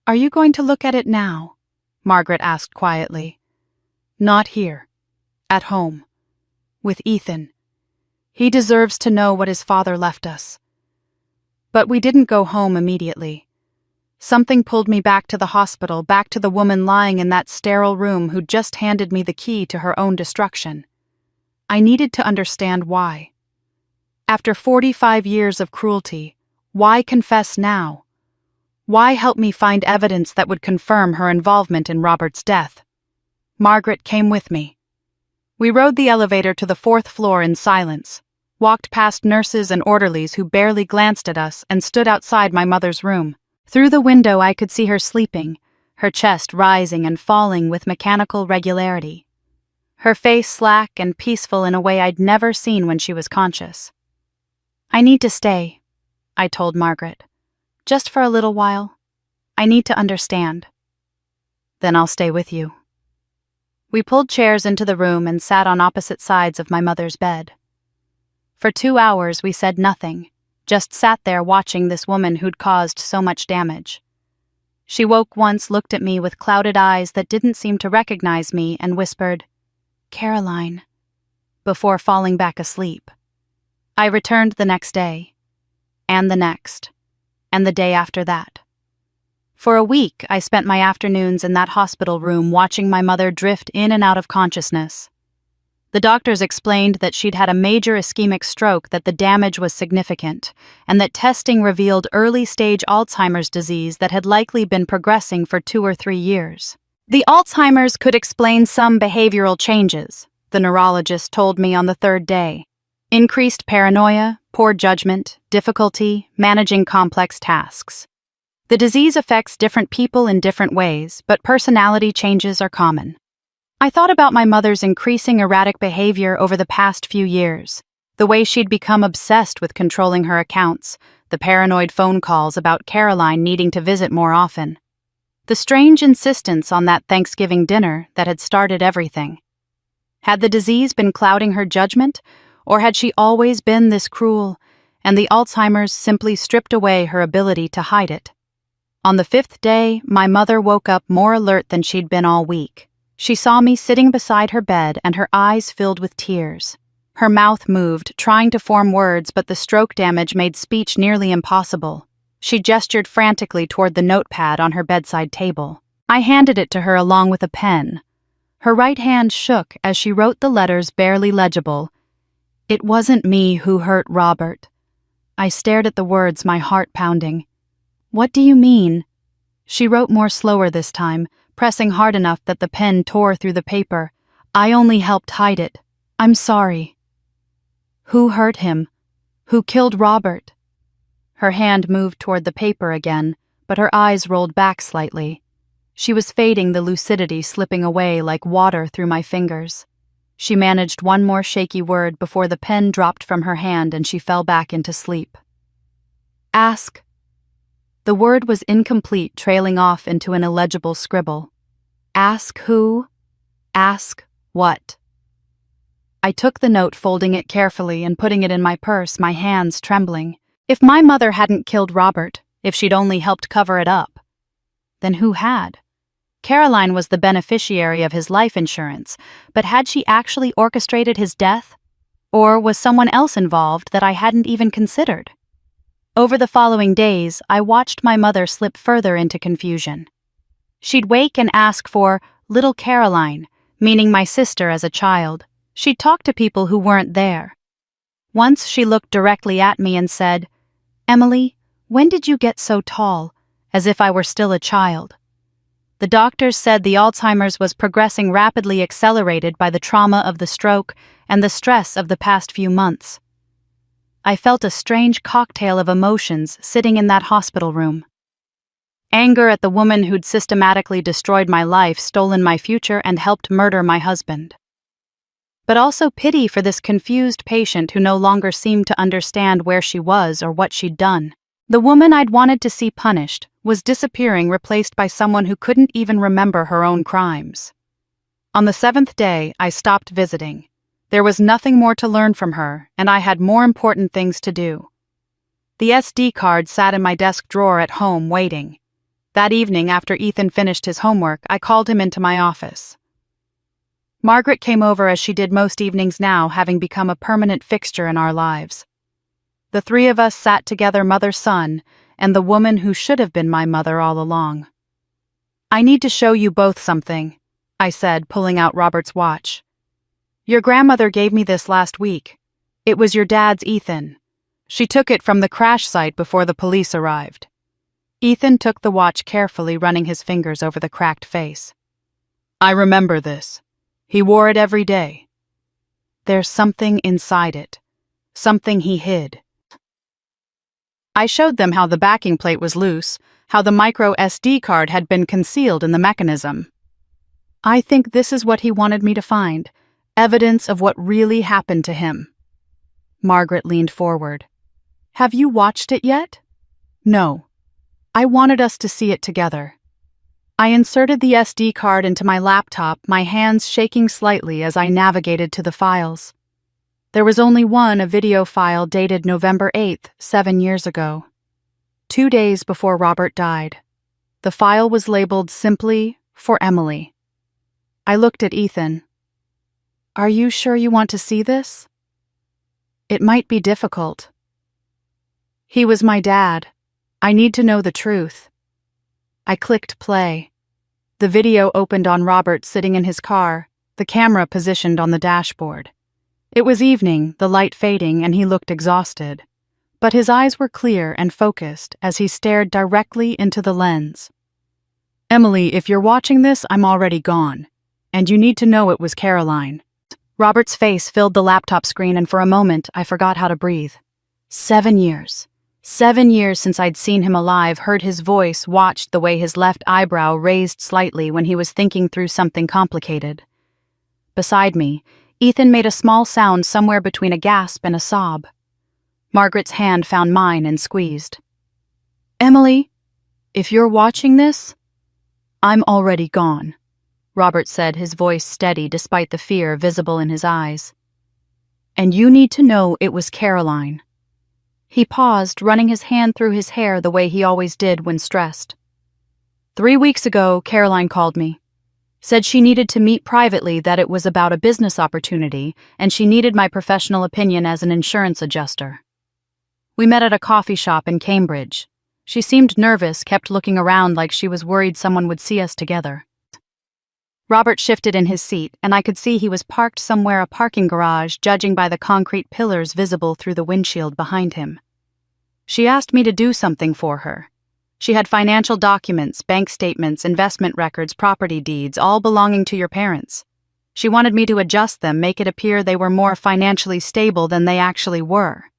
"Are you going to look at it now?" Margaret asked quietly. "Not here. At home. With Ethan. He deserves to know what his father left us." But we didn't go home immediately. Something pulled me back to the hospital, back to the woman lying in that sterile room who'd just handed me the key to her own destruction. I needed to understand why. After 45 years of cruelty, why confess now? Why help me find evidence that would confirm her involvement in Robert's death? Margaret came with me. We rode the elevator to the 4th floor in silence, walked past nurses and orderlies who barely glanced at us, and stood outside my mother's room. Through the window I could see her sleeping, her chest rising and falling with mechanical regularity. Her face slack and peaceful in a way I'd never seen when she was conscious. "I need to stay," I told Margaret. "Just for a little while. I need to understand." "Then I'll stay with you." We pulled chairs into the room and sat on opposite sides of my mother's bed. For 2 hours we said nothing, just sat there watching this woman who'd caused so much damage. She woke once, looked at me with clouded eyes that didn't seem to recognize me, and whispered, "Caroline," before falling back asleep. I returned the next day, and the next, and the day after that. For a week, I spent my afternoons in that hospital room watching my mother drift in and out of consciousness. The doctors explained that she'd had a major ischemic stroke, that the damage was significant, and that testing revealed early-stage Alzheimer's disease that had likely been progressing for 2 or 3 years. The Alzheimer's could explain some behavioral changes, the neurologist told me on the 3rd day. Increased paranoia, poor judgment, difficulty managing complex tasks. The disease affects different people in different ways, but personality changes are common. I thought about my mother's increasing erratic behavior over the past few years, the way she'd become obsessed with controlling her accounts, the paranoid phone calls about Caroline needing to visit more often, the strange insistence on that Thanksgiving dinner that had started everything. Had the disease been clouding her judgment, or had she always been this cruel, and the Alzheimer's simply stripped away her ability to hide it? On the 5th day, my mother woke up more alert than she'd been all week. She saw me sitting beside her bed, and her eyes filled with tears. Her mouth moved, trying to form words, but the stroke damage made speech nearly impossible. She gestured frantically toward the notepad on her bedside table. I handed it to her along with a pen. Her right hand shook as she wrote the letters barely legible. "It wasn't me who hurt Robert." I stared at the words, my heart pounding. "What do you mean?" She wrote more slower this time, pressing hard enough that the pen tore through the paper. "I only helped hide it. I'm sorry." "Who hurt him? Who killed Robert?" Her hand moved toward the paper again, but her eyes rolled back slightly. She was fading, the lucidity slipping away like water through my fingers. She managed one more shaky word before the pen dropped from her hand and she fell back into sleep. "Ask." The word was incomplete, trailing off into an illegible scribble. Ask who? Ask what? I took the note, folding it carefully and putting it in my purse, my hands trembling. If my mother hadn't killed Robert, if she'd only helped cover it up, then who had? Caroline was the beneficiary of his life insurance, but had she actually orchestrated his death? Or was someone else involved that I hadn't even considered? Over the following days, I watched my mother slip further into confusion. She'd wake and ask for little Caroline, meaning my sister as a child. She'd talk to people who weren't there. Once she looked directly at me and said, "Emily, when did you get so tall?" as if I were still a child. The doctors said the Alzheimer's was progressing rapidly, accelerated by the trauma of the stroke and the stress of the past few months. I felt a strange cocktail of emotions sitting in that hospital room. Anger at the woman who'd systematically destroyed my life, stolen my future, and helped murder my husband. But also pity for this confused patient who no longer seemed to understand where she was or what she'd done. The woman I'd wanted to see punished was disappearing, replaced by someone who couldn't even remember her own crimes. On the 7th day, I stopped visiting. There was nothing more to learn from her, and I had more important things to do. The SD card sat in my desk drawer at home, waiting. That evening, after Ethan finished his homework, I called him into my office. Margaret came over as she did most evenings now, having become a permanent fixture in our lives. The three of us sat together, mother-son, and the woman who should have been my mother all along. "I need to show you both something," I said, pulling out Robert's watch. "Your grandmother gave me this last week. It was your dad's, Ethan. She took it from the crash site before the police arrived." Ethan took the watch carefully, running his fingers over the cracked face. "I remember this. He wore it every day. There's something inside it. Something he hid." I showed them how the backing plate was loose, how the micro SD card had been concealed in the mechanism. "I think this is what he wanted me to find, evidence of what really happened to him." Margaret leaned forward. "Have you watched it yet?" "No. I wanted us to see it together." I inserted the SD card into my laptop, my hands shaking slightly as I navigated to the files. There was only one, a video file dated November 8th, 7 years ago. 2 days before Robert died. The file was labeled simply, "For Emily." I looked at Ethan. "Are you sure you want to see this?" "It might be difficult." "He was my dad. I need to know the truth." I clicked play. The video opened on Robert sitting in his car, the camera positioned on the dashboard. It was evening, the light fading, and he looked exhausted. But his eyes were clear and focused as he stared directly into the lens. "Emily, if you're watching this, I'm already gone. And you need to know it was Caroline." Robert's face filled the laptop screen, and for a moment, I forgot how to breathe. 7 years. 7 years since I'd seen him alive, heard his voice, watched the way his left eyebrow raised slightly when he was thinking through something complicated. Beside me, Ethan made a small sound somewhere between a gasp and a sob. Margaret's hand found mine and squeezed. "Emily, if you're watching this, I'm already gone," Robert said, his voice steady despite the fear visible in his eyes. "And you need to know it was Caroline." He paused, running his hand through his hair the way he always did when stressed. 3 weeks ago, Caroline called me. Said she needed to meet privately, that it was about a business opportunity, and she needed my professional opinion as an insurance adjuster. We met at a coffee shop in Cambridge. She seemed nervous, kept looking around like she was worried someone would see us together. Robert shifted in his seat, and I could see he was parked somewhere, a parking garage, judging by the concrete pillars visible through the windshield behind him. She asked me to do something for her. She had financial documents, bank statements, investment records, property deeds, all belonging to your parents. She wanted me to adjust them, make it appear they were more financially stable than they actually were.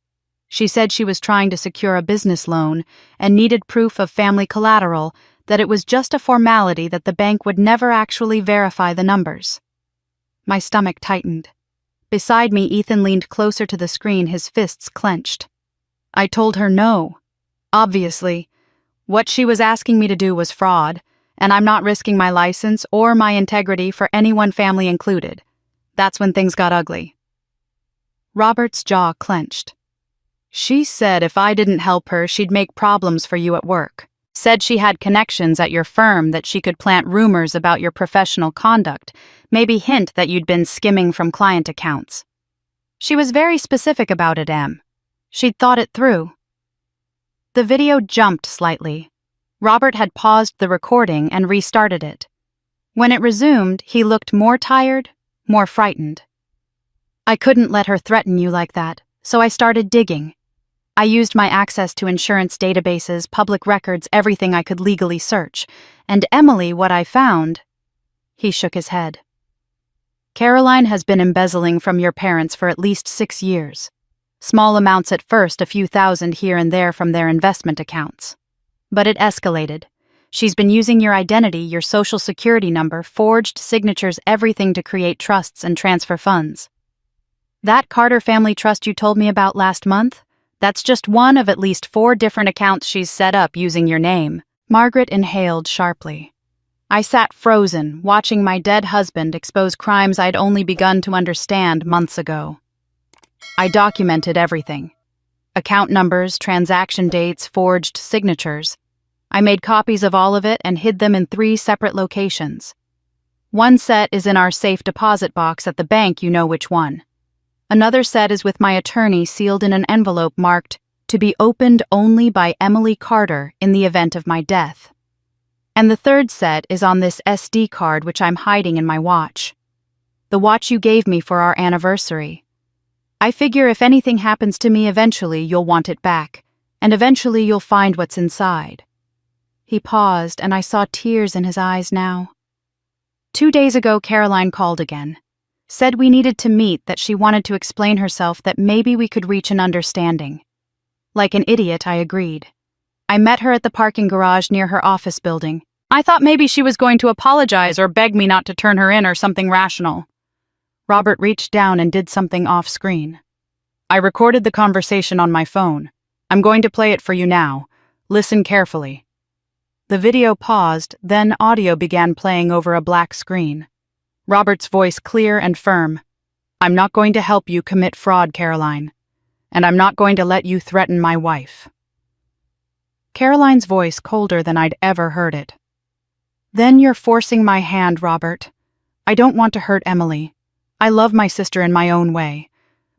She said she was trying to secure a business loan and needed proof of family collateral, that it was just a formality, that the bank would never actually verify the numbers. My stomach tightened. Beside me, Ethan leaned closer to the screen, his fists clenched. I told her no. Obviously, what she was asking me to do was fraud, and I'm not risking my license or my integrity for anyone, family included. That's when things got ugly. Robert's jaw clenched. She said if I didn't help her, she'd make problems for you at work. Said she had connections at your firm that she could plant rumors about your professional conduct, maybe hint that you'd been skimming from client accounts. She was very specific about it, Em. She'd thought it through. The video jumped slightly. Robert had paused the recording and restarted it. When it resumed, he looked more tired, more frightened. I couldn't let her threaten you like that, so I started digging. I used my access to insurance databases, public records, everything I could legally search. And Emily, what I found... He shook his head. Caroline has been embezzling from your parents for at least 6 years. Small amounts at first, a few thousand here and there from their investment accounts. But it escalated. She's been using your identity, your social security number, forged signatures, everything to create trusts and transfer funds. That Carter family trust you told me about last month? That's just one of at least 4 different accounts she's set up using your name. Margaret inhaled sharply. I sat frozen, watching my dead husband expose crimes I'd only begun to understand months ago. I documented everything. Account numbers, transaction dates, forged signatures. I made copies of all of it and hid them in 3 separate locations. One set is in our safe deposit box at the bank, you know which one. Another set is with my attorney sealed in an envelope marked, "To be opened only by Emily Carter in the event of my death." And the third set is on this SD card which I'm hiding in my watch. The watch you gave me for our anniversary. I figure if anything happens to me eventually you'll want it back, and eventually you'll find what's inside. He paused, and I saw tears in his eyes now. 2 days ago Caroline called again. Said we needed to meet, that she wanted to explain herself, that maybe we could reach an understanding. Like an idiot, I agreed. I met her at the parking garage near her office building. I thought maybe she was going to apologize or beg me not to turn her in or something rational. Robert reached down and did something off-screen. I recorded the conversation on my phone. I'm going to play it for you now. Listen carefully. The video paused, then audio began playing over a black screen. Robert's voice clear and firm. I'm not going to help you commit fraud, Caroline. And I'm not going to let you threaten my wife. Caroline's voice colder than I'd ever heard it. Then you're forcing my hand, Robert. I don't want to hurt Emily. I love my sister in my own way.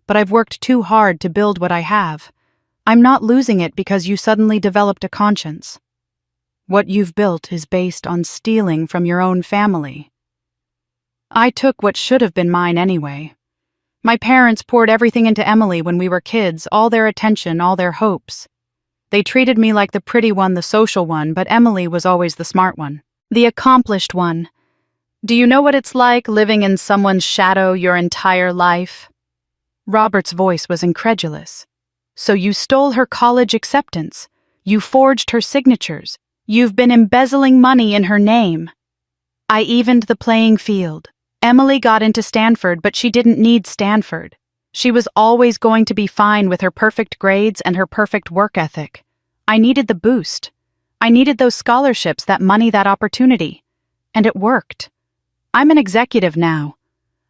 But I've worked too hard to build what I have. I'm not losing it because you suddenly developed a conscience. What you've built is based on stealing from your own family. I took what should have been mine anyway. My parents poured everything into Emily when we were kids, all their attention, all their hopes. They treated me like the pretty one, the social one, but Emily was always the smart one, the accomplished one. Do you know what it's like living in someone's shadow your entire life? Robert's voice was incredulous. So you stole her college acceptance. You forged her signatures. You've been embezzling money in her name. I evened the playing field. Emily got into Stanford, but she didn't need Stanford. She was always going to be fine with her perfect grades and her perfect work ethic. I needed the boost. I needed those scholarships, that money, that opportunity. And it worked. I'm an executive now.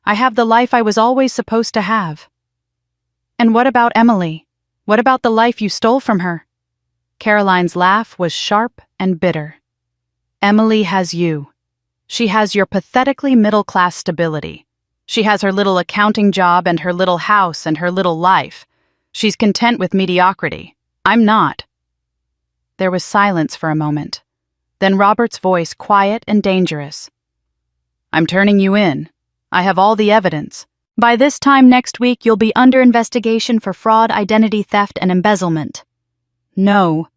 I have the life I was always supposed to have. And what about Emily? What about the life you stole from her? Caroline's laugh was sharp and bitter. Emily has you. She has your pathetically middle-class stability. She has her little accounting job and her little house and her little life. She's content with mediocrity. I'm not. There was silence for a moment. Then Robert's voice, quiet and dangerous. I'm turning you in. I have all the evidence. By this time next week, you'll be under investigation for fraud, identity theft, and embezzlement. No.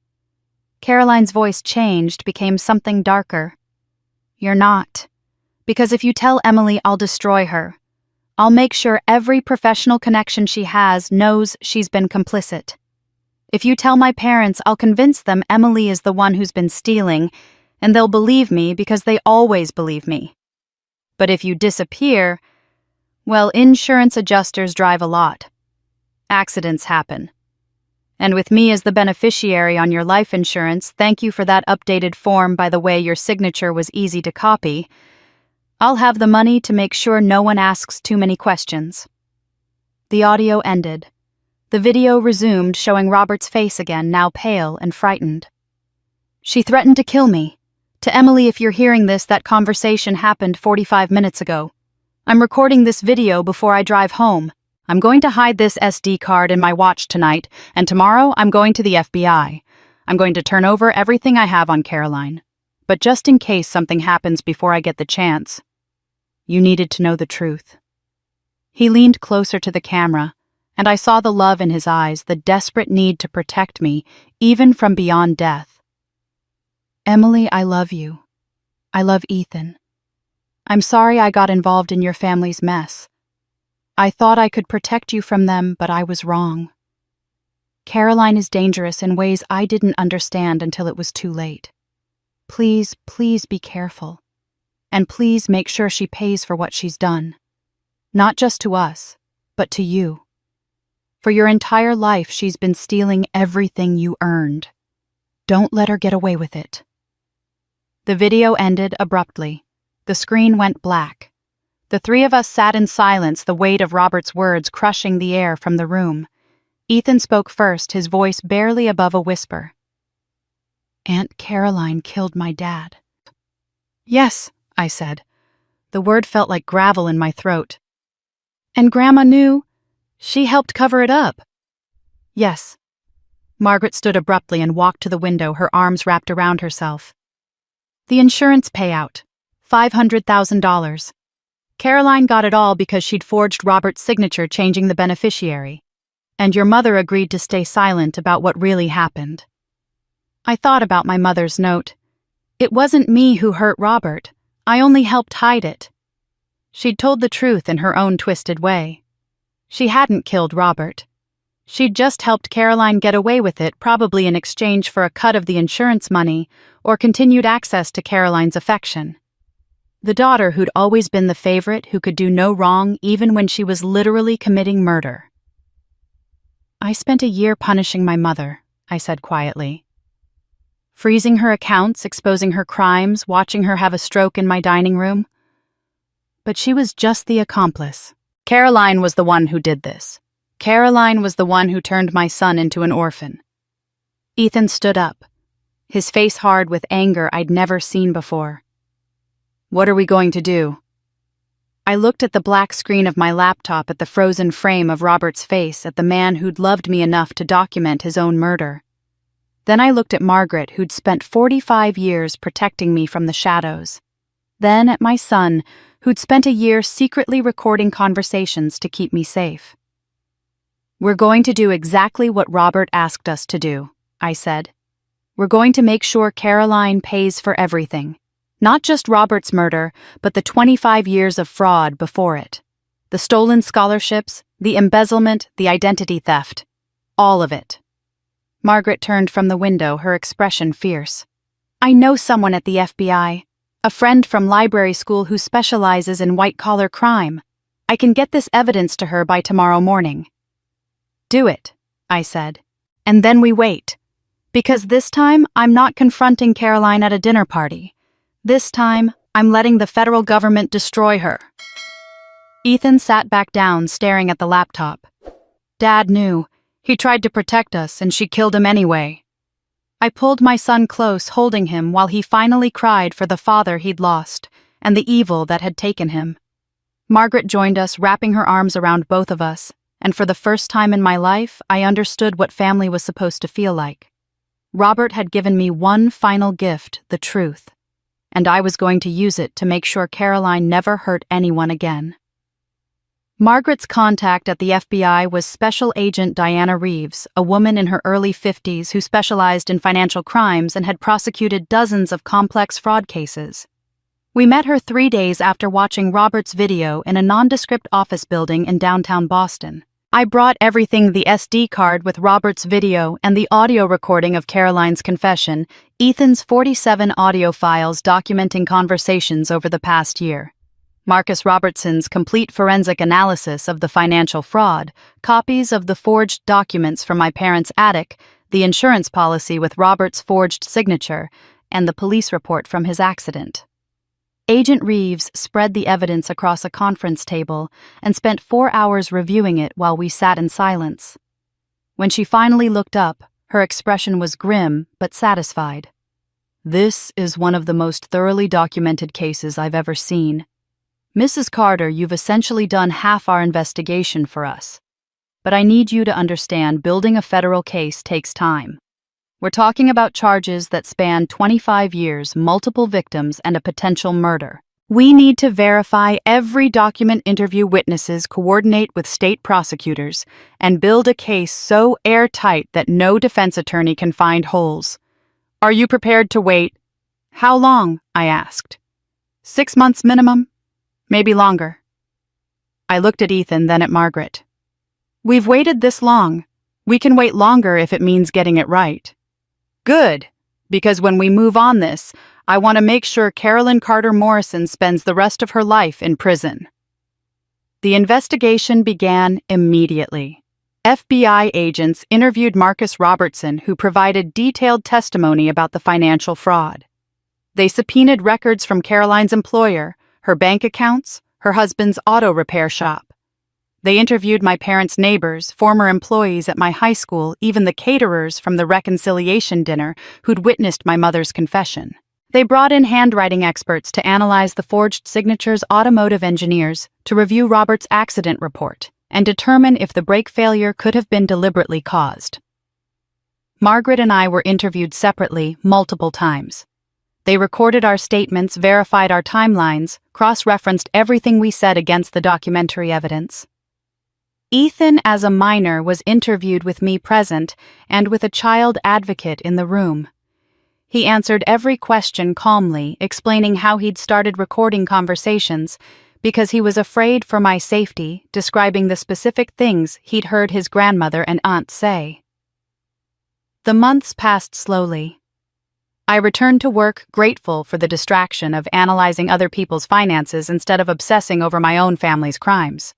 Caroline's voice changed, became something darker. You're not. Because if you tell Emily, I'll destroy her. I'll make sure every professional connection she has knows she's been complicit. If you tell my parents, I'll convince them Emily is the one who's been stealing, and they'll believe me because they always believe me. But if you disappear, well, insurance adjusters drive a lot. Accidents happen. And with me as the beneficiary on your life insurance, thank you for that updated form. By the way, your signature was easy to copy. I'll have the money to make sure no one asks too many questions." The audio ended. The video resumed, showing Robert's face again, now pale and frightened. "She threatened to kill me. To Emily, if you're hearing this, that conversation happened 45 minutes ago. I'm recording this video before I drive home. I'm going to hide this SD card in my watch tonight, and tomorrow I'm going to the FBI. I'm going to turn over everything I have on Caroline. But just in case something happens before I get the chance, you needed to know the truth." He leaned closer to the camera, and I saw the love in his eyes, the desperate need to protect me, even from beyond death. "Emily, I love you. I love Ethan. I'm sorry I got involved in your family's mess. I thought I could protect you from them, but I was wrong. Caroline is dangerous in ways I didn't understand until it was too late. Please, please be careful. And please make sure she pays for what she's done. Not just to us, but to you. For your entire life, she's been stealing everything you earned. Don't let her get away with it." The video ended abruptly. The screen went black. The three of us sat in silence, the weight of Robert's words crushing the air from the room. Ethan spoke first, his voice barely above a whisper. "Aunt Caroline killed my dad." "Yes," I said. The word felt like gravel in my throat. "And Grandma knew? She helped cover it up." "Yes." Margaret stood abruptly and walked to the window, her arms wrapped around herself. "The insurance payout. $500,000. Caroline got it all because she'd forged Robert's signature, changing the beneficiary. And your mother agreed to stay silent about what really happened." I thought about my mother's note. It wasn't me who hurt Robert. I only helped hide it. She'd told the truth in her own twisted way. She hadn't killed Robert. She'd just helped Caroline get away with it, probably in exchange for a cut of the insurance money or continued access to Caroline's affection. The daughter who'd always been the favorite, who could do no wrong even when she was literally committing murder. "I spent a year punishing my mother," I said quietly. "Freezing her accounts, exposing her crimes, watching her have a stroke in my dining room. But she was just the accomplice. Caroline was the one who did this. Caroline was the one who turned my son into an orphan." Ethan stood up, his face hard with anger I'd never seen before. "What are we going to do?" I looked at the black screen of my laptop, at the frozen frame of Robert's face, at the man who'd loved me enough to document his own murder. Then I looked at Margaret, who'd spent 45 years protecting me from the shadows. Then at my son, who'd spent a year secretly recording conversations to keep me safe. "We're going to do exactly what Robert asked us to do," I said. "We're going to make sure Caroline pays for everything. Not just Robert's murder, but the 25 years of fraud before it. The stolen scholarships, the embezzlement, the identity theft. All of it." Margaret turned from the window, her expression fierce. "I know someone at the FBI, a friend from library school who specializes in white-collar crime. I can get this evidence to her by tomorrow morning." "Do it," I said. "And then we wait. Because this time, I'm not confronting Caroline at a dinner party. This time, I'm letting the federal government destroy her." Ethan sat back down, staring at the laptop. "Dad knew. He tried to protect us, and she killed him anyway." I pulled my son close, holding him while he finally cried for the father he'd lost and the evil that had taken him. Margaret joined us, wrapping her arms around both of us, and for the first time in my life, I understood what family was supposed to feel like. Robert had given me one final gift, the truth, and I was going to use it to make sure Caroline never hurt anyone again. Margaret's contact at the FBI was Special Agent Diana Reeves, a woman in her early 50s who specialized in financial crimes and had prosecuted dozens of complex fraud cases. We met her 3 days after watching Robert's video in a nondescript office building in downtown Boston. I brought everything: the SD card with Robert's video and the audio recording of Caroline's confession, Ethan's 47 audio files documenting conversations over the past year. Marcus Robertson's complete forensic analysis of the financial fraud, copies of the forged documents from my parents' attic, the insurance policy with Robert's forged signature, and the police report from his accident. Agent Reeves spread the evidence across a conference table and spent 4 hours reviewing it while we sat in silence. When she finally looked up, her expression was grim but satisfied. "This is one of the most thoroughly documented cases I've ever seen. Mrs. Carter, you've essentially done half our investigation for us. But I need you to understand building a federal case takes time. We're talking about charges that span 25 years, multiple victims, and a potential murder. We need to verify every document, interview witnesses, coordinate with state prosecutors, and build a case so airtight that no defense attorney can find holes. Are you prepared to wait?" "How long?" I asked. 6 months minimum? Maybe longer." I looked at Ethan, then at Margaret. "We've waited this long. We can wait longer if it means getting it right." "Good, because when we move on this, I want to make sure Carolyn Carter Morrison spends the rest of her life in prison." The investigation began immediately. FBI agents interviewed Marcus Robertson, who provided detailed testimony about the financial fraud. They subpoenaed records from Caroline's employer, her bank accounts, her husband's auto repair shop. They interviewed my parents' neighbors, former employees at my high school, even the caterers from the reconciliation dinner who'd witnessed my mother's confession. They brought in handwriting experts to analyze the forged signatures, automotive engineers to review Robert's accident report and determine if the brake failure could have been deliberately caused. Margaret and I were interviewed separately multiple times. They recorded our statements, verified our timelines, cross-referenced everything we said against the documentary evidence. Ethan, as a minor, was interviewed with me present and with a child advocate in the room. He answered every question calmly, explaining how he'd started recording conversations because he was afraid for my safety, describing the specific things he'd heard his grandmother and aunt say. The months passed slowly. I returned to work grateful for the distraction of analyzing other people's finances instead of obsessing over my own family's crimes.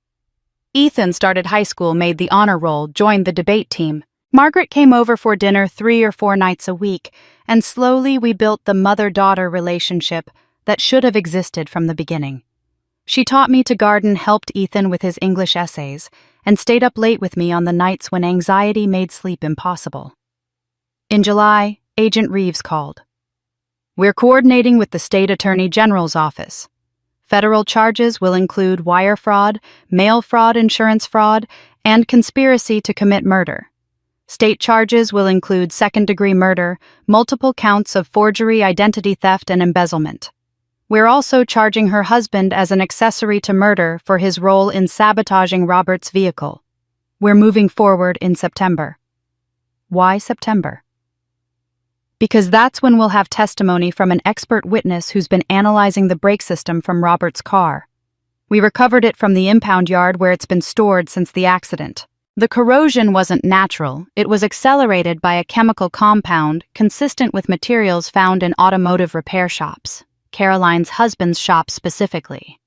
Ethan started high school, made the honor roll, joined the debate team. Margaret came over for dinner 3 or 4 nights a week, and slowly we built the mother-daughter relationship that should have existed from the beginning. She taught me to garden, helped Ethan with his English essays, and stayed up late with me on the nights when anxiety made sleep impossible. In July, Agent Reeves called. "We're coordinating with the State Attorney General's office. Federal charges will include wire fraud, mail fraud, insurance fraud, and conspiracy to commit murder. State charges will include second-degree murder, multiple counts of forgery, identity theft, and embezzlement. We're also charging her husband as an accessory to murder for his role in sabotaging Robert's vehicle. We're moving forward in September." Why September? Because that's when we'll have testimony from an expert witness who's been analyzing the brake system from Robert's car. We recovered it from the impound yard where it's been stored since the accident. The corrosion wasn't natural, it was accelerated by a chemical compound consistent with materials found in automotive repair shops, Caroline's husband's shop specifically.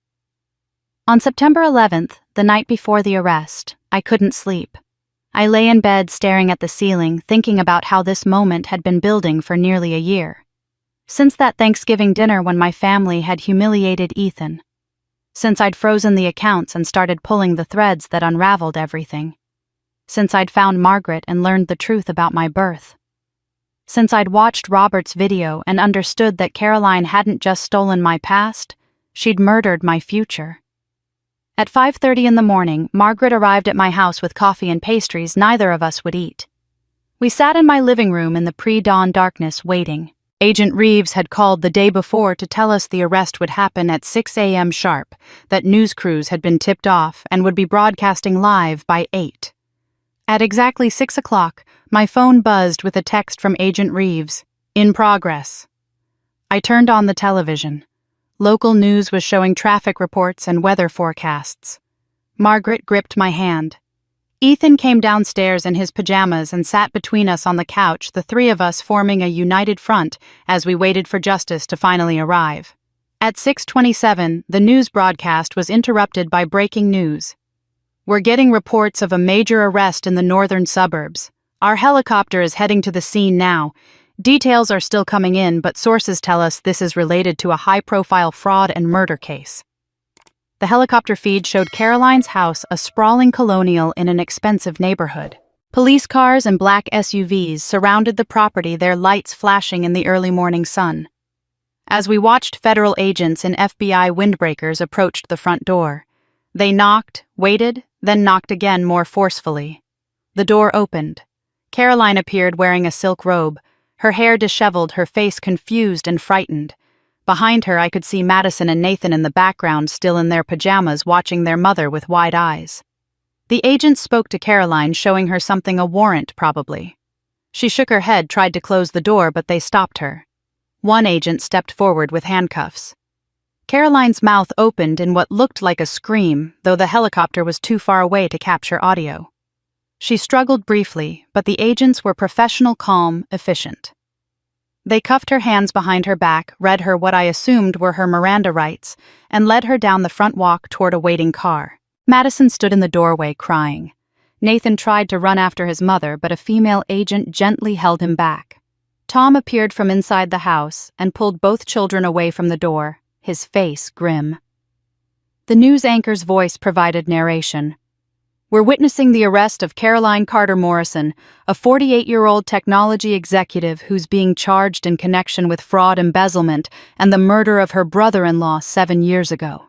On September 11th, the night before the arrest, I couldn't sleep. I lay in bed staring at the ceiling, thinking about how this moment had been building for nearly a year. Since that Thanksgiving dinner when my family had humiliated Ethan. Since I'd frozen the accounts and started pulling the threads that unraveled everything. Since I'd found Margaret and learned the truth about my birth. Since I'd watched Robert's video and understood that Caroline hadn't just stolen my past, she'd murdered my future. At 5:30 in the morning, Margaret arrived at my house with coffee and pastries neither of us would eat. We sat in my living room in the pre-dawn darkness waiting. Agent Reeves had called the day before to tell us the arrest would happen at 6 a.m. sharp, that news crews had been tipped off and would be broadcasting live by 8. At exactly 6 o'clock, my phone buzzed with a text from Agent Reeves. "In progress." I turned on the television. Local news was showing traffic reports and weather forecasts. Margaret gripped my hand. Ethan came downstairs in his pajamas and sat between us on the couch, the 3 of us forming a united front as we waited for justice to finally arrive. At 6:27, the news broadcast was interrupted by breaking news. We're getting reports of a major arrest in the northern suburbs. Our helicopter is heading to the scene now. Details are still coming in, but sources tell us this is related to a high-profile fraud and murder case. The helicopter feed showed Caroline's house, a sprawling colonial in an expensive neighborhood. Police cars and black SUVs surrounded the property, their lights flashing in the early morning sun. As we watched, federal agents in FBI windbreakers approached the front door. They knocked, waited, then knocked again more forcefully. The door opened. Caroline appeared wearing a silk robe, her hair disheveled, her face confused and frightened. Behind her, I could see Madison and Nathan in the background, still in their pajamas, watching their mother with wide eyes. The agent spoke to Caroline, showing her something, a warrant, probably. She shook her head, tried to close the door, but they stopped her. One agent stepped forward with handcuffs. Caroline's mouth opened in what looked like a scream, though the helicopter was too far away to capture audio. She struggled briefly, but the agents were professional, calm, efficient. They cuffed her hands behind her back, read her what I assumed were her Miranda rights, and led her down the front walk toward a waiting car. Madison stood in the doorway, crying. Nathan tried to run after his mother, but a female agent gently held him back. Tom appeared from inside the house and pulled both children away from the door, his face grim. The news anchor's voice provided narration. We're witnessing the arrest of Caroline Carter Morrison, a 48-year-old technology executive who's being charged in connection with fraud, embezzlement, and the murder of her brother-in-law 7 years ago.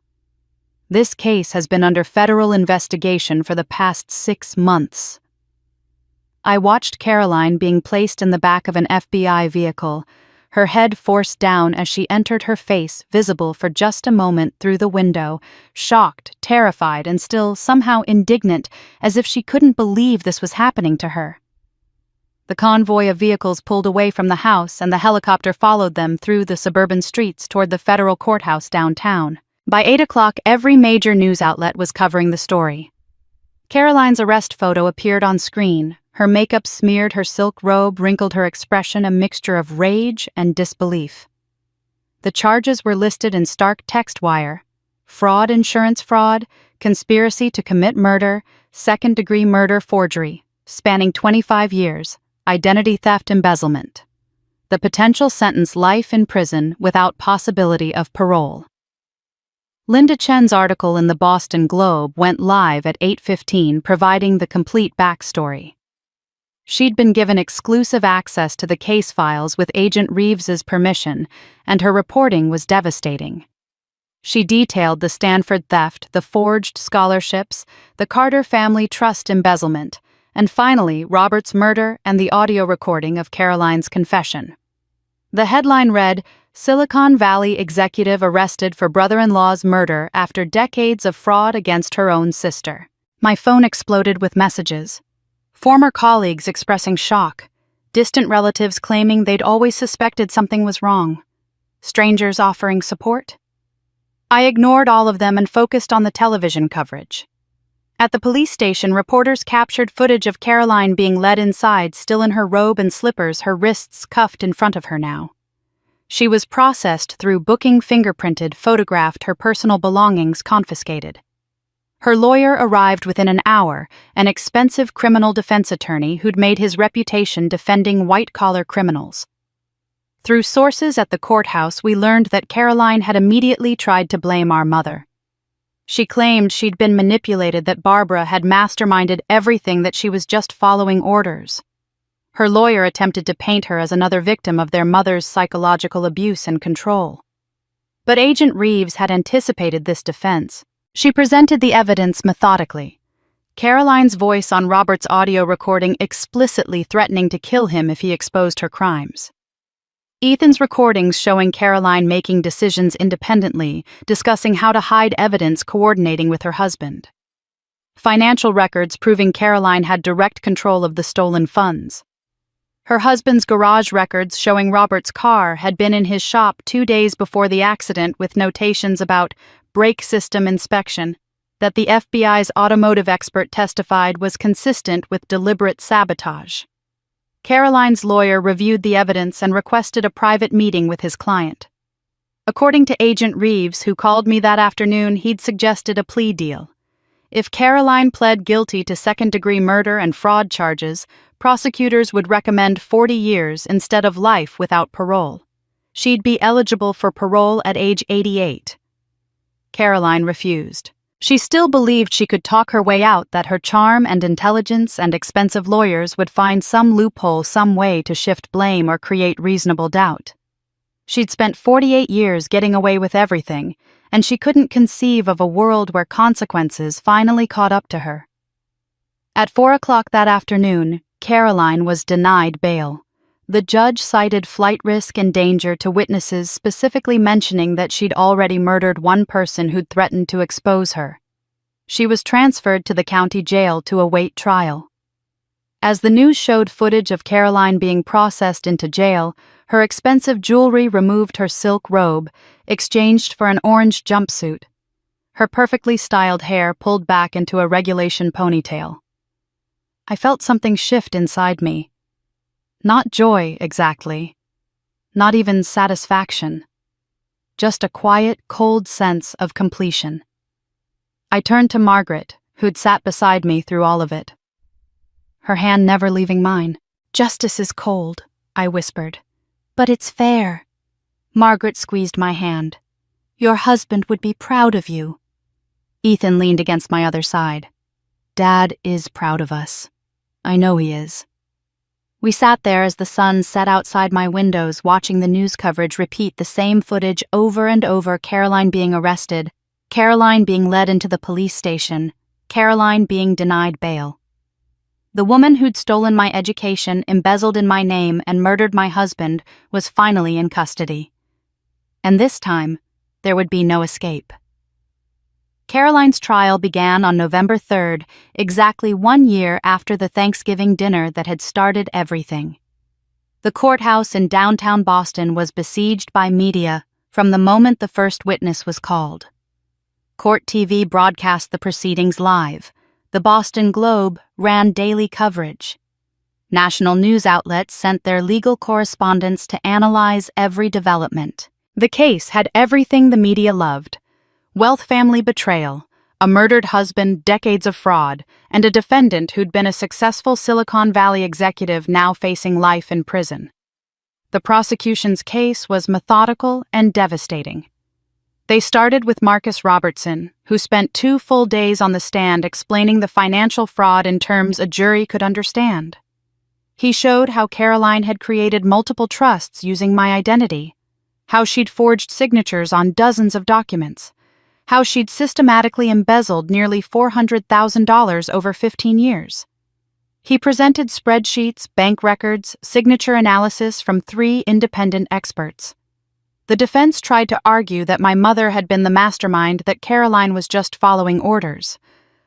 This case has been under federal investigation for the past 6 months. I watched Caroline being placed in the back of an FBI vehicle, her head forced down as she entered, her face visible for just a moment through the window, shocked, terrified, and still somehow indignant, as if she couldn't believe this was happening to her. The convoy of vehicles pulled away from the house, and the helicopter followed them through the suburban streets toward the federal courthouse downtown. By 8 o'clock, every major news outlet was covering the story. Caroline's arrest photo appeared on screen. Her makeup smeared, her silk robe wrinkled her expression, a mixture of rage and disbelief. The charges were listed in stark text wire: fraud, insurance fraud, conspiracy to commit murder, second-degree murder, forgery, spanning 25 years, identity theft, embezzlement. The potential sentence: life in prison without possibility of parole. Linda Chen's article in the Boston Globe went live at 8:15, providing the complete backstory. She'd been given exclusive access to the case files with Agent Reeves's permission, and her reporting was devastating. She detailed the Stanford theft, the forged scholarships, the Carter family trust embezzlement, and finally Robert's murder and the audio recording of Caroline's confession. The headline read, "Silicon Valley executive arrested for brother-in-law's murder after decades of fraud against her own sister." My phone exploded with messages. Former colleagues expressing shock, distant relatives claiming they'd always suspected something was wrong, strangers offering support. I ignored all of them and focused on the television coverage. At the police station, reporters captured footage of Caroline being led inside, still in her robe and slippers, her wrists cuffed in front of her now. She was processed through booking, fingerprinted, photographed, her personal belongings confiscated. Her lawyer arrived within an hour, an expensive criminal defense attorney who'd made his reputation defending white-collar criminals. Through sources at the courthouse, we learned that Caroline had immediately tried to blame our mother. She claimed she'd been manipulated, that Barbara had masterminded everything, that she was just following orders. Her lawyer attempted to paint her as another victim of their mother's psychological abuse and control. But Agent Reeves had anticipated this defense. She presented the evidence methodically. Caroline's voice on Robert's audio recording explicitly threatening to kill him if he exposed her crimes. Ethan's recordings showing Caroline making decisions independently, discussing how to hide evidence, coordinating with her husband. Financial records proving Caroline had direct control of the stolen funds. Her husband's garage records showing Robert's car had been in his shop 2 days before the accident, with notations about brake system inspection that the FBI's automotive expert testified was consistent with deliberate sabotage. Caroline's lawyer reviewed the evidence and requested a private meeting with his client. According to Agent Reeves, who called me that afternoon, he'd suggested a plea deal. If Caroline pled guilty to second-degree murder and fraud charges, prosecutors would recommend 40 years instead of life without parole. She'd be eligible for parole at age 88. Caroline refused. She still believed she could talk her way out, that her charm and intelligence and expensive lawyers would find some loophole, some way to shift blame or create reasonable doubt. She'd spent 48 years getting away with everything, and she couldn't conceive of a world where consequences finally caught up to her. At 4 o'clock that afternoon, Caroline was denied bail. The judge cited flight risk and danger to witnesses, specifically mentioning that she'd already murdered one person who'd threatened to expose her. She was transferred to the county jail to await trial. As the news showed footage of Caroline being processed into jail, her expensive jewelry removed her silk robe, exchanged for an orange jumpsuit. Her perfectly styled hair pulled back into a regulation ponytail. I felt something shift inside me. Not joy, exactly. Not even satisfaction. Just a quiet, cold sense of completion. I turned to Margaret, who'd sat beside me through all of it. Her hand never leaving mine. "Justice is cold," I whispered. "But it's fair." Margaret squeezed my hand. "Your husband would be proud of you." Ethan leaned against my other side. "Dad is proud of us. I know he is." We sat there as the sun set outside my windows, watching the news coverage repeat the same footage over and over: Caroline being arrested, Caroline being led into the police station, Caroline being denied bail. The woman who'd stolen my education, embezzled in my name, and murdered my husband was finally in custody. And this time, there would be no escape. Caroline's trial began on November 3rd, exactly 1 year after the Thanksgiving dinner that had started everything. The courthouse in downtown Boston was besieged by media from the moment the first witness was called. Court TV broadcast the proceedings live. The Boston Globe ran daily coverage. National news outlets sent their legal correspondents to analyze every development. The case had everything the media loved: wealth family betrayal, a murdered husband, decades of fraud, and a defendant who'd been a successful Silicon Valley executive now facing life in prison. The prosecution's case was methodical and devastating. They started with Marcus Robertson, who spent 2 full days on the stand explaining the financial fraud in terms a jury could understand. He showed how Caroline had created multiple trusts using my identity, how she'd forged signatures on dozens of documents, how she'd systematically embezzled nearly $400,000 over 15 years. He presented spreadsheets, bank records, signature analysis from 3 independent experts. The defense tried to argue that my mother had been the mastermind, that Caroline was just following orders.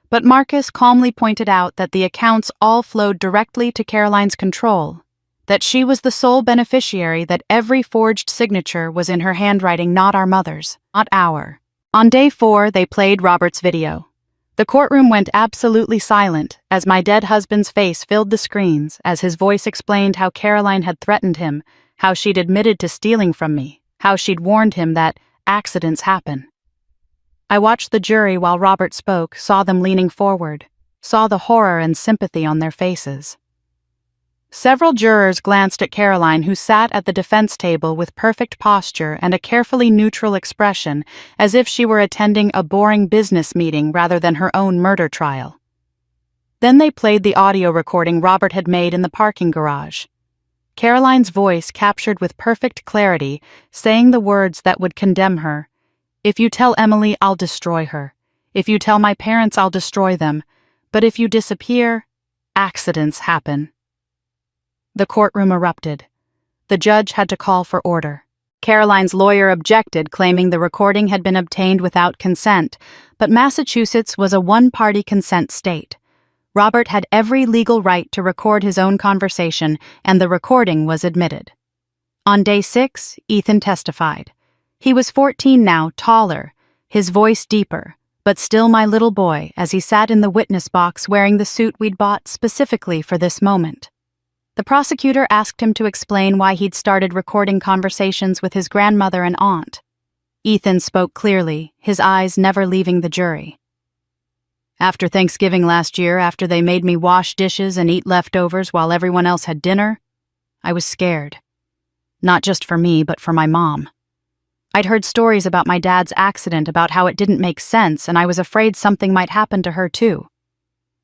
But Marcus calmly pointed out that the accounts all flowed directly to Caroline's control, that she was the sole beneficiary, that every forged signature was in her handwriting, not our mother's, not our. On day 4, they played Robert's video. The courtroom went absolutely silent as my dead husband's face filled the screens, as his voice explained how Caroline had threatened him, how she'd admitted to stealing from me, how she'd warned him that accidents happen. I watched the jury while Robert spoke, saw them leaning forward, saw the horror and sympathy on their faces. Several jurors glanced at Caroline, who sat at the defense table with perfect posture and a carefully neutral expression, as if she were attending a boring business meeting rather than her own murder trial. Then they played the audio recording Robert had made in the parking garage. Caroline's voice captured with perfect clarity, saying the words that would condemn her. "If you tell Emily, I'll destroy her. If you tell my parents, I'll destroy them. But if you disappear, accidents happen." The courtroom erupted. The judge had to call for order. Caroline's lawyer objected, claiming the recording had been obtained without consent, but Massachusetts was a one-party consent state. Robert had every legal right to record his own conversation, and the recording was admitted. On day 6, Ethan testified. He was 14 now, taller, his voice deeper, but still my little boy as he sat in the witness box wearing the suit we'd bought specifically for this moment. The prosecutor asked him to explain why he'd started recording conversations with his grandmother and aunt. Ethan spoke clearly, his eyes never leaving the jury. After Thanksgiving last year, after they made me wash dishes and eat leftovers while everyone else had dinner, I was scared. Not just for me, but for my mom. I'd heard stories about my dad's accident, about how it didn't make sense, and I was afraid something might happen to her too.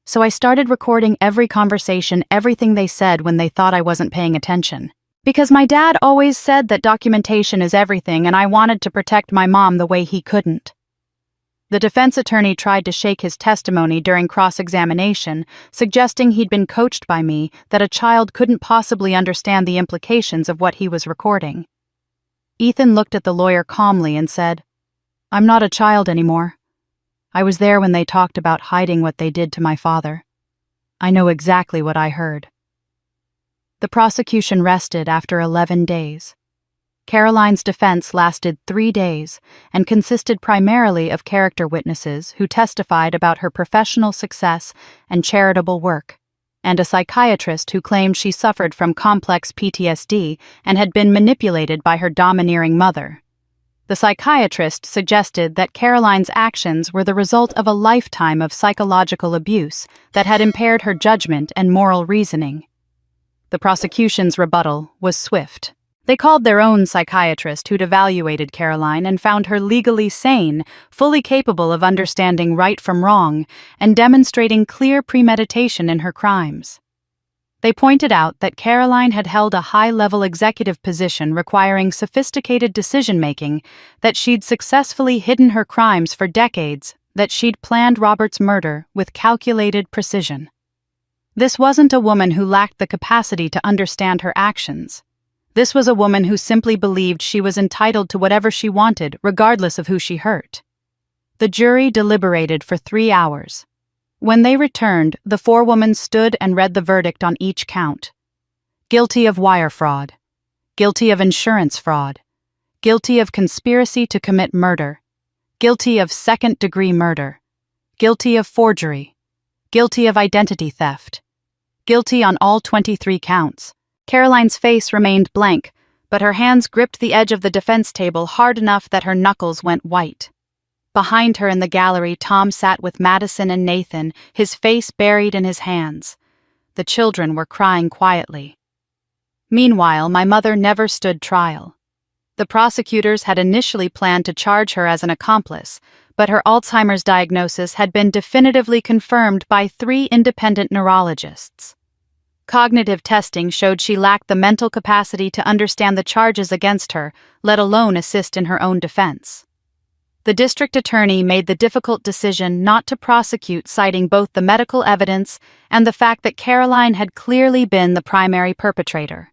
So I started recording every conversation, everything they said when they thought I wasn't paying attention. Because my dad always said that documentation is everything, and I wanted to protect my mom the way he couldn't. The defense attorney tried to shake his testimony during cross-examination, suggesting he'd been coached by me, that a child couldn't possibly understand the implications of what he was recording. Ethan looked at the lawyer calmly and said, "I'm not a child anymore. I was there when they talked about hiding what they did to my father. I know exactly what I heard." The prosecution rested after 11 days. Caroline's defense lasted 3 days and consisted primarily of character witnesses who testified about her professional success and charitable work, and a psychiatrist who claimed she suffered from complex PTSD and had been manipulated by her domineering mother. The psychiatrist suggested that Caroline's actions were the result of a lifetime of psychological abuse that had impaired her judgment and moral reasoning. The prosecution's rebuttal was swift. They called their own psychiatrist who'd evaluated Caroline and found her legally sane, fully capable of understanding right from wrong, and demonstrating clear premeditation in her crimes. They pointed out that Caroline had held a high-level executive position requiring sophisticated decision-making, that she'd successfully hidden her crimes for decades, that she'd planned Robert's murder with calculated precision. This wasn't a woman who lacked the capacity to understand her actions. This was a woman who simply believed she was entitled to whatever she wanted, regardless of who she hurt. The jury deliberated for 3 hours. When they returned, the forewoman stood and read the verdict on each count. Guilty of wire fraud. Guilty of insurance fraud. Guilty of conspiracy to commit murder. Guilty of second-degree murder. Guilty of forgery. Guilty of identity theft. Guilty on all 23 counts. Caroline's face remained blank, but her hands gripped the edge of the defense table hard enough that her knuckles went white. Behind her in the gallery, Tom sat with Madison and Nathan, his face buried in his hands. The children were crying quietly. Meanwhile, my mother never stood trial. The prosecutors had initially planned to charge her as an accomplice, but her Alzheimer's diagnosis had been definitively confirmed by 3 independent neurologists. Cognitive testing showed she lacked the mental capacity to understand the charges against her, let alone assist in her own defense. The district attorney made the difficult decision not to prosecute, citing both the medical evidence and the fact that Caroline had clearly been the primary perpetrator.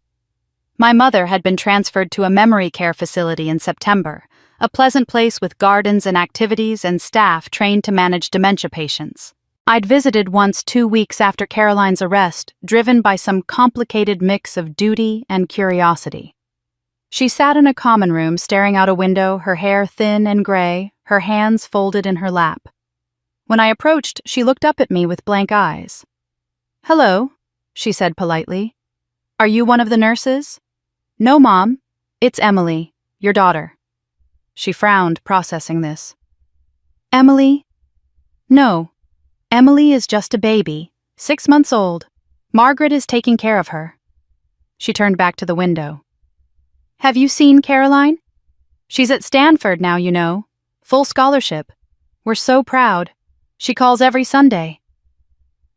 My mother had been transferred to a memory care facility in September, a pleasant place with gardens and activities and staff trained to manage dementia patients. I'd visited once 2 weeks after Caroline's arrest, driven by some complicated mix of duty and curiosity. She sat in a common room staring out a window, her hair thin and gray, her hands folded in her lap. When I approached, she looked up at me with blank eyes. "Hello," she said politely. "Are you one of the nurses?" "No, Mom. It's Emily, your daughter." She frowned, processing this. "Emily? No. Emily is just a baby, 6 months old. Margaret is taking care of her." She turned back to the window. "Have you seen Caroline? She's at Stanford now, you know. Full scholarship. We're so proud. She calls every Sunday."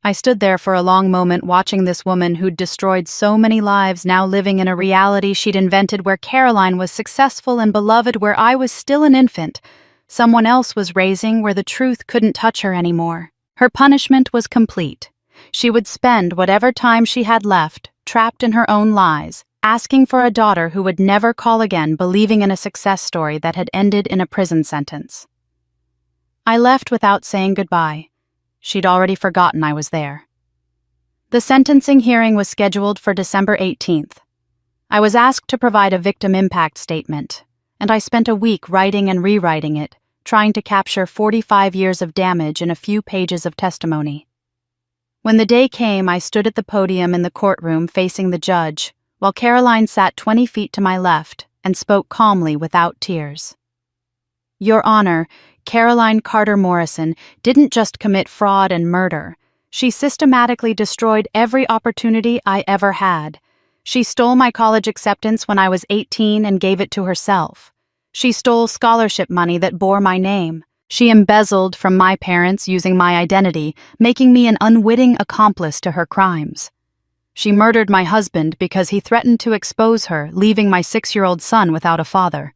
I stood there for a long moment watching this woman who'd destroyed so many lives now living in a reality she'd invented where Caroline was successful and beloved, where I was still an infant. Someone else was raising where the truth couldn't touch her anymore. Her punishment was complete. She would spend whatever time she had left, trapped in her own lies, asking for a daughter who would never call again, believing in a success story that had ended in a prison sentence. I left without saying goodbye. She'd already forgotten I was there. The sentencing hearing was scheduled for December 18th. I was asked to provide a victim impact statement, and I spent a week writing and rewriting it, trying to capture 45 years of damage in a few pages of testimony. When the day came, I stood at the podium in the courtroom facing the judge, while Caroline sat 20 feet to my left and spoke calmly without tears. Your Honor, Caroline Carter Morrison didn't just commit fraud and murder. She systematically destroyed every opportunity I ever had. She stole my college acceptance when I was 18 and gave it to herself. She stole scholarship money that bore my name. She embezzled from my parents using my identity, making me an unwitting accomplice to her crimes. She murdered my husband because he threatened to expose her, leaving my 6-year-old son without a father.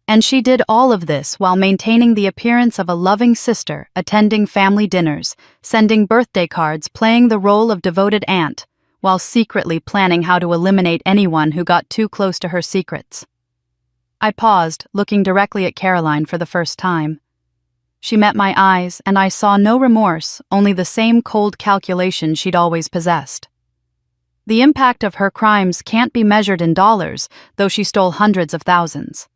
And she did all of this while maintaining the appearance of a loving sister, attending family dinners, sending birthday cards, playing the role of devoted aunt, while secretly planning how to eliminate anyone who got too close to her secrets. I paused, looking directly at Caroline for the first time. She met my eyes, and I saw no remorse, only the same cold calculation she'd always possessed. The impact of her crimes can't be measured in dollars, though she stole hundreds of thousands.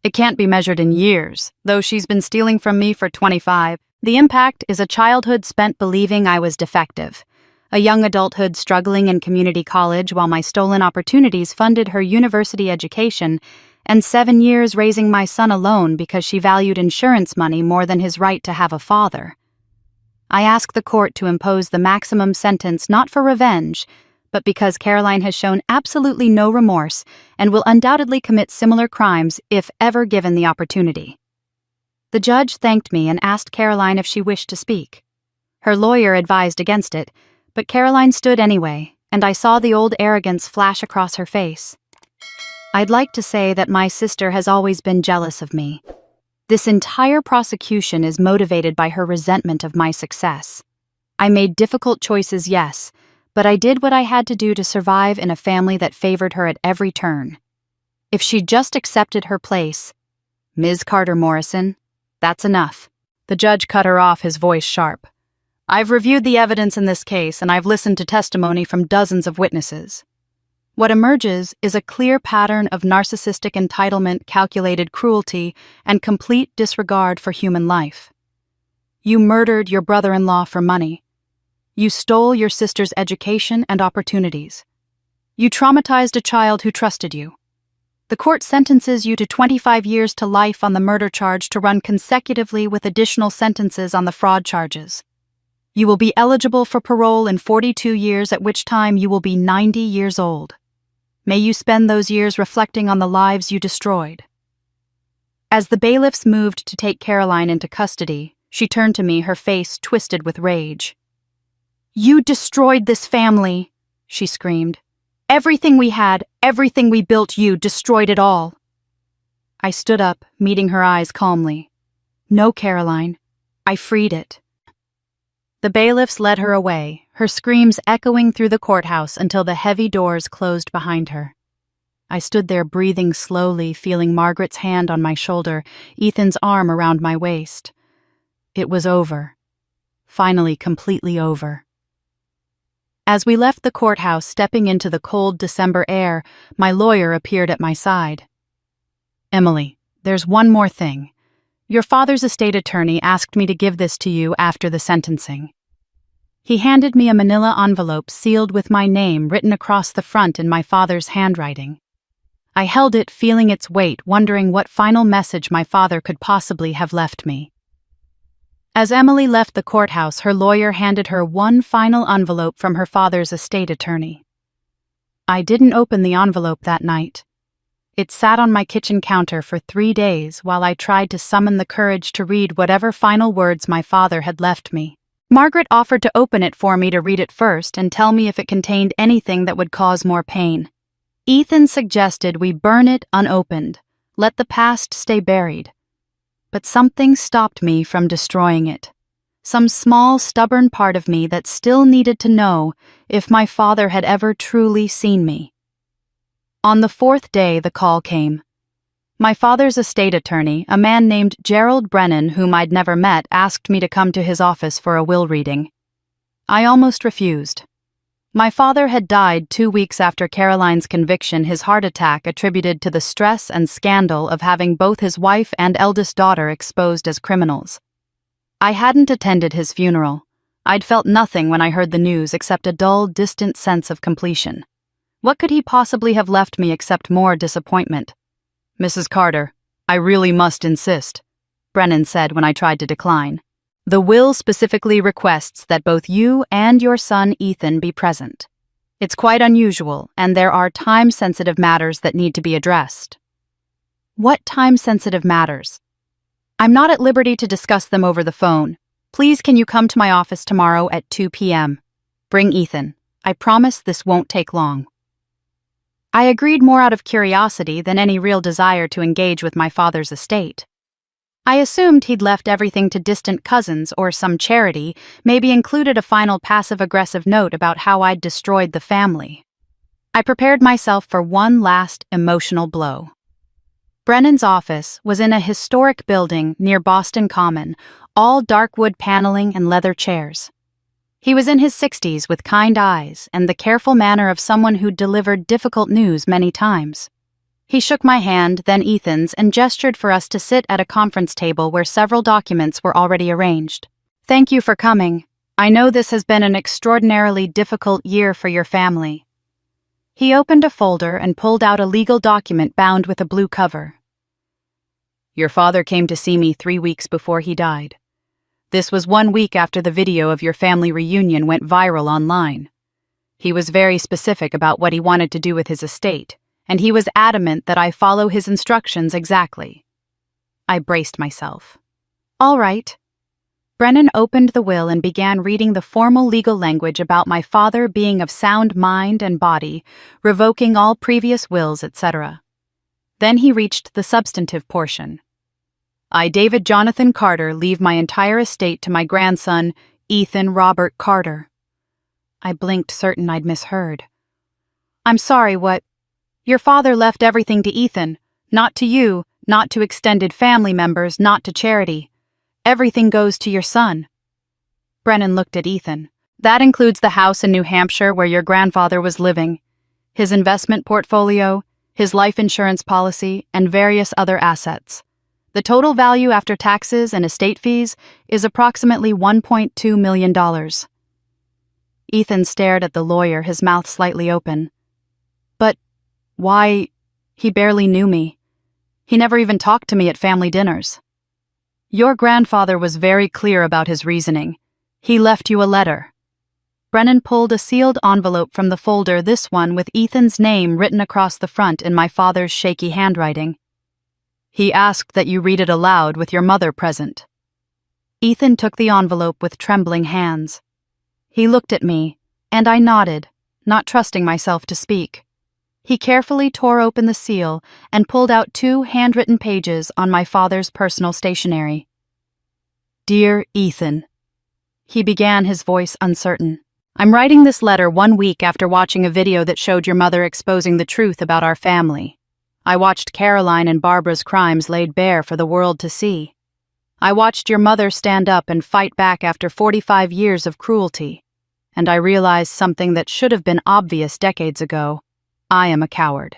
It can't be measured in years, though she's been stealing from me for 25. The impact is a childhood spent believing I was defective, a young adulthood struggling in community college while my stolen opportunities funded her university education, and 7 years raising my son alone because she valued insurance money more than his right to have a father. I ask the court to impose the maximum sentence not for revenge, but because Caroline has shown absolutely no remorse and will undoubtedly commit similar crimes if ever given the opportunity. The judge thanked me and asked Caroline if she wished to speak. Her lawyer advised against it, but Caroline stood anyway, and I saw the old arrogance flash across her face. I'd like to say that my sister has always been jealous of me. This entire prosecution is motivated by her resentment of my success. I made difficult choices, yes, but I did what I had to do to survive in a family that favored her at every turn. If she'd just accepted her place, Ms. Carter Morrison, that's enough. The judge cut her off, his voice sharp. I've reviewed the evidence in this case, and I've listened to testimony from dozens of witnesses. What emerges is a clear pattern of narcissistic entitlement, calculated cruelty, and complete disregard for human life. You murdered your brother-in-law for money. You stole your sister's education and opportunities. You traumatized a child who trusted you. The court sentences you to 25 years to life on the murder charge to run consecutively with additional sentences on the fraud charges. You will be eligible for parole in 42 years, at which time you will be 90 years old. May you spend those years reflecting on the lives you destroyed. As the bailiffs moved to take Caroline into custody, she turned to me, her face twisted with rage. You destroyed this family, she screamed. Everything we had, everything we built, you destroyed it all. I stood up, meeting her eyes calmly. No, Caroline, I freed it. The bailiffs led her away, her screams echoing through the courthouse until the heavy doors closed behind her. I stood there breathing slowly, feeling Margaret's hand on my shoulder, Ethan's arm around my waist. It was over. Finally, completely over. As we left the courthouse, stepping into the cold December air, my lawyer appeared at my side. Emily, there's one more thing. Your father's estate attorney asked me to give this to you after the sentencing. He handed me a manila envelope sealed with my name written across the front in my father's handwriting. I held it, feeling its weight, wondering what final message my father could possibly have left me. As Emily left the courthouse, her lawyer handed her one final envelope from her father's estate attorney. I didn't open the envelope that night. It sat on my kitchen counter for 3 days while I tried to summon the courage to read whatever final words my father had left me. Margaret offered to open it for me to read it first and tell me if it contained anything that would cause more pain. Ethan suggested we burn it unopened, let the past stay buried. But something stopped me from destroying it. Some small, stubborn part of me that still needed to know if my father had ever truly seen me. On the 4th day, the call came. My father's estate attorney, a man named Gerald Brennan, whom I'd never met, asked me to come to his office for a will reading. I almost refused. My father had died 2 weeks after Caroline's conviction, his heart attack attributed to the stress and scandal of having both his wife and eldest daughter exposed as criminals. I hadn't attended his funeral. I'd felt nothing when I heard the news except a dull, distant sense of completion. What could he possibly have left me except more disappointment? Mrs. Carter, I really must insist, Brennan said when I tried to decline. The will specifically requests that both you and your son Ethan be present. It's quite unusual, and there are time-sensitive matters that need to be addressed. What time-sensitive matters? I'm not at liberty to discuss them over the phone. Please can you come to my office tomorrow at 2 p.m. Bring Ethan. I promise this won't take long. I agreed more out of curiosity than any real desire to engage with my father's estate. I assumed he'd left everything to distant cousins or some charity, maybe included a final passive-aggressive note about how I'd destroyed the family. I prepared myself for one last emotional blow. Brennan's office was in a historic building near Boston Common, all dark wood paneling and leather chairs. He was in his 60s with kind eyes and the careful manner of someone who'd delivered difficult news many times. He shook my hand, then Ethan's, and gestured for us to sit at a conference table where several documents were already arranged. Thank you for coming. I know this has been an extraordinarily difficult year for your family. He opened a folder and pulled out a legal document bound with a blue cover. Your father came to see me 3 weeks before he died. This was 1 week after the video of your family reunion went viral online. He was very specific about what he wanted to do with his estate, and he was adamant that I follow his instructions exactly. I braced myself. All right. Brennan opened the will and began reading the formal legal language about my father being of sound mind and body, revoking all previous wills, etc. Then he reached the substantive portion. I, David Jonathan Carter, leave my entire estate to my grandson, Ethan Robert Carter. I blinked, certain I'd misheard. I'm sorry, what? Your father left everything to Ethan, not to you, not to extended family members, not to charity. Everything goes to your son. Brennan looked at Ethan. That includes the house in New Hampshire where your grandfather was living, his investment portfolio, his life insurance policy, and various other assets. The total value after taxes and estate fees is approximately $1.2 million. Ethan stared at the lawyer, his mouth slightly open. But why? He barely knew me. He never even talked to me at family dinners. Your grandfather was very clear about his reasoning. He left you a letter. Brennan pulled a sealed envelope from the folder, this one with Ethan's name written across the front in my father's shaky handwriting. He asked that you read it aloud with your mother present. Ethan took the envelope with trembling hands. He looked at me, and I nodded, not trusting myself to speak. He carefully tore open the seal and pulled out 2 handwritten pages on my father's personal stationery. Dear Ethan, he began, his voice uncertain. I'm writing this letter 1 week after watching a video that showed your mother exposing the truth about our family. I watched Caroline and Barbara's crimes laid bare for the world to see. I watched your mother stand up and fight back after 45 years of cruelty, and I realized something that should have been obvious decades ago. I am a coward.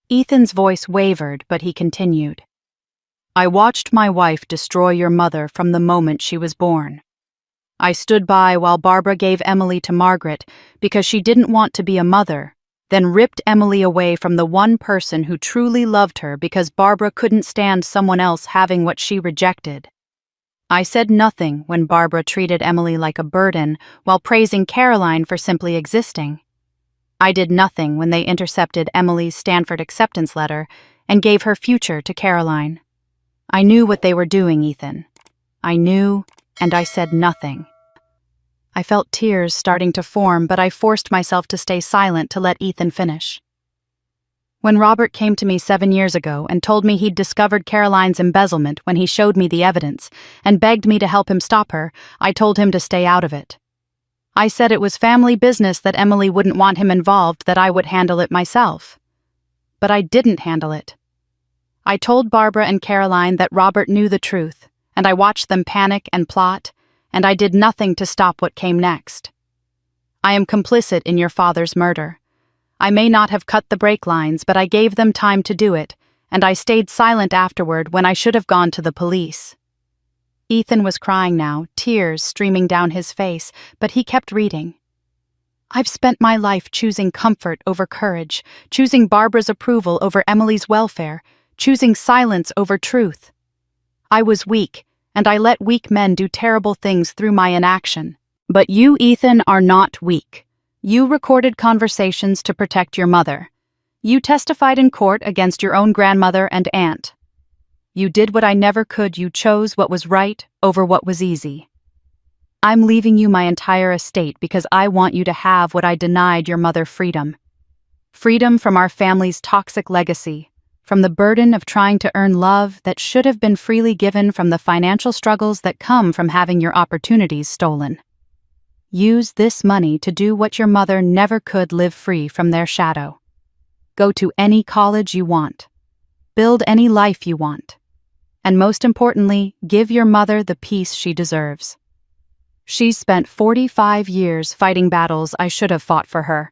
Ethan's voice wavered, but he continued. I watched my wife destroy your mother from the moment she was born. I stood by while Barbara gave Emily to Margaret because she didn't want to be a mother, then ripped Emily away from the one person who truly loved her because Barbara couldn't stand someone else having what she rejected. I said nothing when Barbara treated Emily like a burden while praising Caroline for simply existing. I did nothing when they intercepted Emily's Stanford acceptance letter and gave her future to Caroline. I knew what they were doing, Ethan. I knew, and I said nothing. I felt tears starting to form, but I forced myself to stay silent to let Ethan finish. When Robert came to me 7 years ago and told me he'd discovered Caroline's embezzlement when he showed me the evidence and begged me to help him stop her, I told him to stay out of it. I said it was family business, that Emily wouldn't want him involved, that I would handle it myself. But I didn't handle it. I told Barbara and Caroline that Robert knew the truth, and I watched them panic and plot, and I did nothing to stop what came next. I am complicit in your father's murder. I may not have cut the brake lines, but I gave them time to do it, and I stayed silent afterward when I should have gone to the police. Ethan was crying now, tears streaming down his face, but he kept reading. I've spent my life choosing comfort over courage, choosing Barbara's approval over Emily's welfare, choosing silence over truth. I was weak, and I let weak men do terrible things through my inaction. But you, Ethan, are not weak. You recorded conversations to protect your mother. You testified in court against your own grandmother and aunt. You did what I never could. You chose what was right over what was easy. I'm leaving you my entire estate because I want you to have what I denied your mother: freedom. Freedom from our family's toxic legacy, from the burden of trying to earn love that should have been freely given, from the financial struggles that come from having your opportunities stolen. Use this money to do what your mother never could: live free from their shadow. Go to any college you want. Build any life you want. And most importantly, give your mother the peace she deserves. She's spent 45 years fighting battles I should have fought for her.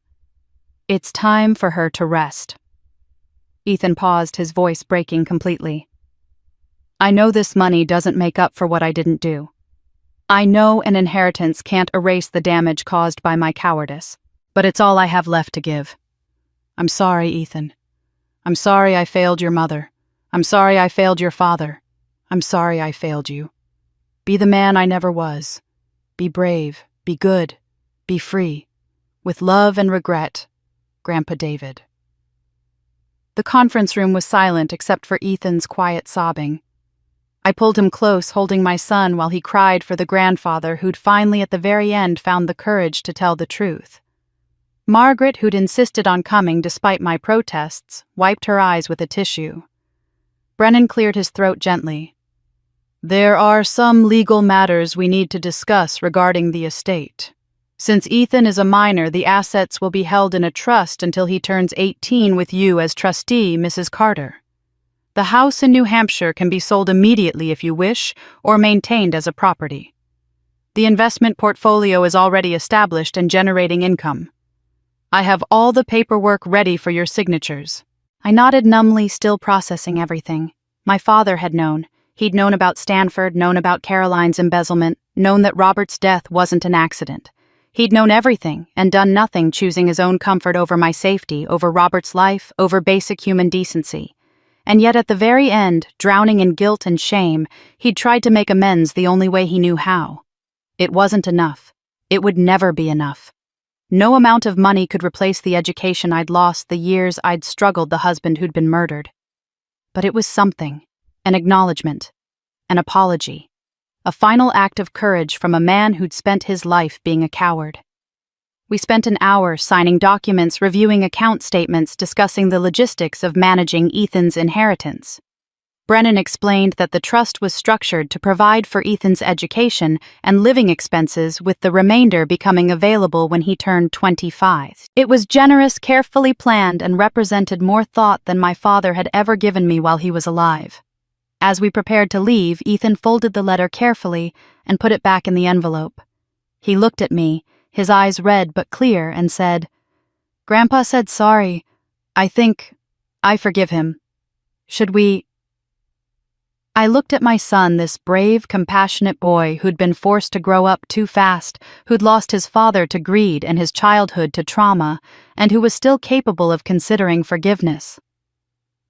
It's time for her to rest. Ethan paused, his voice breaking completely. I know this money doesn't make up for what I didn't do. I know an inheritance can't erase the damage caused by my cowardice, but it's all I have left to give. I'm sorry, Ethan. I'm sorry I failed your mother. I'm sorry I failed your father. I'm sorry I failed you. Be the man I never was. Be brave, be good, be free. With love and regret, Grandpa David. The conference room was silent except for Ethan's quiet sobbing. I pulled him close, holding my son while he cried for the grandfather who'd finally at the very end found the courage to tell the truth. Margaret, who'd insisted on coming despite my protests, wiped her eyes with a tissue. Brennan cleared his throat gently. There are some legal matters we need to discuss regarding the estate. Since Ethan is a minor, the assets will be held in a trust until he turns 18 with you as trustee, Mrs. Carter. The house in New Hampshire can be sold immediately if you wish, or maintained as a property. The investment portfolio is already established and generating income. I have all the paperwork ready for your signatures. I nodded numbly, still processing everything. My father had known. He'd known about Stanford, known about Caroline's embezzlement, known that Robert's death wasn't an accident. He'd known everything and done nothing, choosing his own comfort over my safety, over Robert's life, over basic human decency. And yet at the very end, drowning in guilt and shame, he'd tried to make amends the only way he knew how. It wasn't enough. It would never be enough. No amount of money could replace the education I'd lost, the years I'd struggled, the husband who'd been murdered. But it was something. An acknowledgement. An apology. A final act of courage from a man who'd spent his life being a coward. We spent an hour signing documents, reviewing account statements, discussing the logistics of managing Ethan's inheritance. Brennan explained that the trust was structured to provide for Ethan's education and living expenses, with the remainder becoming available when he turned 25. It was generous, carefully planned, and represented more thought than my father had ever given me while he was alive. As we prepared to leave, Ethan folded the letter carefully and put it back in the envelope. He looked at me, his eyes red but clear, and said, Grandpa said sorry. I forgive him. Should we? I looked at my son, this brave, compassionate boy who'd been forced to grow up too fast, who'd lost his father to greed and his childhood to trauma, and who was still capable of considering forgiveness.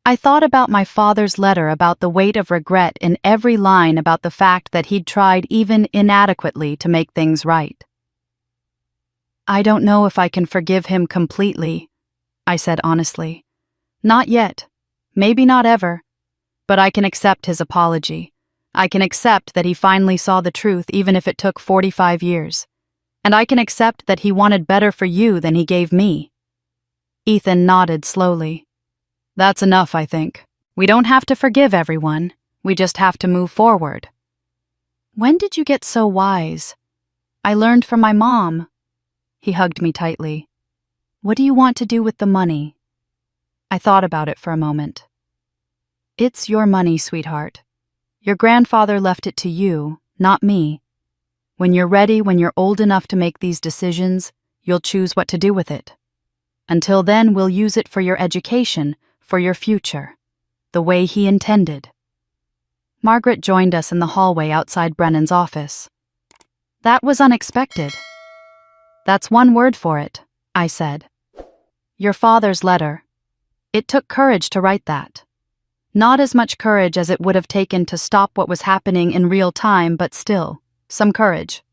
I thought about my father's letter, about the weight of regret in every line, about the fact that he'd tried even inadequately to make things right. I don't know if I can forgive him completely, I said honestly. Not yet. Maybe not ever. But I can accept his apology. I can accept that he finally saw the truth, even if it took 45 years. And I can accept that he wanted better for you than he gave me. Ethan nodded slowly. That's enough, I think. We don't have to forgive everyone. We just have to move forward. When did you get so wise? I learned from my mom. He hugged me tightly. What do you want to do with the money? I thought about it for a moment. It's your money, sweetheart. Your grandfather left it to you, not me. When you're ready, when you're old enough to make these decisions, you'll choose what to do with it. Until then, we'll use it for your education, for your future, the way he intended. Margaret joined us in the hallway outside Brennan's office. That was unexpected. That's one word for it, I said. Your father's letter. It took courage to write that. Not as much courage as it would have taken to stop what was happening in real time, but still, some courage.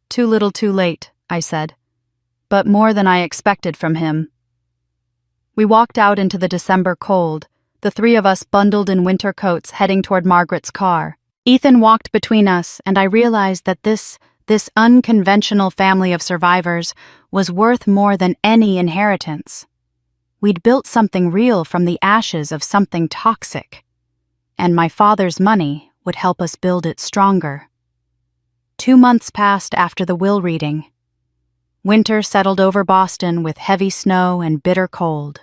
"Too little too late," I said, but more than I expected from him. We walked out into the December cold, the three of us bundled in winter coats heading toward Margaret's car. Ethan walked between us, and I realized that this unconventional family of survivors was worth more than any inheritance. We'd built something real from the ashes of something toxic, and my father's money would help us build it stronger. 2 months passed after the will reading. Winter settled over Boston with heavy snow and bitter cold.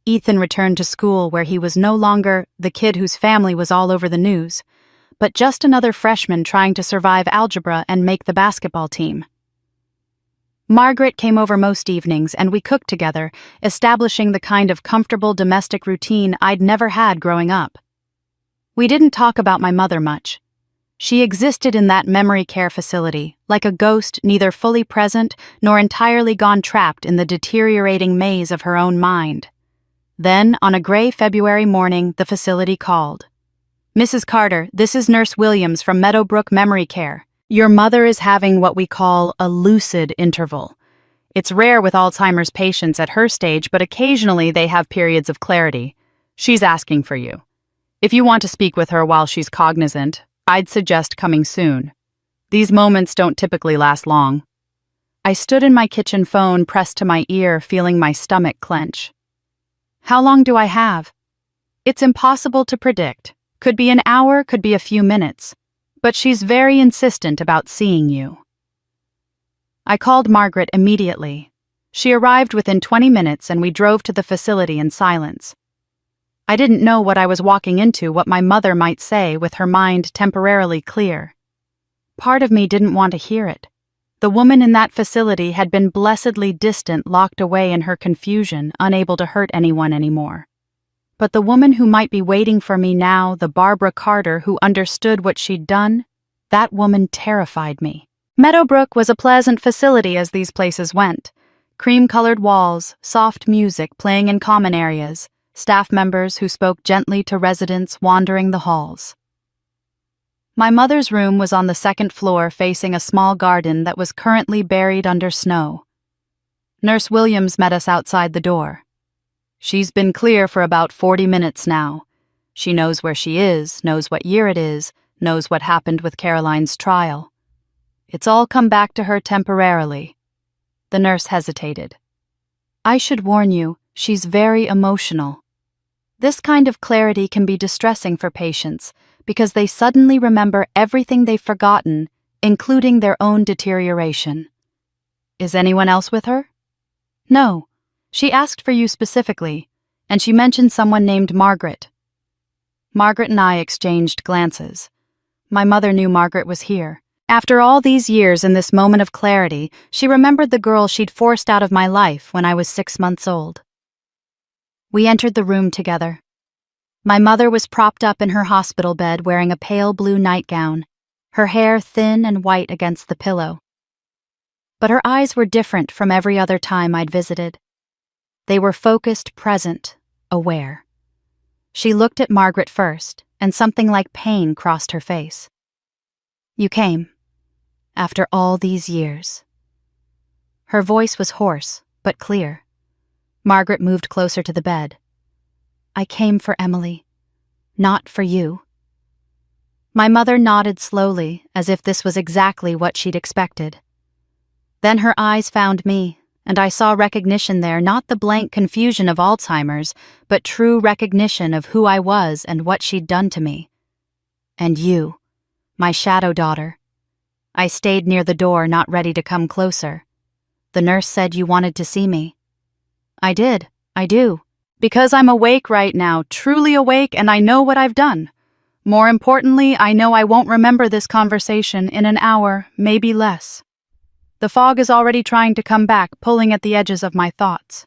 Ethan returned to school where he was no longer the kid whose family was all over the news, but just another freshman trying to survive algebra and make the basketball team. Margaret came over most evenings and we cooked together, establishing the kind of comfortable domestic routine I'd never had growing up. We didn't talk about my mother much. She existed in that memory care facility, like a ghost neither fully present nor entirely gone trapped in the deteriorating maze of her own mind. Then, on a gray February morning, the facility called. "Mrs. Carter, this is Nurse Williams from Meadowbrook Memory Care. Your mother is having what we call a lucid interval. It's rare with Alzheimer's patients at her stage, but occasionally they have periods of clarity. She's asking for you. If you want to speak with her while she's cognizant, I'd suggest coming soon. These moments don't typically last long." I stood in my kitchen phone pressed to my ear, feeling my stomach clench. "How long do I have?" "It's impossible to predict. Could be an hour, could be a few minutes. But she's very insistent about seeing you." I called Margaret immediately. She arrived within 20 minutes and we drove to the facility in silence. I didn't know what I was walking into, what my mother might say with her mind temporarily clear. Part of me didn't want to hear it. The woman in that facility had been blessedly distant, locked away in her confusion, unable to hurt anyone anymore. But the woman who might be waiting for me now, the Barbara Carter who understood what she'd done, that woman terrified me. Meadowbrook was a pleasant facility as these places went. Cream-colored walls, soft music playing in common areas, staff members who spoke gently to residents wandering the halls. My mother's room was on the second floor facing a small garden that was currently buried under snow. Nurse Williams met us outside the door. "She's been clear for about 40 minutes now. She knows where she is, knows what year it is, knows what happened with Caroline's trial. It's all come back to her temporarily." The nurse hesitated. "I should warn you, she's very emotional. This kind of clarity can be distressing for patients because they suddenly remember everything they've forgotten, including their own deterioration." "Is anyone else with her?" "No. She asked for you specifically, and she mentioned someone named Margaret." Margaret and I exchanged glances. My mother knew Margaret was here. After all these years in this moment of clarity, she remembered the girl she'd forced out of my life when I was 6 months old. We entered the room together. My mother was propped up in her hospital bed wearing a pale blue nightgown, her hair thin and white against the pillow. But her eyes were different from every other time I'd visited. They were focused, present, aware. She looked at Margaret first, and something like pain crossed her face. "You came. After all these years." Her voice was hoarse, but clear. Margaret moved closer to the bed. "I came for Emily, not for you." My mother nodded slowly, as if this was exactly what she'd expected. Then her eyes found me, and I saw recognition there, not the blank confusion of Alzheimer's, but true recognition of who I was and what she'd done to me. "And you, my shadow daughter." I stayed near the door, not ready to come closer. "The nurse said you wanted to see me." "I did. I do. Because I'm awake right now, truly awake, and I know what I've done. More importantly, I know I won't remember this conversation in an hour, maybe less. The fog is already trying to come back, pulling at the edges of my thoughts.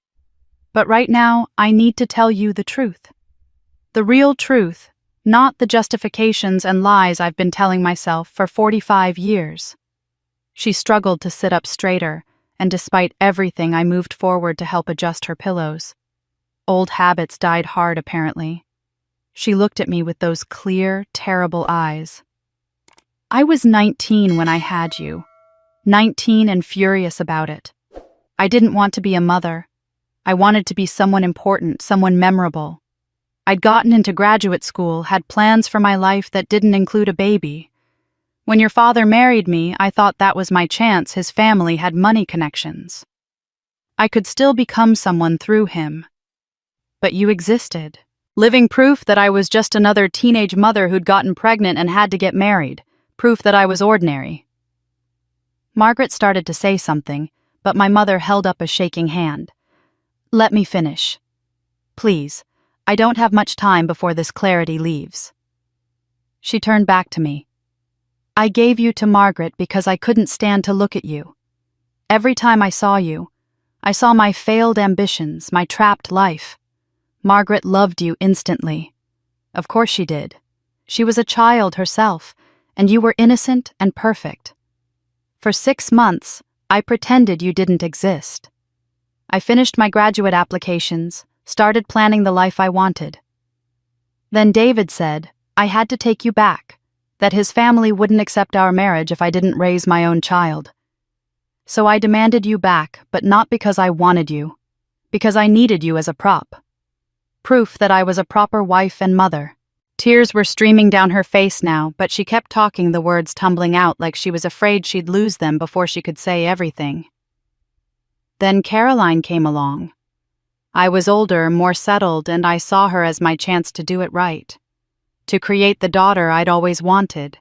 But right now, I need to tell you the truth. The real truth, not the justifications and lies I've been telling myself for 45 years. She struggled to sit up straighter, and despite everything, I moved forward to help adjust her pillows. Old habits died hard, apparently. She looked at me with those clear, terrible eyes. I was 19 when I had you. 19 and furious about it. I didn't want to be a mother. I wanted to be someone important, someone memorable. I'd gotten into graduate school, had plans for my life that didn't include a baby. When your father married me, I thought that was my chance. His family had money connections. I could still become someone through him. But you existed, living proof that I was just another teenage mother who'd gotten pregnant and had to get married, proof that I was ordinary. Margaret started to say something, but my mother held up a shaking hand. Let me finish. Please, I don't have much time before this clarity leaves. She turned back to me. I gave you to Margaret because I couldn't stand to look at you. Every time I saw you, I saw my failed ambitions, my trapped life. Margaret loved you instantly. Of course she did. She was a child herself, and you were innocent and perfect. For 6 months, I pretended you didn't exist. I finished my graduate applications, started planning the life I wanted. Then David said I had to take you back, that his family wouldn't accept our marriage if I didn't raise my own child. So I demanded you back, but not because I wanted you, because I needed you as a prop. Proof that I was a proper wife and mother. Tears were streaming down her face now, but she kept talking, the words tumbling out like she was afraid she'd lose them before she could say everything. Then Caroline came along. I was older, more settled, and I saw her as my chance to do it right. To create the daughter I'd always wanted.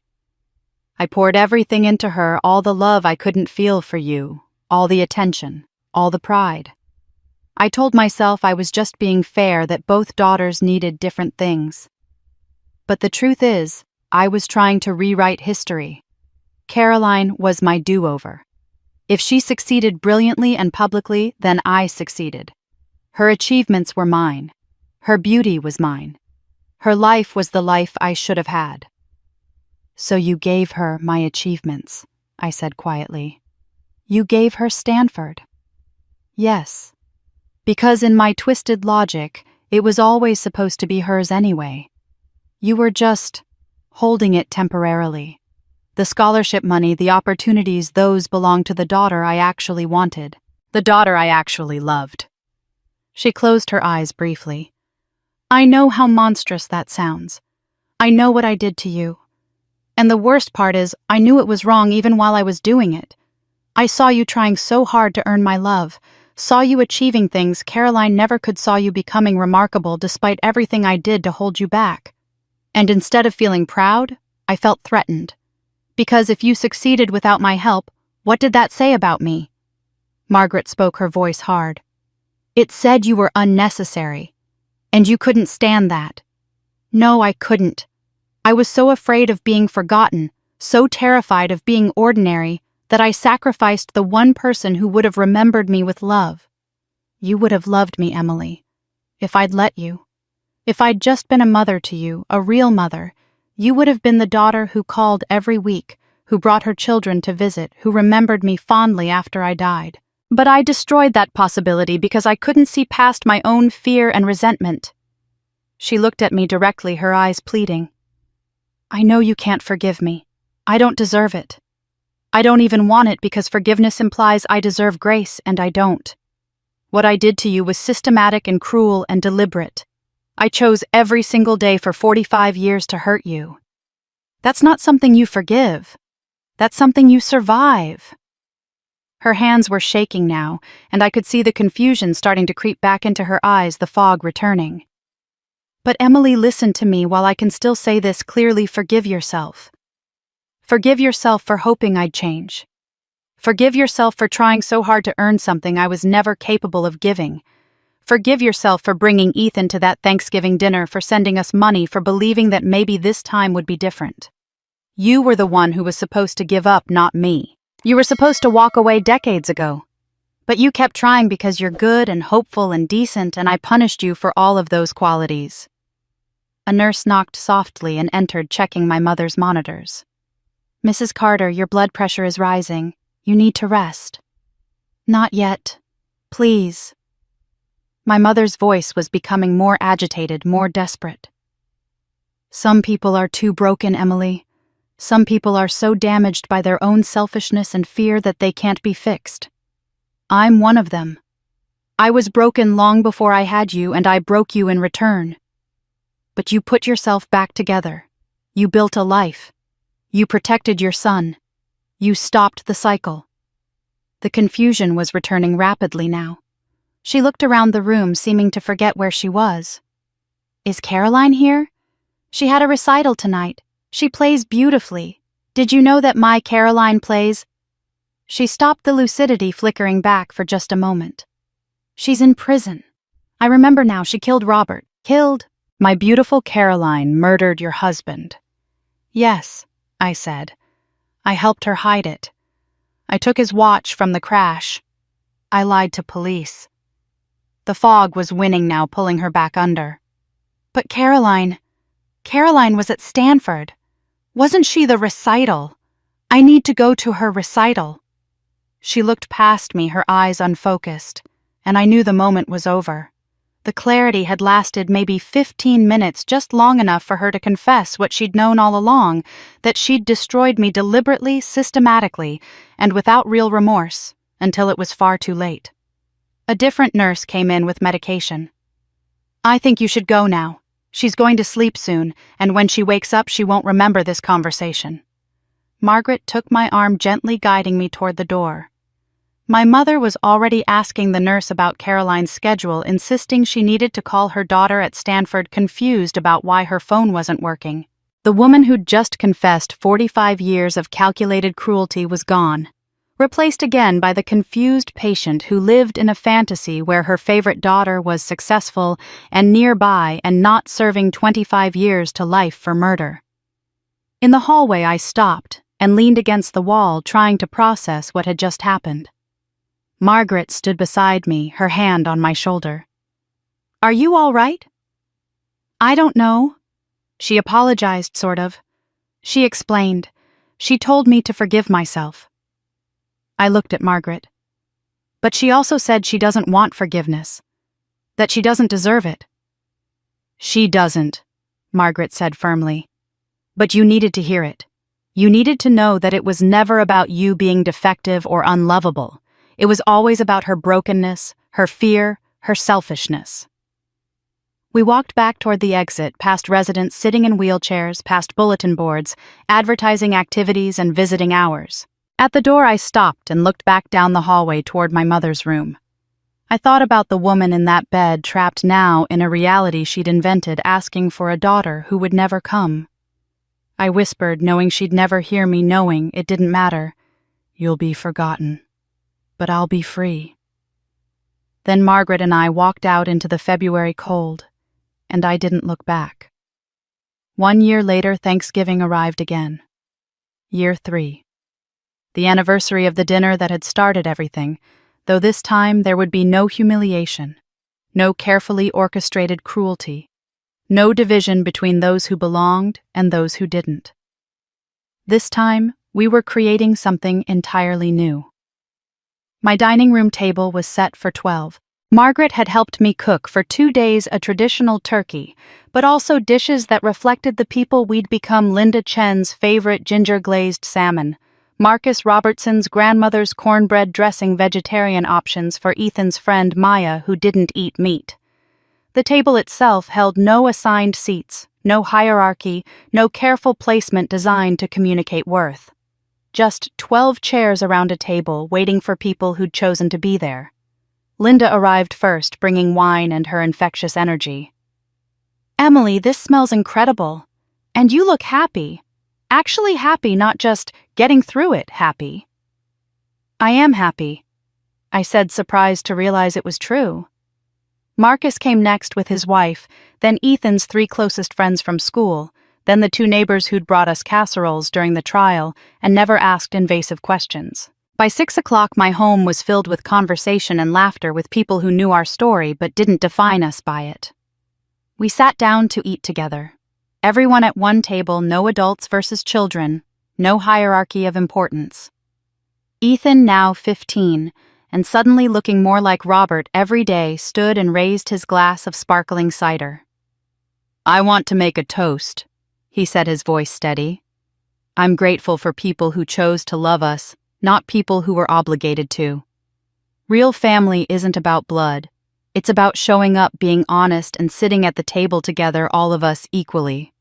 I poured everything into her, all the love I couldn't feel for you, all the attention, all the pride. I told myself I was just being fair, that both daughters needed different things. But the truth is, I was trying to rewrite history. Caroline was my do-over. If she succeeded brilliantly and publicly, then I succeeded. Her achievements were mine. Her beauty was mine. Her life was the life I should have had. So you gave her my achievements, I said quietly. You gave her Stanford. Yes. Because in my twisted logic, it was always supposed to be hers anyway. You were just holding it temporarily. The scholarship money, the opportunities, those belonged to the daughter I actually wanted, the daughter I actually loved. She closed her eyes briefly. I know how monstrous that sounds. I know what I did to you. And the worst part is, I knew it was wrong even while I was doing it. I saw you trying so hard to earn my love, saw you achieving things Caroline never could, saw you becoming remarkable despite everything I did to hold you back. And instead of feeling proud, I felt threatened. Because if you succeeded without my help, what did that say about me? Margaret spoke, her voice hard. It said you were unnecessary. And you couldn't stand that. No, I couldn't. I was so afraid of being forgotten, so terrified of being ordinary, that I sacrificed the one person who would have remembered me with love. You would have loved me, Emily, if I'd let you. If I'd just been a mother to you, a real mother, you would have been the daughter who called every week, who brought her children to visit, who remembered me fondly after I died. But I destroyed that possibility because I couldn't see past my own fear and resentment. She looked at me directly, her eyes pleading. I know you can't forgive me. I don't deserve it. I don't even want it, because forgiveness implies I deserve grace, and I don't. What I did to you was systematic and cruel and deliberate. I chose every single day for 45 years to hurt you. That's not something you forgive. That's something you survive. Her hands were shaking now, and I could see the confusion starting to creep back into her eyes, the fog returning. But Emily, listen to me while I can still say this clearly. Forgive yourself. Forgive yourself for hoping I'd change. Forgive yourself for trying so hard to earn something I was never capable of giving. Forgive yourself for bringing Ethan to that Thanksgiving dinner, for sending us money, for believing that maybe this time would be different. You were the one who was supposed to give up, not me. You were supposed to walk away decades ago. But you kept trying because you're good and hopeful and decent, and I punished you for all of those qualities. A nurse knocked softly and entered, checking my mother's monitors. Mrs. Carter, your blood pressure is rising. You need to rest. Not yet. Please. My mother's voice was becoming more agitated, more desperate. Some people are too broken, Emily. Some people are so damaged by their own selfishness and fear that they can't be fixed. I'm one of them. I was broken long before I had you, and I broke you in return. But you put yourself back together. You built a life. You protected your son. You stopped the cycle. The confusion was returning rapidly now. She looked around the room, seeming to forget where she was. Is Caroline here? She had a recital tonight. She plays beautifully. Did you know that my Caroline plays? She stopped, the lucidity flickering back for just a moment. She's in prison. I remember now, she killed Robert. Killed my beautiful Caroline, murdered your husband. Yes, I said. I helped her hide it. I took his watch from the crash. I lied to police. The fog was winning now, pulling her back under. But Caroline was at Stanford. Wasn't she the recital? I need to go to her recital. She looked past me, her eyes unfocused, and I knew the moment was over. The clarity had lasted maybe 15 minutes, just long enough for her to confess what she'd known all along, that she'd destroyed me deliberately, systematically, and without real remorse, until it was far too late. A different nurse came in with medication. I think you should go now. She's going to sleep soon, and when she wakes up, she won't remember this conversation. Margaret took my arm, gently guiding me toward the door. My mother was already asking the nurse about Caroline's schedule, insisting she needed to call her daughter at Stanford, confused about why her phone wasn't working. The woman who'd just confessed 45 years of calculated cruelty was gone, replaced again by the confused patient who lived in a fantasy where her favorite daughter was successful and nearby and not serving 25 years to life for murder. In the hallway, I stopped and leaned against the wall, trying to process what had just happened. Margaret stood beside me, her hand on my shoulder. Are you all right? I don't know. She apologized, sort of. She explained. She told me to forgive myself. I looked at Margaret. But she also said she doesn't want forgiveness, that she doesn't deserve it. She doesn't, Margaret said firmly. But you needed to hear it. You needed to know that it was never about you being defective or unlovable. It was always about her brokenness, her fear, her selfishness. We walked back toward the exit, past residents sitting in wheelchairs, past bulletin boards, advertising activities and visiting hours. At the door, I stopped and looked back down the hallway toward my mother's room. I thought about the woman in that bed, trapped now in a reality she'd invented, asking for a daughter who would never come. I whispered, knowing she'd never hear me, knowing it didn't matter. You'll be forgotten, but I'll be free. Then Margaret and I walked out into the February cold, and I didn't look back. 1 year later, Thanksgiving arrived again. Year 3. The anniversary of the dinner that had started everything, though this time there would be no humiliation, no carefully orchestrated cruelty, no division between those who belonged and those who didn't. This time, we were creating something entirely new. My dining room table was set for 12. Margaret had helped me cook for 2 days a traditional turkey, but also dishes that reflected the people we'd become: Linda Chen's favorite ginger-glazed salmon, Marcus Robertson's grandmother's cornbread dressing, vegetarian options for Ethan's friend Maya, who didn't eat meat. The table itself held no assigned seats, no hierarchy, no careful placement designed to communicate worth. Just 12 chairs around a table waiting for people who'd chosen to be there. Linda arrived first, bringing wine and her infectious energy. Emily, this smells incredible. And you look happy. Actually happy, not just getting through it happy. I am happy, I said, surprised to realize it was true. Marcus came next with his wife, then Ethan's 3 closest friends from school, then the 2 neighbors who'd brought us casseroles during the trial and never asked invasive questions. By 6 o'clock, my home was filled with conversation and laughter with people who knew our story but didn't define us by it. We sat down to eat together. Everyone at one table, no adults versus children, no hierarchy of importance. Ethan, now 15, and suddenly looking more like Robert every day, stood and raised his glass of sparkling cider. I want to make a toast, he said, his voice steady. "I'm grateful for people who chose to love us, not people who were obligated to. Real family isn't about blood. It's about showing up, being honest, and sitting at the table together, all of us equally."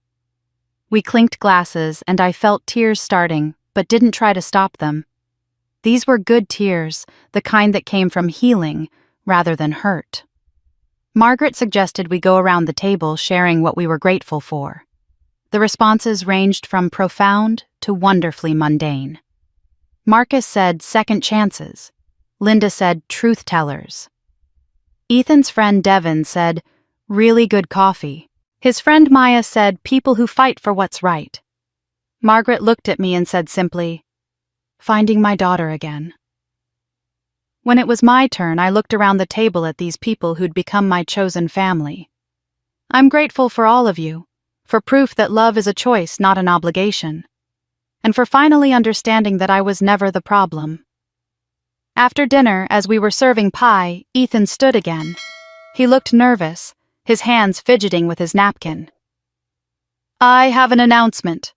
We clinked glasses, and I felt tears starting, but didn't try to stop them. These were good tears, the kind that came from healing rather than hurt. Margaret suggested we go around the table sharing what we were grateful for. The responses ranged from profound to wonderfully mundane. Marcus said second chances. Linda said truth tellers. Ethan's friend Devin said really good coffee. His friend Maya said people who fight for what's right. Margaret looked at me and said simply, "Finding my daughter again." When it was my turn, I looked around the table at these people who'd become my chosen family. "I'm grateful for all of you, for proof that love is a choice, not an obligation, and for finally understanding that I was never the problem." After dinner, as we were serving pie, Ethan stood again. He looked nervous, his hands fidgeting with his napkin. "I have an announcement.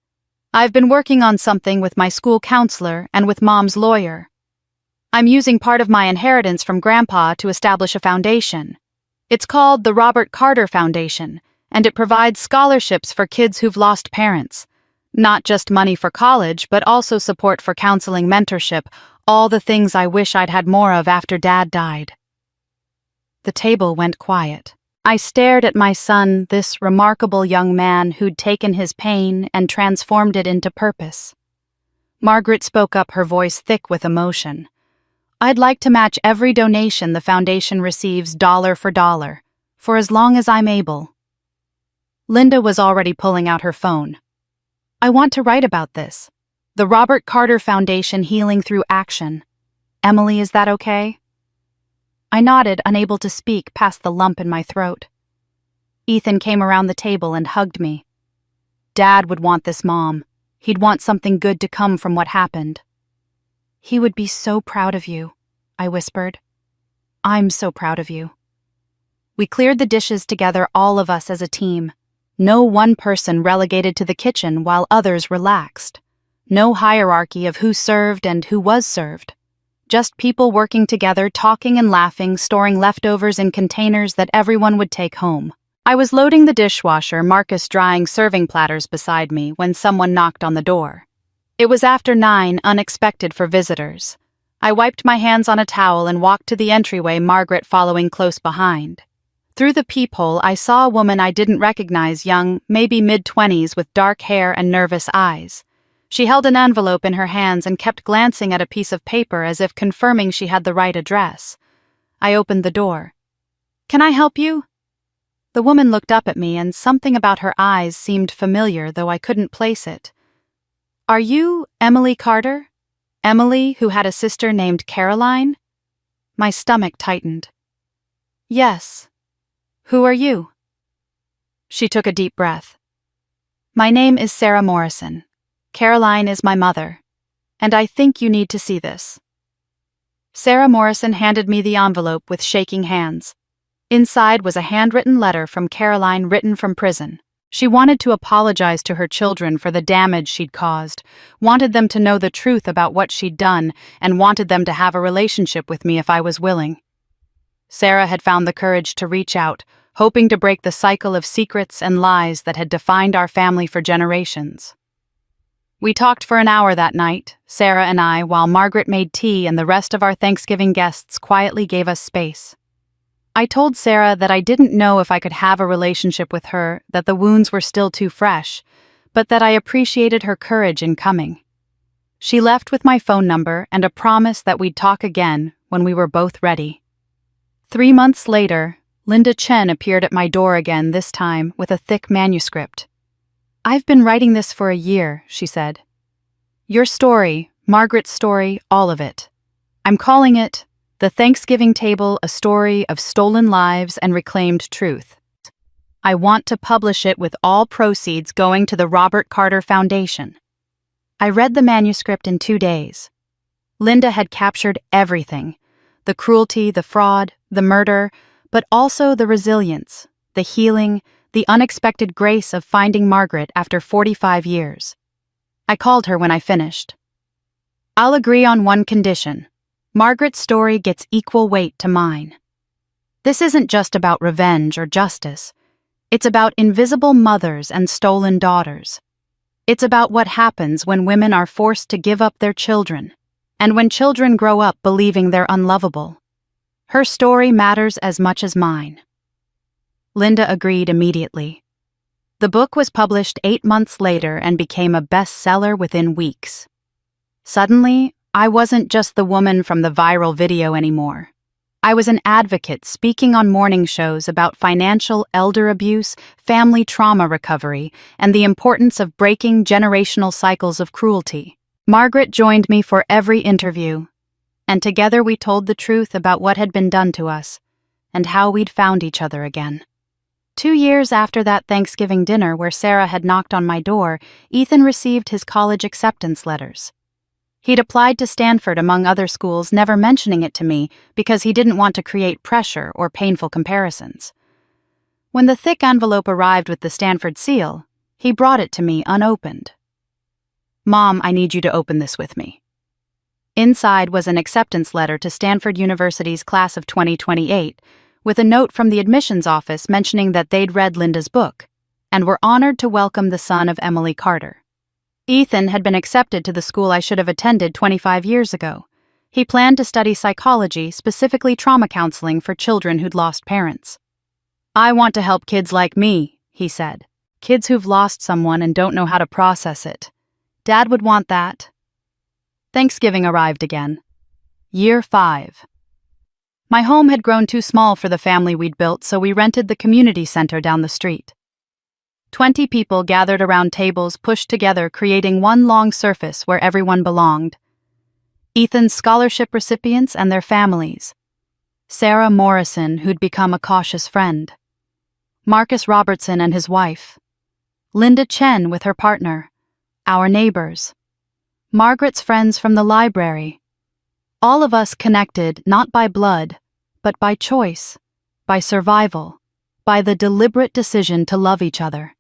I've been working on something with my school counselor and with Mom's lawyer. I'm using part of my inheritance from Grandpa to establish a foundation. It's called the Robert Carter Foundation, and it provides scholarships for kids who've lost parents. Not just money for college, but also support for counseling, mentorship, all the things I wish I'd had more of after Dad died." The table went quiet. I stared at my son, this remarkable young man who'd taken his pain and transformed it into purpose. Margaret spoke up, her voice thick with emotion. "I'd like to match every donation the foundation receives dollar for dollar, for as long as I'm able." Linda was already pulling out her phone. "I want to write about this. The Robert Carter Foundation, healing through action. Emily, is that okay?" I nodded, unable to speak past the lump in my throat. Ethan came around the table and hugged me. "Dad would want this, Mom. He'd want something good to come from what happened." "He would be so proud of you," I whispered. "I'm so proud of you." We cleared the dishes together, all of us as a team. No one person relegated to the kitchen while others relaxed. No hierarchy of who served and who was served. Just people working together, talking and laughing, storing leftovers in containers that everyone would take home. I was loading the dishwasher, Marcus drying serving platters beside me, when someone knocked on the door. It was after 9, unexpected for visitors. I wiped my hands on a towel and walked to the entryway, Margaret following close behind. Through the peephole, I saw a woman I didn't recognize, young, maybe mid-20s, with dark hair and nervous eyes. She held an envelope in her hands and kept glancing at a piece of paper as if confirming she had the right address. I opened the door. "Can I help you?" The woman looked up at me, and something about her eyes seemed familiar, though I couldn't place it. "Are you Emily Carter? Emily, who had a sister named Caroline?" My stomach tightened. "Yes. Who are you?" She took a deep breath. "My name is Sarah Morrison. Caroline is my mother, and I think you need to see this." Sarah Morrison handed me the envelope with shaking hands. Inside was a handwritten letter from Caroline, written from prison. She wanted to apologize to her children for the damage she'd caused, wanted them to know the truth about what she'd done, and wanted them to have a relationship with me if I was willing. Sarah had found the courage to reach out, hoping to break the cycle of secrets and lies that had defined our family for generations. We talked for an hour that night, Sarah and I, while Margaret made tea and the rest of our Thanksgiving guests quietly gave us space. I told Sarah that I didn't know if I could have a relationship with her, that the wounds were still too fresh, but that I appreciated her courage in coming. She left with my phone number and a promise that we'd talk again when we were both ready. 3 months later, Linda Chen appeared at my door again, this time with a thick manuscript. "I've been writing this for a year," she said. "Your story, Margaret's story, all of it. I'm calling it The Thanksgiving Table, a story of stolen lives and reclaimed truth. I want to publish it with all proceeds going to the Robert Carter Foundation." I read the manuscript in 2 days. Linda had captured everything: the cruelty, the fraud, the murder, but also the resilience, the healing, the unexpected grace of finding Margaret after 45 years. I called her when I finished. "I'll agree on one condition. Margaret's story gets equal weight to mine. This isn't just about revenge or justice. It's about invisible mothers and stolen daughters. It's about what happens when women are forced to give up their children, and when children grow up believing they're unlovable. Her story matters as much as mine." Linda agreed immediately. The book was published 8 months later and became a bestseller within weeks. Suddenly, I wasn't just the woman from the viral video anymore. I was an advocate speaking on morning shows about financial elder abuse, family trauma recovery, and the importance of breaking generational cycles of cruelty. Margaret joined me for every interview, and together we told the truth about what had been done to us and how we'd found each other again. 2 years after that Thanksgiving dinner where Sarah had knocked on my door, Ethan received his college acceptance letters. He'd applied to Stanford among other schools, never mentioning it to me because he didn't want to create pressure or painful comparisons. When the thick envelope arrived with the Stanford seal, he brought it to me unopened. "Mom, I need you to open this with me." Inside was an acceptance letter to Stanford University's class of 2028, with a note from the admissions office mentioning that they'd read Linda's book and were honored to welcome the son of Emily Carter. Ethan had been accepted to the school I should have attended 25 years ago. He planned to study psychology, specifically trauma counseling for children who'd lost parents. "I want to help kids like me," he said. "Kids who've lost someone and don't know how to process it. Dad would want that." Thanksgiving arrived again. Year 5. My home had grown too small for the family we'd built, so we rented the community center down the street. 20 people gathered around tables pushed together, creating one long surface where everyone belonged. Ethan's scholarship recipients and their families. Sarah Morrison, who'd become a cautious friend. Marcus Robertson and his wife. Linda Chen with her partner. Our neighbors. Margaret's friends from the library. All of us connected not by blood, but by choice, by survival, by the deliberate decision to love each other.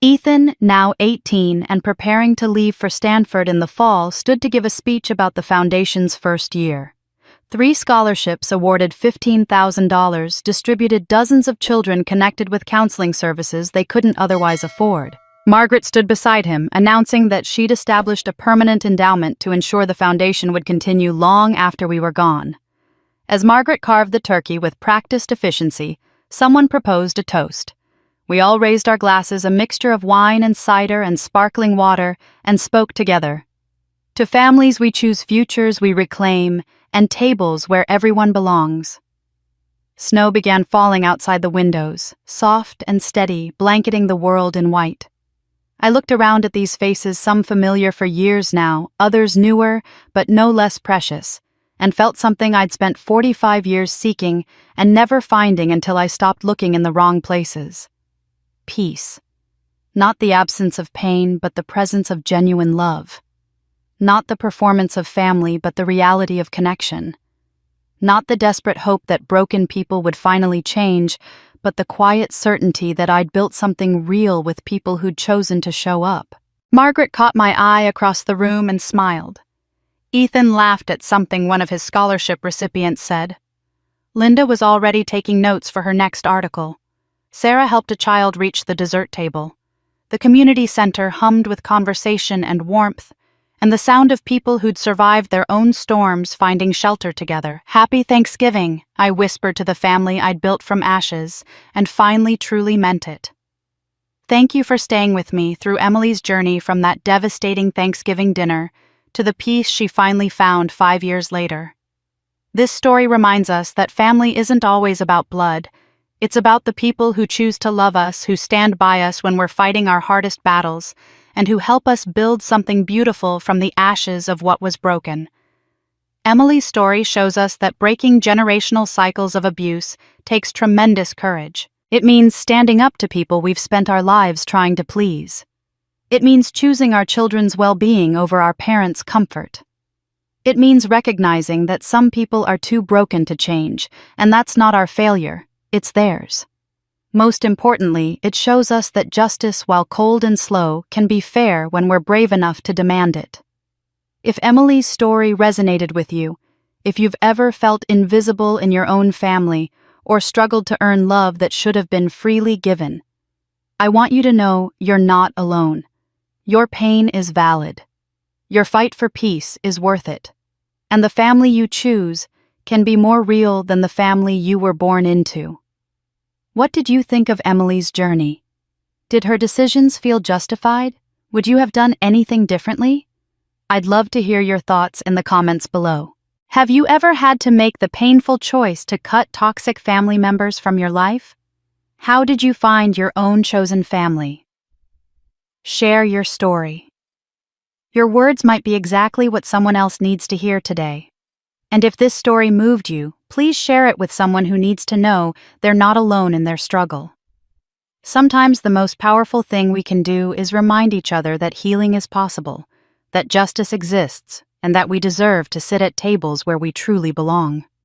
Ethan, now 18 and preparing to leave for Stanford in the fall, stood to give a speech about the foundation's first year. 3 scholarships awarded $15,000, distributed dozens of children connected with counseling services they couldn't otherwise afford. Margaret stood beside him, announcing that she'd established a permanent endowment to ensure the foundation would continue long after we were gone. As Margaret carved the turkey with practiced efficiency, someone proposed a toast. We all raised our glasses, a mixture of wine and cider and sparkling water, and spoke together. "To families we choose futures we reclaim, and tables where everyone belongs." Snow began falling outside the windows, soft and steady, blanketing the world in white. I looked around at these faces, some familiar for years now, others newer, but no less precious, and felt something I'd spent 45 years seeking and never finding until I stopped looking in the wrong places. Peace. Not the absence of pain, but the presence of genuine love. Not the performance of family, but the reality of connection. Not the desperate hope that broken people would finally change, but the quiet certainty that I'd built something real with people who'd chosen to show up. Margaret caught my eye across the room and smiled. Ethan laughed at something one of his scholarship recipients said. Linda was already taking notes for her next article. Sarah helped a child reach the dessert table. The community center hummed with conversation and warmth, and the sound of people who'd survived their own storms finding shelter together. "Happy Thanksgiving," I whispered to the family I'd built from ashes, and finally truly meant it. Thank you for staying with me through Emily's journey from that devastating Thanksgiving dinner to the peace she finally found 5 years later. This story reminds us that family isn't always about blood. It's about the people who choose to love us, who stand by us when we're fighting our hardest battles, and who help us build something beautiful from the ashes of what was broken. Emily's story shows us that breaking generational cycles of abuse takes tremendous courage. It means standing up to people we've spent our lives trying to please. It means choosing our children's well-being over our parents' comfort. It means recognizing that some people are too broken to change, and that's not our failure, it's theirs. Most importantly, it shows us that justice, while cold and slow, can be fair when we're brave enough to demand it. If Emily's story resonated with you, if you've ever felt invisible in your own family or struggled to earn love that should have been freely given, I want you to know you're not alone. Your pain is valid. Your fight for peace is worth it. And the family you choose can be more real than the family you were born into. What did you think of Emily's journey? Did her decisions feel justified? Would you have done anything differently? I'd love to hear your thoughts in the comments below. Have you ever had to make the painful choice to cut toxic family members from your life? How did you find your own chosen family? Share your story. Your words might be exactly what someone else needs to hear today. And if this story moved you, please share it with someone who needs to know they're not alone in their struggle. Sometimes the most powerful thing we can do is remind each other that healing is possible, that justice exists, and that we deserve to sit at tables where we truly belong.